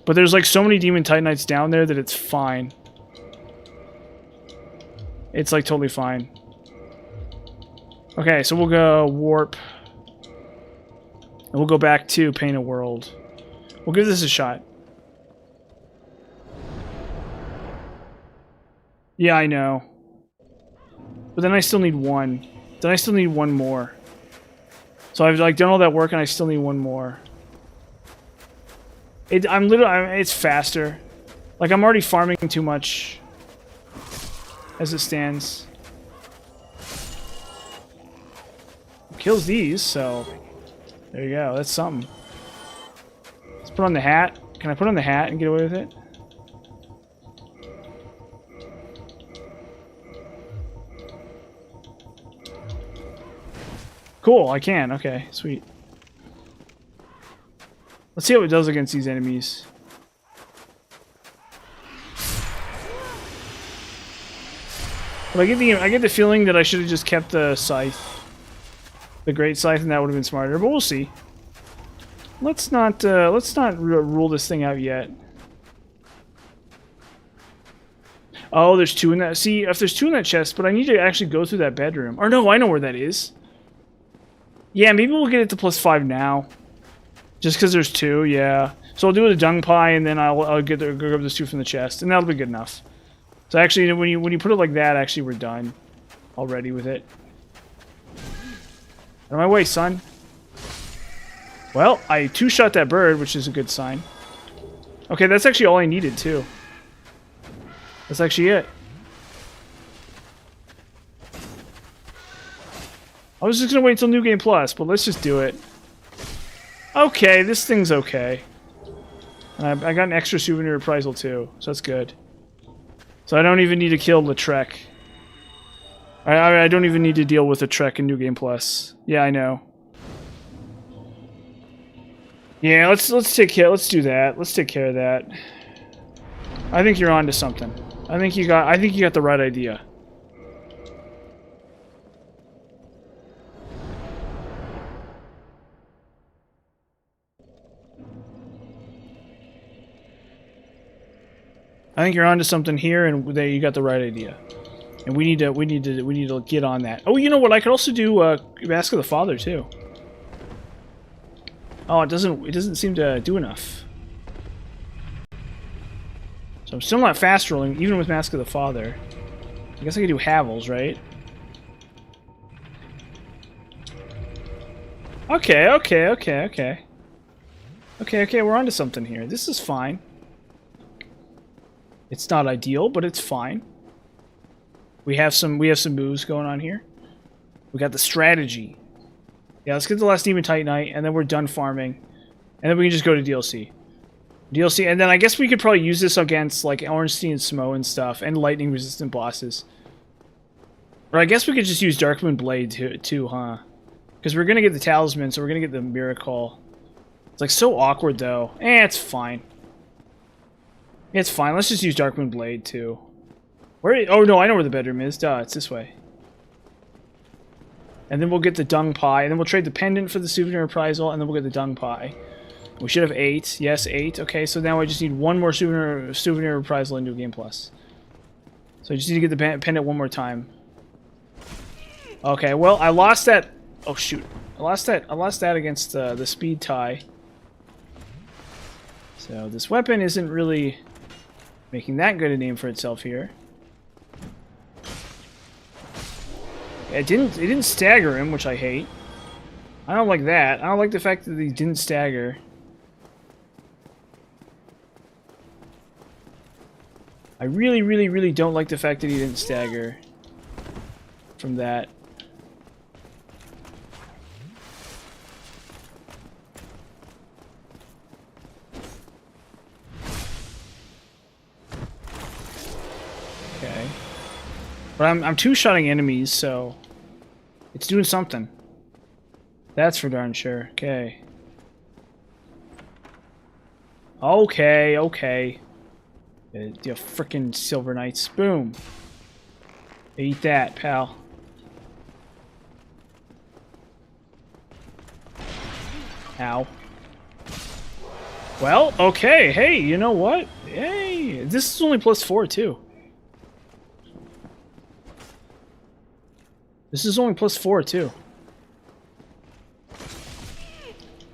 But there's like so many demon Titanites down there that it's fine. It's like totally fine. Okay, so we'll go warp. And we'll go back to Paint a World. We'll give this a shot. Yeah, I know. But then I still need 1. Then I still need 1 more. So I've like done all that work and I still need 1 more. It's faster. Like I'm already farming too much as it stands. Kills these, so there you go. That's something. Let's put on the hat. Can I put on the hat and get away with it? Cool, I can. Okay, sweet. Let's see how it does against these enemies. But I get the feeling that I should have just kept the scythe. The Great Scythe, and that would have been smarter, but we'll see. Let's not rule this thing out yet. Oh, there's 2 in that. See, if there's 2 in that chest, but I need to actually go through that bedroom. Or no, I know where that is. Yeah, maybe we'll get it to +5 now. Just because there's 2, yeah. So I'll do it a dung pie, and then I'll go grab those 2 from the chest, and that'll be good enough. So actually, when you put it like that, actually we're done already with it. Out of my way, son. Well, I 2-shot that bird, which is a good sign. Okay, that's actually all I needed, too. That's actually it. I was just gonna wait until New Game Plus, but let's just do it. Okay, this thing's okay. And I got an extra souvenir reprisal, too, so that's good. So I don't even need to kill the Trek. I don't even need to deal with the Trek in New Game Plus. Yeah, I know. Yeah, let's take care. Let's do that. Let's take care of that. I think you're onto something. I think you got the right idea. I think you're onto something here, and you got the right idea. And we need to get on that. Oh, you know what? I could also do Mask of the Father too. Oh, it doesn't seem to do enough. So I'm still not fast rolling, even with Mask of the Father. I guess I could do Havels, right? Okay, we're onto something here. This is fine. It's not ideal, but it's fine. We have some moves going on here. We got the strategy. Yeah, let's get the last Demon Titanite, and then we're done farming. And then we can just go to DLC. DLC, and then I guess we could probably use this against like Ornstein and Smo and stuff, and lightning resistant bosses. Or I guess we could just use Darkmoon Blade too, huh? Because we're gonna get the talisman, so we're gonna get the miracle. It's like so awkward though. It's fine. It's fine. Let's just use Darkmoon Blade too. Where? Oh no, I know where the bedroom is. Duh, it's this way. And then we'll get the dung pie, and then we'll trade the pendant for the souvenir reprisal, and then we'll get the dung pie. We should have 8. Yes, 8. Okay, so now I just need one more souvenir reprisal into Game Plus. So I just need to get the pendant one more time. Okay, well, I lost that. Oh shoot, I lost that against the speed tie. So this weapon isn't really making that good a name for itself here. It didn't stagger him, which I hate. I don't like that. I don't like the fact that he didn't stagger. I really, really, really don't like the fact that he didn't stagger from that. Okay. But I'm two-shotting enemies, so it's doing something. That's for darn sure. Okay. Okay, okay. You frickin' Silver Knights. Boom. Eat that, pal. Ow. Well, okay. Hey, you know what? Hey, this is only +4 too. This is only +4 too.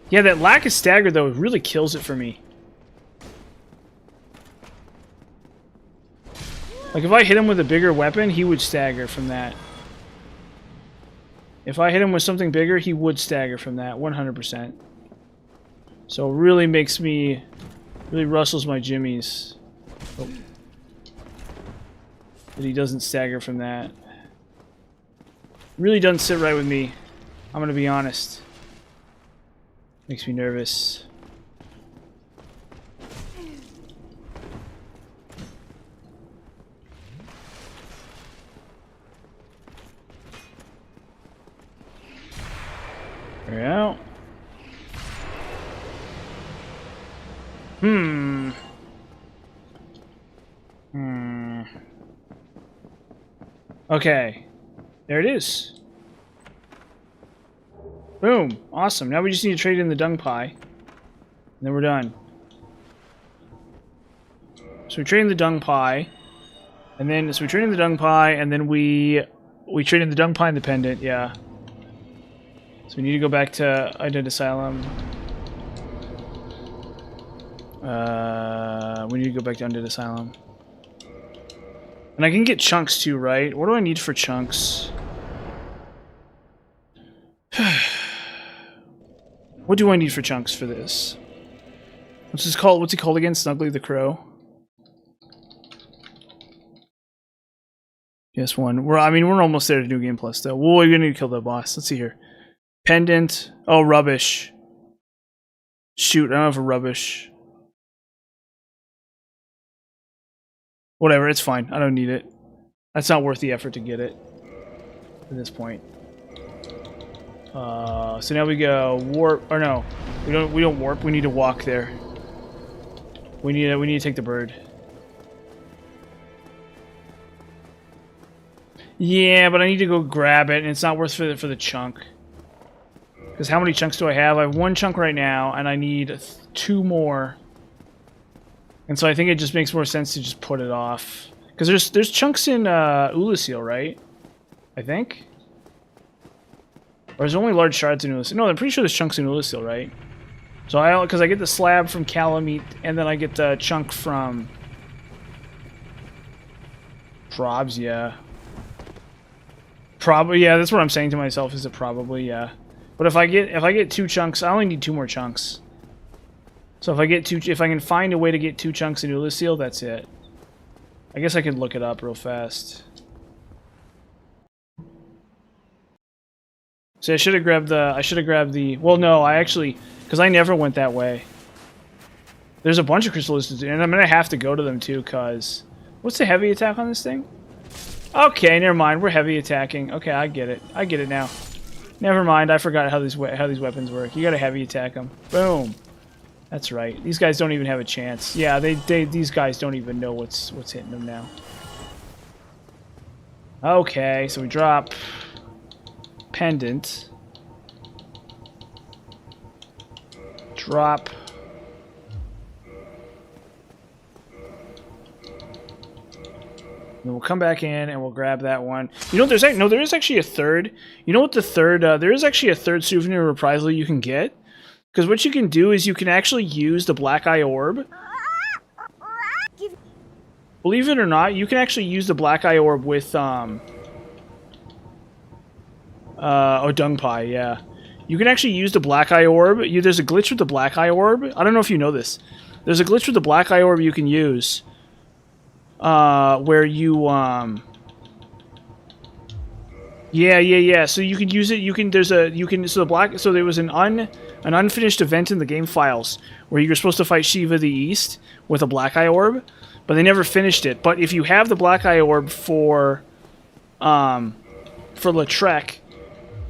Yeah, that lack of stagger though really kills it for me. Like if I hit him with a bigger weapon, he would stagger from that. If I hit him with something bigger, he would stagger from that, 100%. So it really makes me, really rustles my jimmies. Oh. That he doesn't stagger from that. Really doesn't sit right with me. I'm gonna be honest. Makes me nervous. There we go. Okay. There it is. Boom. Awesome. Now we just need to trade in the dung pie. And then we're done. So we trade in the dung pie. And then, so we trade in the dung pie, and then we trade in the dung pie and the pendant, yeah. So we need to go back to Undead Asylum. We need to go back to Undead Asylum. And I can get chunks too, right? What do I need for chunks? What do I need for chunks for this? What's this called? What's he called again? Snuggly the Crow? Yes, one. We're almost there to New Game Plus though. Whoa, we're gonna kill the boss. Let's see here. Pendant. Oh, rubbish. Shoot, I don't have a rubbish. Whatever, it's fine. I don't need it. That's not worth the effort to get it at this point. So now we go warp. Or no, we don't warp. We need to walk there. We need to take the bird. Yeah, but I need to go grab it, and it's not worth for the chunk. Because how many chunks do I have? I have 1 chunk right now, and I need 2 more. And so I think it just makes more sense to just put it off. Because there's chunks in Ulasil, right? I think. Or is there only large shards in Ulasil? No, I'm pretty sure there's chunks in Ulasil, right? So because I get the slab from Calamite, and then I get the chunk from Probs, yeah. Probably, yeah. That's what I'm saying to myself. Is it probably, yeah. But if I get 2 chunks, I only need 2 more chunks. So if I can find a way to get 2 chunks in Ulasil, that's it. I guess I could look it up real fast. So I should have grabbed the. Well, no, I actually, because I never went that way. There's a bunch of crystal lizards, and I'm gonna have to go to them too, cause what's the heavy attack on this thing? Okay, never mind. We're heavy attacking. Okay, I get it. I get it now. Never mind. I forgot how these weapons work. You gotta heavy attack them. Boom. That's right. These guys don't even have a chance. Yeah, these guys don't even know what's hitting them now. Okay, so we drop pendant. Drop. And we'll come back in and we'll grab that one. You know, there is actually a third. You know what the third? There is actually a third souvenir reprisal you can get. Because what you can do is you can actually use the Black Eye Orb. Believe it or not, you can actually use the Black Eye Orb with oh, Dung Pie, yeah. You can actually use the Black Eye Orb. There's a glitch with the Black Eye Orb. I don't know if you know this. There's a glitch with the Black Eye Orb you can use. Where you, yeah. So you can use it. So there was an unfinished event in the game files where you were supposed to fight Shiva the East with a Black Eye Orb, but they never finished it. But if you have the Black Eye Orb for Lautrec,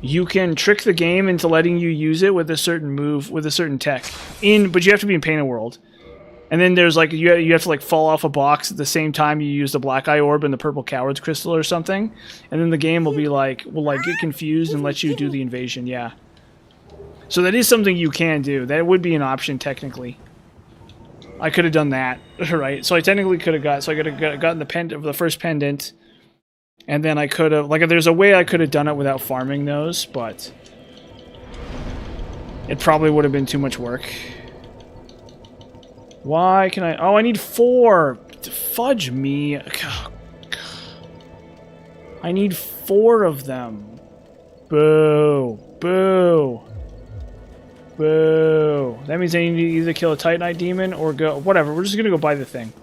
you can trick the game into letting you use it with a certain move, with a certain tech. But you have to be in Painted World. And then there's like, you have to like fall off a box at the same time you use the Black Eye Orb and the Purple Coward's Crystal or something. And then the game will be like, get confused and let you do the invasion, yeah. So that is something you can do. That would be an option technically. I could have done that, right? So I technically could have I could have gotten the first pendant. And then I could have, like, there's a way I could have done it without farming those, but it probably would have been too much work. Why can I... Oh, I need 4! Fudge me. I need 4 of them. Boo. Boo. Boo. That means I need to either kill a Titanite demon or go... Whatever, we're just gonna go buy the thing.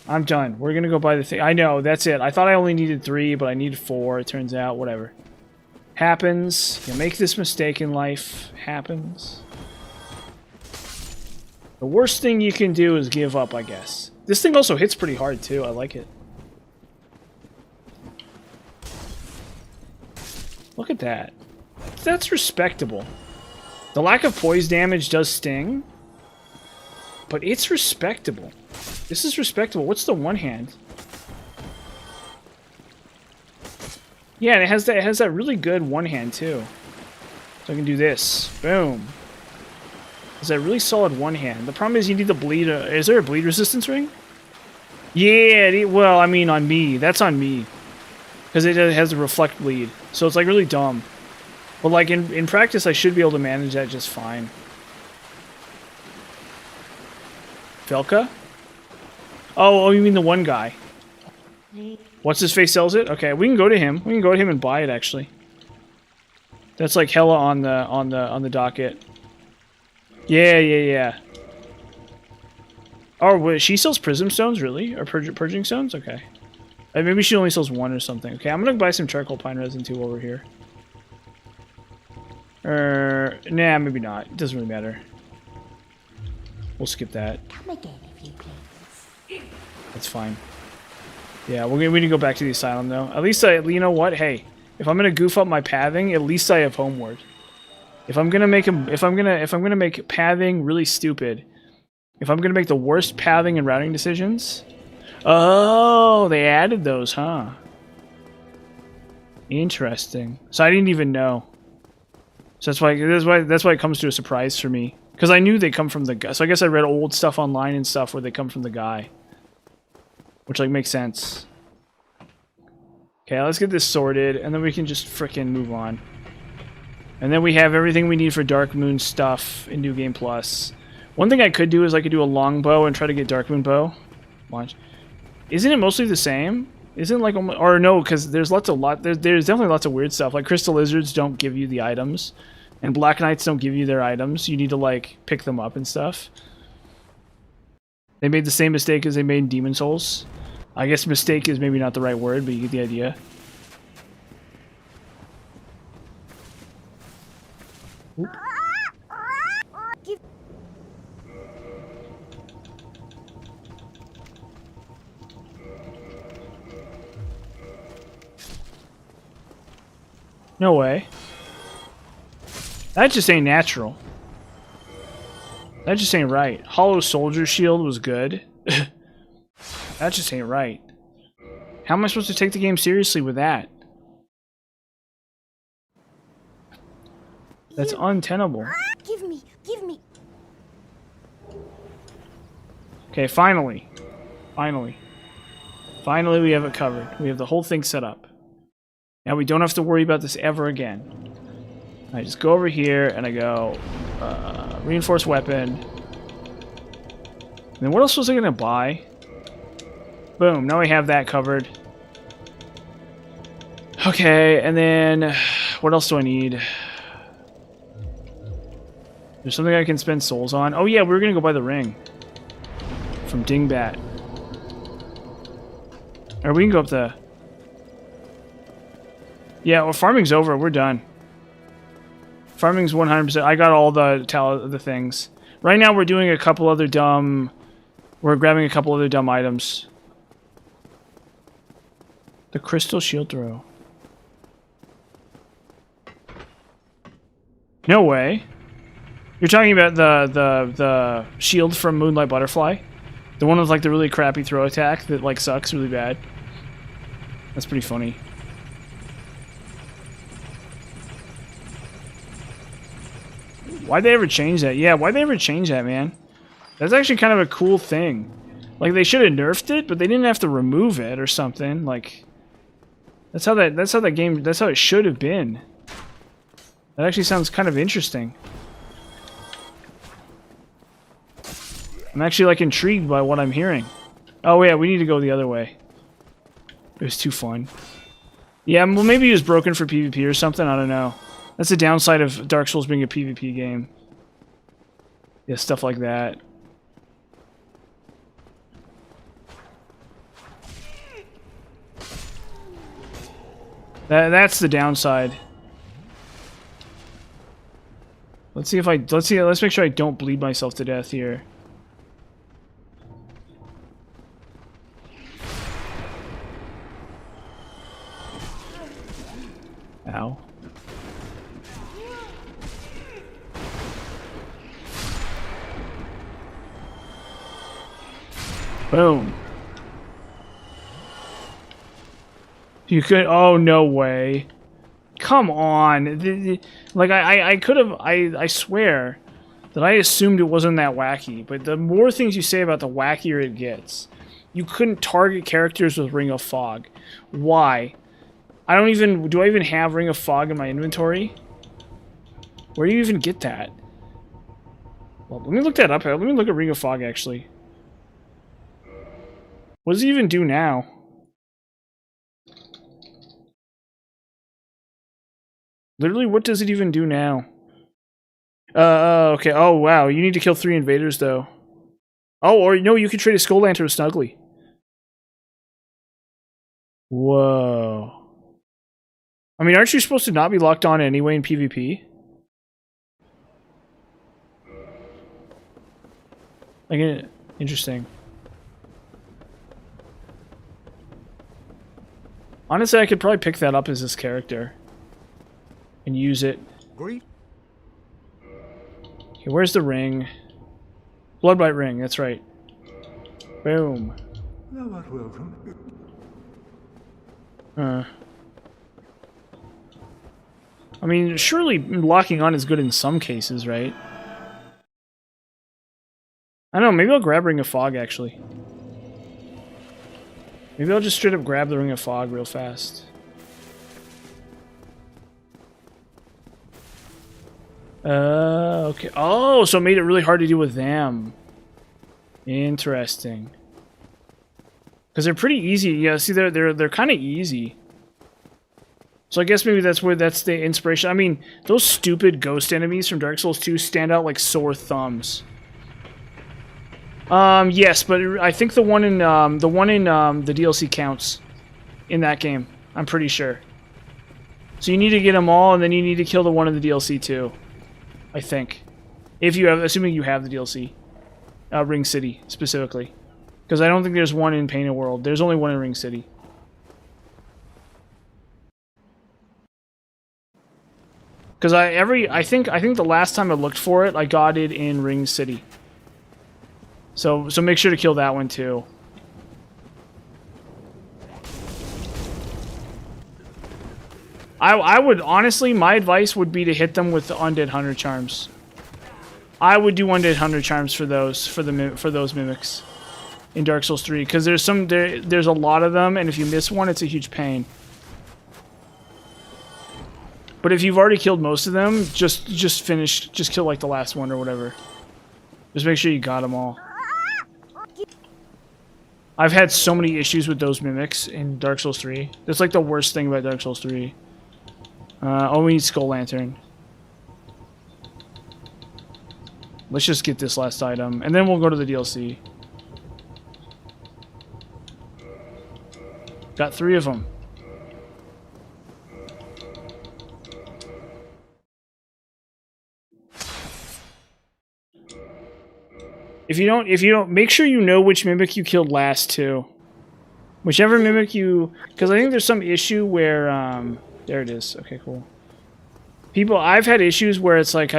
I'm done. We're gonna go buy the thing. I know, that's it. I thought I only needed 3, but I need 4. It turns out, whatever. Happens. You make this mistake in life. Happens. The worst thing you can do is give up, I guess. This thing also hits pretty hard, too. I like it. Look at that. That's respectable. The lack of poise damage does sting, but it's respectable. This is respectable. What's the one hand? Yeah, and it has that really good one hand, too. So I can do this. Boom. Is that really solid one hand? The problem is you need the bleed. Is there a bleed resistance ring? Yeah, well, I mean on me. That's on me. Because it has a reflect bleed. So it's like really dumb. But like in practice I should be able to manage that just fine. Velka? Oh, you mean the one guy. What's his face sells it? Okay, we can go to him. We can go to him and buy it actually. That's like hella on the docket. Yeah. Oh, wait, she sells prism stones, really? Or purging stones? Okay. Maybe she only sells 1 or something. Okay, I'm gonna buy some charcoal pine resin too while we're here. Nah, maybe not. It doesn't really matter. We'll skip that. Come again if you please. That's fine. Yeah, we need to go back to the asylum though. At least you know what? Hey, if I'm gonna goof up my pathing, at least I have homeward. If I'm gonna make make pathing really stupid, if I'm gonna make the worst pathing and routing decisions, oh, they added those, huh? Interesting. So I didn't even know. So that's why it comes to a surprise for me, because I knew they come from the guy. So I guess I read old stuff online and stuff where they come from the guy, which like makes sense. Okay, let's get this sorted, and then we can just frickin' move on. And then we have everything we need for Dark Moon stuff in New Game Plus. One thing I could do is I could do a longbow and try to get Dark Moon bow. Watch. Isn't it mostly the same? Isn't like, or no, because there's there's definitely lots of weird stuff. Like Crystal Lizards don't give you the items, and Black Knights don't give you their items. You need to like pick them up and stuff. They made the same mistake as they made in Demon Souls. I guess mistake is maybe not the right word, but you get the idea. Oop. No way. That just ain't natural. That just ain't right. Hollow Soldier Shield was good. That just ain't right. How am I supposed to take the game seriously with that? That's untenable. Give me, give me. Okay, finally. Finally. Finally we have it covered. We have the whole thing set up. Now we don't have to worry about this ever again. I just go over here and I go, reinforced weapon. And then what else was I gonna buy? Boom, now I have that covered. Okay, and then what else do I need? There's something I can spend souls on. Oh yeah, we were gonna go buy the ring. From Dingbat. Or we can go up the... Yeah, well, farming's over. We're done. Farming's 100%. I got all the things. Right now we're doing a couple other dumb... We're grabbing a couple other dumb items. The crystal shield throw. No way. You're talking about the shield from Moonlight Butterfly? The one with like the really crappy throw attack that like sucks really bad. That's pretty funny. Why'd they ever change that? Yeah, why'd they ever change that, man? That's actually kind of a cool thing. Like they should have nerfed it, but they didn't have to remove it or something. Like that's how that game, that's how it should have been. That actually sounds kind of interesting. I'm actually like intrigued by what I'm hearing. Oh yeah, we need to go the other way. It was too fun. Yeah, well maybe it was broken for PvP or something, I don't know. That's the downside of Dark Souls being a PvP game. Yeah, stuff like that. That's the downside. Let's make sure I don't bleed myself to death here. Ow. Boom. You could... Oh, no way. Come on. Like, I could have... I swear that I assumed it wasn't that wacky. But the more things you say about the wackier it gets. You couldn't target characters with Ring of Fog. Why? I don't even... Do I even have Ring of Fog in my inventory? Where do you even get that? Well, let me look that up. Let me look at Ring of Fog, actually. What does it even do now? Literally, what does it even do now? Okay. Oh, wow. You need to kill 3 invaders, though. Oh, or no, you could trade a Skull Lantern with Snuggly. Whoa. I mean, aren't you supposed to not be locked on anyway in PvP? Like, interesting. Honestly, I could probably pick that up as this character. And use it. Great. Okay, where's the ring? Bloodbite ring, that's right. Boom. Thou art welcome. I mean, surely locking on is good in some cases, right? I don't know, maybe I'll grab Ring of Fog, actually. Maybe I'll just straight up grab the Ring of Fog real fast. Okay. Oh, so it made it really hard to deal with them. Interesting. Because they're pretty easy. Yeah, see, they're kind of easy. So I guess maybe that's the inspiration. I mean, those stupid ghost enemies from Dark Souls 2 stand out like sore thumbs. Yes, but I think the one in the DLC counts in that game. I'm pretty sure. So you need to get them all, and then you need to kill the one in the DLC too. I think, if you have, assuming you have the DLC, Ring City specifically, because I don't think there's one in Painted World. There's only one in Ring City. Because I think the last time I looked for it, I got it in Ring City. So make sure to kill that one too. I would honestly, my advice would be to hit them with the Undead Hunter Charms. I would do Undead Hunter Charms for those for those mimics in Dark Souls 3 because there's a lot of them, and if you miss one, it's a huge pain. But if you've already killed most of them, just kill like the last one or whatever. Just make sure you got them all. I've had so many issues with those mimics in Dark Souls 3. That's like the worst thing about Dark Souls 3. Oh, we need Skull Lantern. Let's just get this last item, and then we'll go to the DLC. Got 3 of them. If you don't, make sure you know which mimic you killed last too. Whichever mimic you, because I think there's some issue where, there it is. Okay, cool. I've had issues where it's like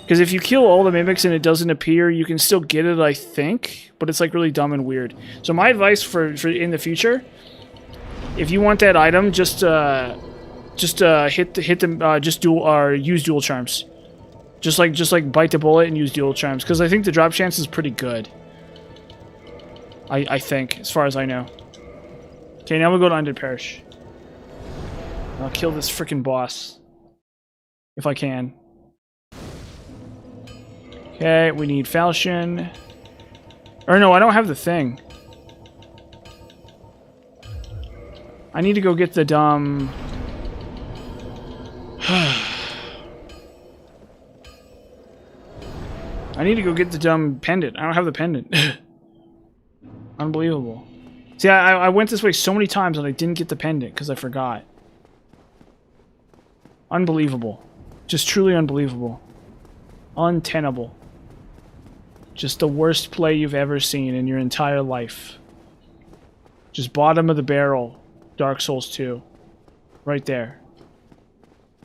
because if you kill all the mimics and it doesn't appear, you can still get it, I think, but it's like really dumb and weird. So my advice for in the future, if you want that item, just use dual charms. Just like bite the bullet and use dual charms, because I think the drop chance is pretty good. I think, as far as I know. Okay, now we'll go to Undead Parish. I'll kill this freaking boss. If I can. Okay, we need Falchion. Or no, I don't have the thing. I need to go get the dumb... I need to go get the dumb pendant. I don't have the pendant. Unbelievable. See, I went this way so many times and I didn't get the pendant because I forgot. Unbelievable. Just truly unbelievable. Untenable. Just the worst play you've ever seen in your entire life. Just bottom of the barrel. Dark Souls 2. Right there.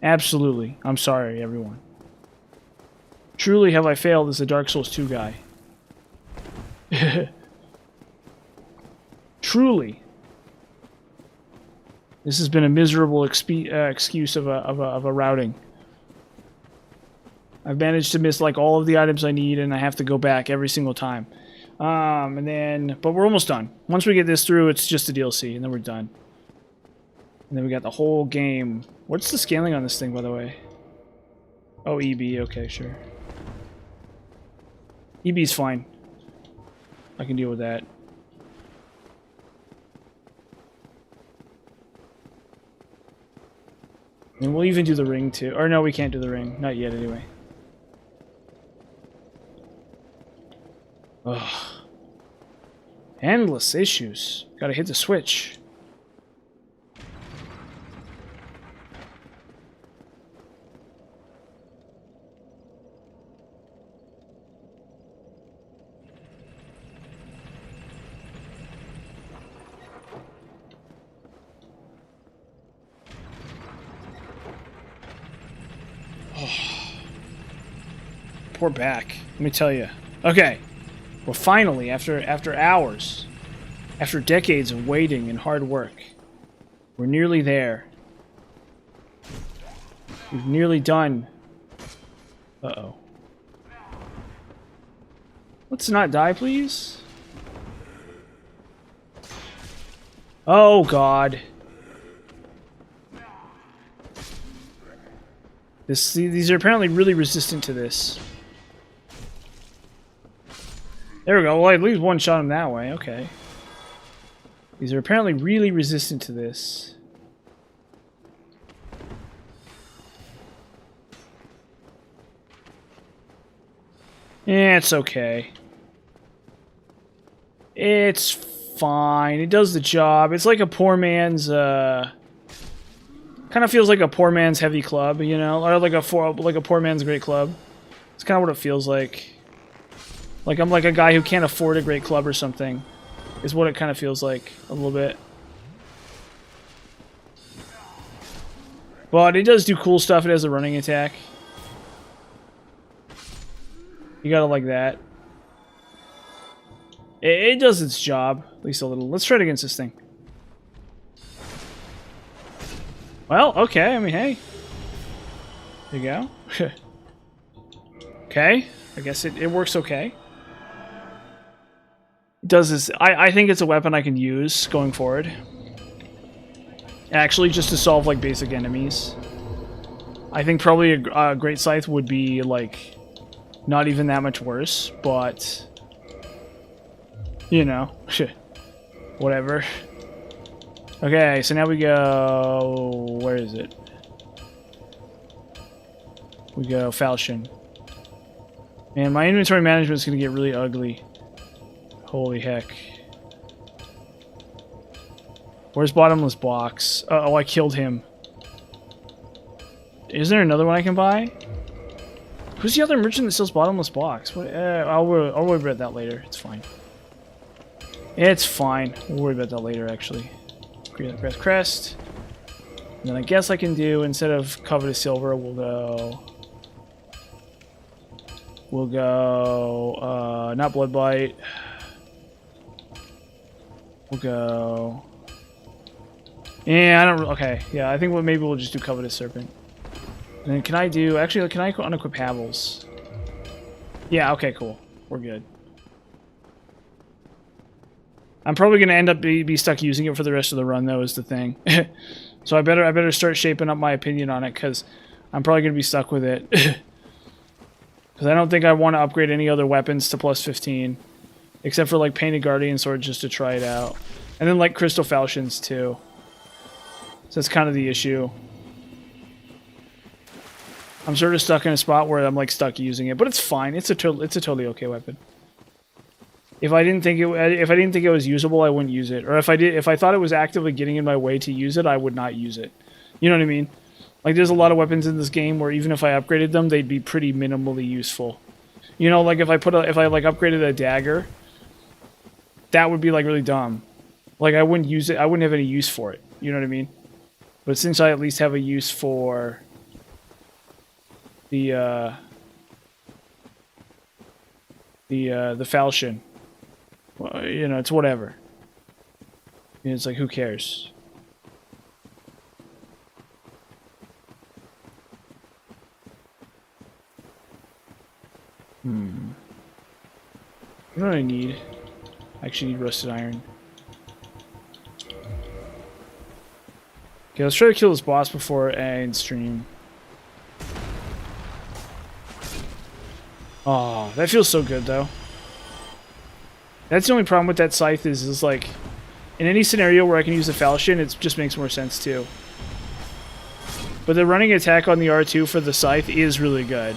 Absolutely. I'm sorry, everyone. Truly have I failed as a Dark Souls 2 guy. Truly. This has been a miserable excuse of a routing. I've managed to miss like all of the items I need, and I have to go back every single time. But we're almost done. Once we get this through, it's just a DLC, and then we're done. And then we got the whole game. What's the scaling on this thing, by the way? Oh, EB. Okay, sure. EB's fine. I can deal with that. And we'll even do the ring too. Or no, we can't do the ring. Not yet, anyway. Ugh. Endless issues. Gotta hit the switch. Poor back. Let me tell you. Okay. Well, finally, after hours, after decades of waiting and hard work, we're nearly there. We've nearly done. Uh-oh. Let's not die, please. Oh, God. These are apparently really resistant to this. There we go. Well, I at least one-shot him that way. Okay. These are apparently really resistant to this. Yeah, it's okay. It's fine. It does the job. It's like a poor man's, kind of feels like a poor man's heavy club, you know? Or like a poor man's great club. It's kind of what it feels like. Like I'm like a guy who can't afford a great club or something. Is what it kind of feels like a little bit. But it does do cool stuff. It has a running attack. You gotta like that. It does its job, at least a little. Let's try it against this thing. Well, okay, I mean, hey. There you go. Okay, I guess it works okay. It does this. I think it's a weapon I can use going forward. Actually, just to solve, like, basic enemies. I think probably a Great Scythe would be, like, not even that much worse, but... You know. Whatever. Okay, so now we go... Where is it? We go Falchion. And my inventory management is going to get really ugly. Holy heck. Where's Bottomless Box? Oh, I killed him. Is there another one I can buy? Who's the other merchant that sells Bottomless Box? What, I'll worry about that later. It's fine. It's fine. We'll worry about that later, actually. Press crest. And then I guess I can do, instead of coveted silver, we'll go... We'll go... not Blood Bite. We'll go... Yeah, I don't... Okay, yeah, I think maybe we'll just do Covetous Serpent. And then can I do... Actually, can I unequip Havels? Yeah, okay, cool. We're good. I'm probably going to end up be stuck using it for the rest of the run, though, is the thing. So I better start shaping up my opinion on it, because I'm probably going to be stuck with it. Because I don't think I want to upgrade any other weapons to plus 15. Except for, like, Painted Guardian Sword, just to try it out. And then, like, Crystal Falchions, too. So that's kind of the issue. I'm sort of stuck in a spot where I'm, like, stuck using it. But it's fine. It's a totally okay weapon. If I didn't think it was usable, I wouldn't use it. Or if I thought it was actively getting in my way to use it, I would not use it. You know what I mean? Like, there's a lot of weapons in this game where even if I upgraded them, they'd be pretty minimally useful. You know, like if I upgraded a dagger, that would be like really dumb. Like, I wouldn't use it. I wouldn't have any use for it. You know what I mean? But since I at least have a use for the falchion, well, you know, it's whatever. You know, it's like, who cares? What do I need? I actually need rusted iron. Okay, let's try to kill this boss before I end stream. Oh, that feels so good, though. That's the only problem with that scythe is like, in any scenario where I can use a falchion, it just makes more sense, too. But the running attack on the R2 for the scythe is really good.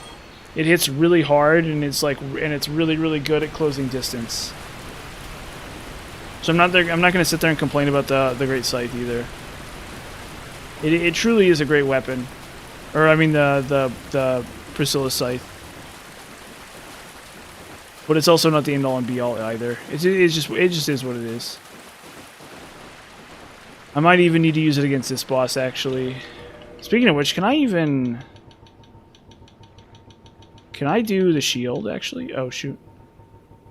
It hits really hard, and it's really, really good at closing distance. So I'm not going to sit there and complain about the Great Scythe either. It truly is a great weapon. Or, I mean, the Priscilla Scythe. But it's also not the end-all and be-all either. It just is what it is. I might even need to use it against this boss, actually. Speaking of which, can I do the shield, actually? Oh, shoot.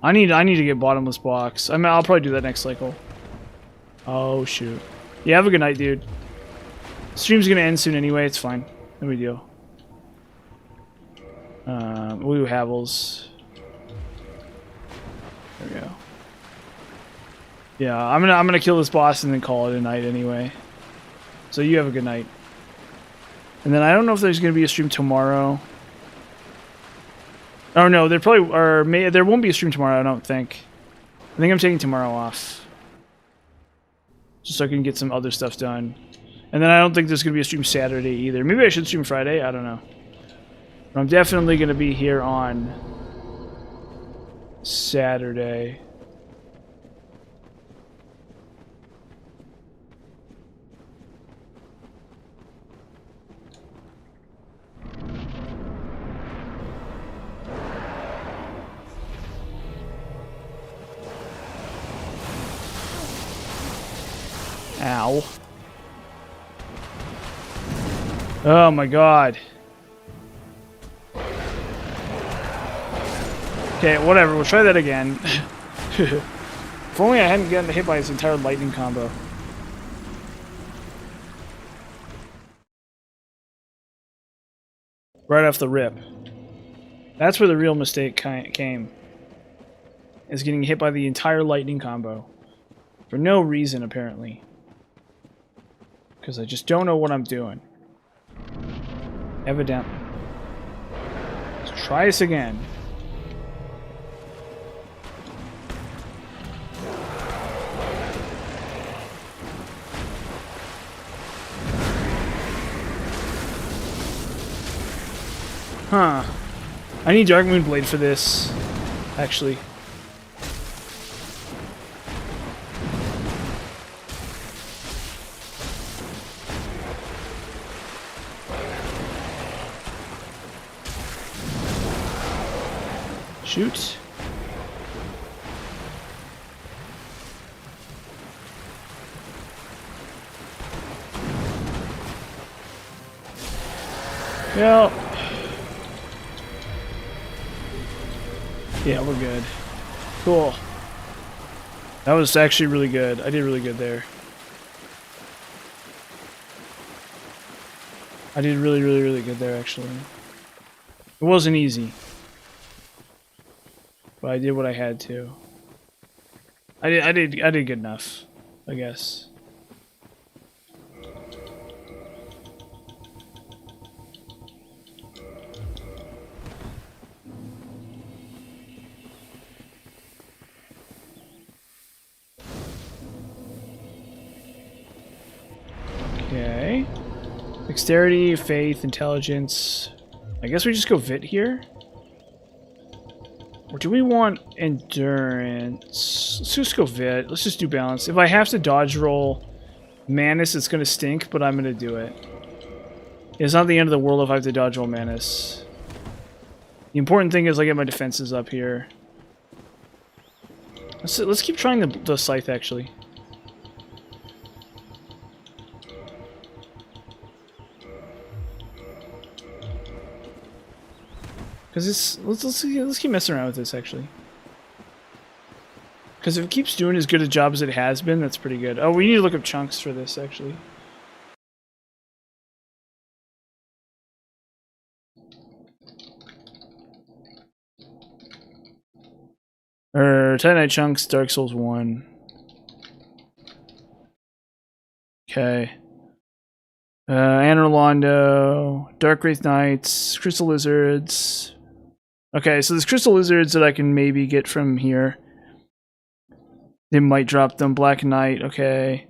I need to get Bottomless Box. I mean, I'll probably do that next cycle. Oh, shoot. Yeah, have a good night, dude. Stream's gonna end soon anyway, it's fine. No big deal. We'll do Havels. There we go. Yeah, I'm gonna kill this boss and then call it a night anyway. So you have a good night. And then I don't know if there's gonna be a stream tomorrow. Oh no, there won't be a stream tomorrow, I don't think. I think I'm taking tomorrow off. Just so I can get some other stuff done. And then I don't think there's going to be a stream Saturday either. Maybe I should stream Friday, I don't know. But I'm definitely going to be here on Saturday. Ow. Oh my god. Okay, whatever. We'll try that again. If only I hadn't gotten hit by his entire lightning combo. Right off the rip. That's where the real mistake came. Is getting hit by the entire lightning combo. For no reason, apparently. Because I just don't know what I'm doing. Evidently. Let's try this again. Huh. I need Dark Moon Blade for this, actually. Shoot. Well. Yeah, we're good. Cool. That was actually really good. I did really good there. I did really, really, really good there, actually. It wasn't easy. But I did what I had to. I did good enough, I guess. Okay. Dexterity, faith, intelligence. I guess we just go Vit here. Or do we want endurance? Let's just go Vit. Let's just do balance. If I have to dodge roll Manus, it's gonna stink, but I'm gonna do it. It's not the end of the world if I have to dodge roll Manus. The important thing is I get my defenses up here. Let's keep trying the scythe, actually. Because it's let's keep messing around with this, actually. Because if it keeps doing as good a job as it has been, that's pretty good. Oh, we need to look up chunks for this, actually. Titanite chunks, Dark Souls 1. Okay. Anor Londo, Dark Wraith Knights, Crystal Lizards. Okay, so there's Crystal Lizards that I can maybe get from here. They might drop them. Black Knight, okay.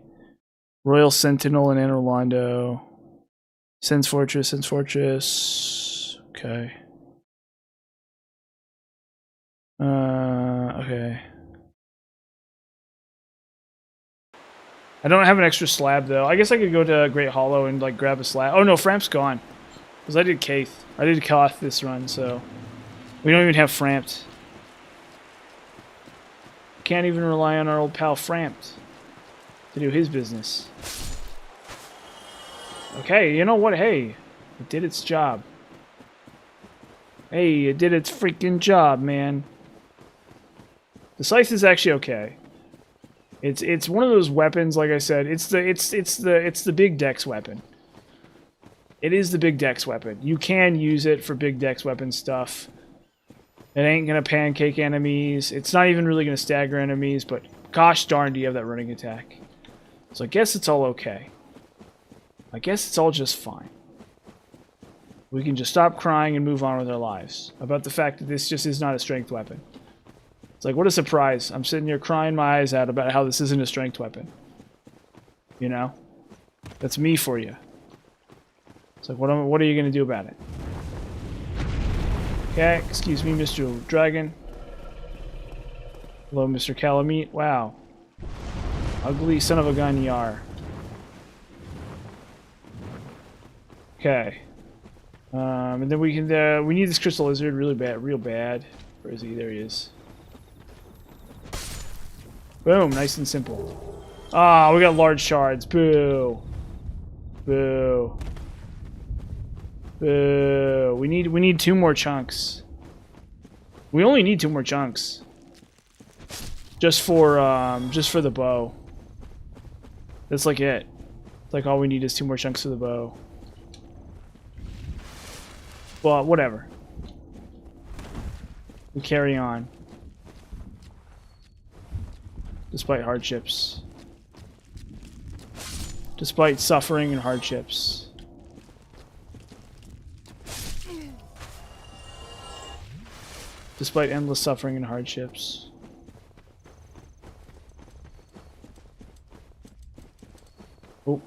Royal Sentinel and Anor Londo. Sense Fortress, okay. Okay. I don't have an extra slab, though. I guess I could go to Great Hollow and, like, grab a slab. Oh, no, Framp's gone. Because I did Kaith. I did Koth this run, so... We don't even have Frampt. Can't even rely on our old pal Frampt to do his business. Okay, you know what? Hey, it did its job. Hey, it did its freaking job, man. The scythe is actually okay. It's one of those weapons, like I said. It's the big dex weapon. It is the big dex weapon. You can use it for big dex weapon stuff. It ain't gonna pancake enemies. It's not even really gonna stagger enemies, but gosh darn do you have that running attack. So I guess it's all okay. I guess it's all just fine. We can just stop crying and move on with our lives about the fact that this just is not a strength weapon. It's like, what a surprise. I'm sitting here crying my eyes out about how this isn't a strength weapon. You know? That's me for you. It's like, what are you gonna do about it? Okay, excuse me, Mr. Dragon. Hello, Mr. Calamite. Wow. Ugly son of a gun you are. Okay. And then we can, we need this Crystal Lizard really bad, real bad. Where is he? There he is. Boom, nice and simple. Ah, we got large shards. Boo. Boo. We need 2 more chunks. We only need 2 more chunks. Just for the bow. That's like it. Like all we need is 2 more chunks of the bow. Well, whatever. We carry on. Despite hardships. Despite suffering and hardships. Despite endless suffering and hardships. Oh.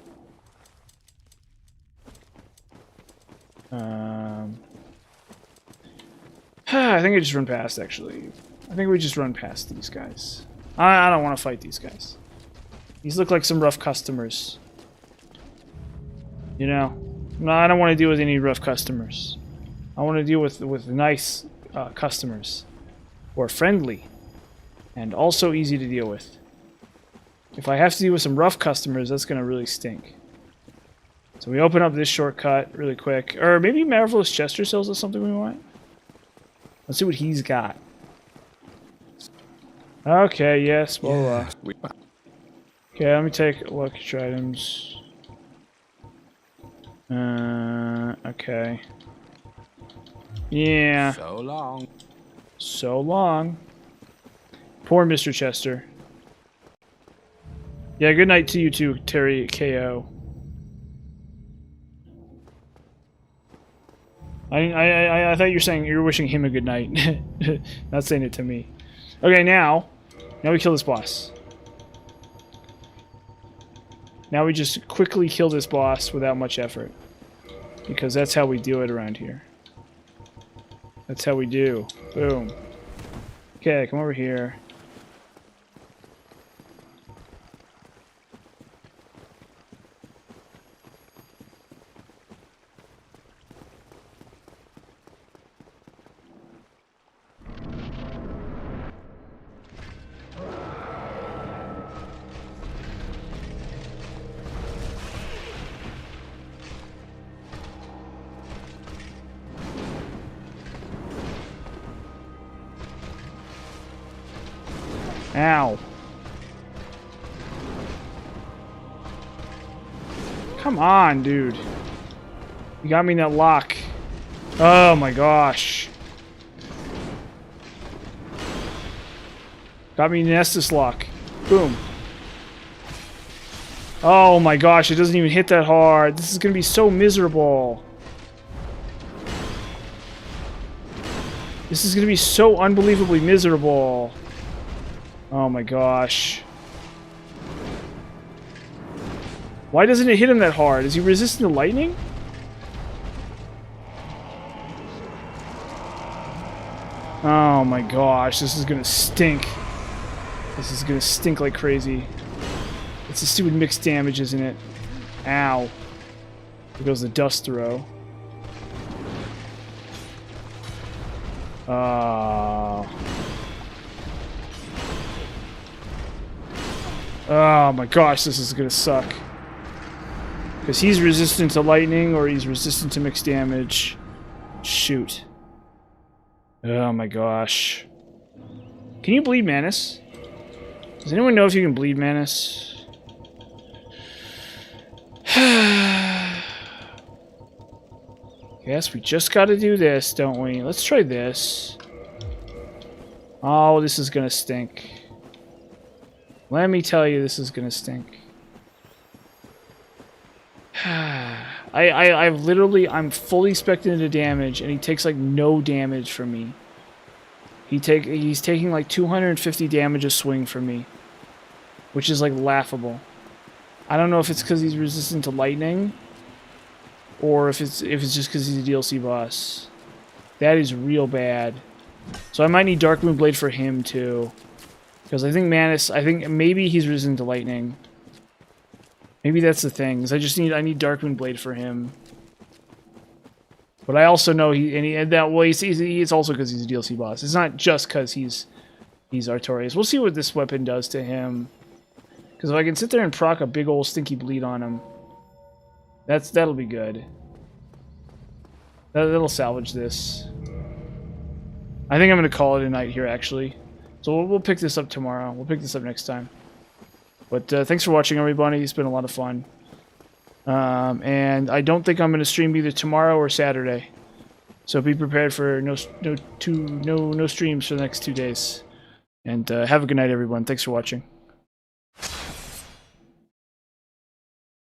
I think I just run past, actually. I think we just run past these guys. I don't want to fight these guys. These look like some rough customers. You know? No, I don't want to deal with any rough customers. I want to deal with nice customers. Who are friendly. And also easy to deal with. If I have to deal with some rough customers, that's going to really stink. So we open up this shortcut really quick. Or maybe Marvelous Chester sells us something we want. Let's see what he's got. Okay, yes, blah, blah. Okay, let me take a look at your items. Okay. Yeah. So long. So long. Poor Mr. Chester. Yeah, good night to you too, Terry KO. I thought you were saying you were wishing him a good night. Not saying it to me. Okay, now we kill this boss. Now we just quickly kill this boss without much effort. Because that's how we do it around here. That's how we do. Boom. Okay, come over here. Ow. Come on, dude. You got me in that lock. Oh my gosh. Got me in Estus lock. Boom. Oh my gosh, it doesn't even hit that hard. This is gonna be so miserable. This is gonna be so unbelievably miserable. Oh my gosh. Why doesn't it hit him that hard? Is he resistant to lightning? Oh my gosh, this is gonna stink. This is gonna stink like crazy. It's a stupid mixed damage, isn't it? Ow. There goes the dust throw. Oh my gosh, this is gonna suck. Because he's resistant to lightning, or he's resistant to mixed damage. Shoot. Oh my gosh. Can you bleed Manus? Does anyone know if you can bleed Manus? Guess we just gotta do this, don't we? Let's try this. Oh, this is gonna stink. Let me tell you, this is gonna stink. I'm fully spec'd into damage, and he takes like no damage from me. He's taking like 250 damage a swing from me, which is like laughable. I don't know if it's because he's resistant to lightning, or if it's just because he's a DLC boss. That is real bad. So I might need Darkmoon Blade for him too. Because I think Manus, maybe he's resistant to lightning. Maybe that's the thing. Is I need Darkmoon Blade for him. But I also know it's also because he's a DLC boss. It's not just because he's Artorias. We'll see what this weapon does to him. Because if I can sit there and proc a big old stinky bleed on him, that'll be good. That'll salvage this. I think I'm going to call it a night here, actually. So we'll pick this up tomorrow. We'll pick this up next time. But thanks for watching, everybody. It's been a lot of fun. And I don't think I'm going to stream either tomorrow or Saturday. So be prepared for no streams for the next 2 days. And have a good night, everyone. Thanks for watching.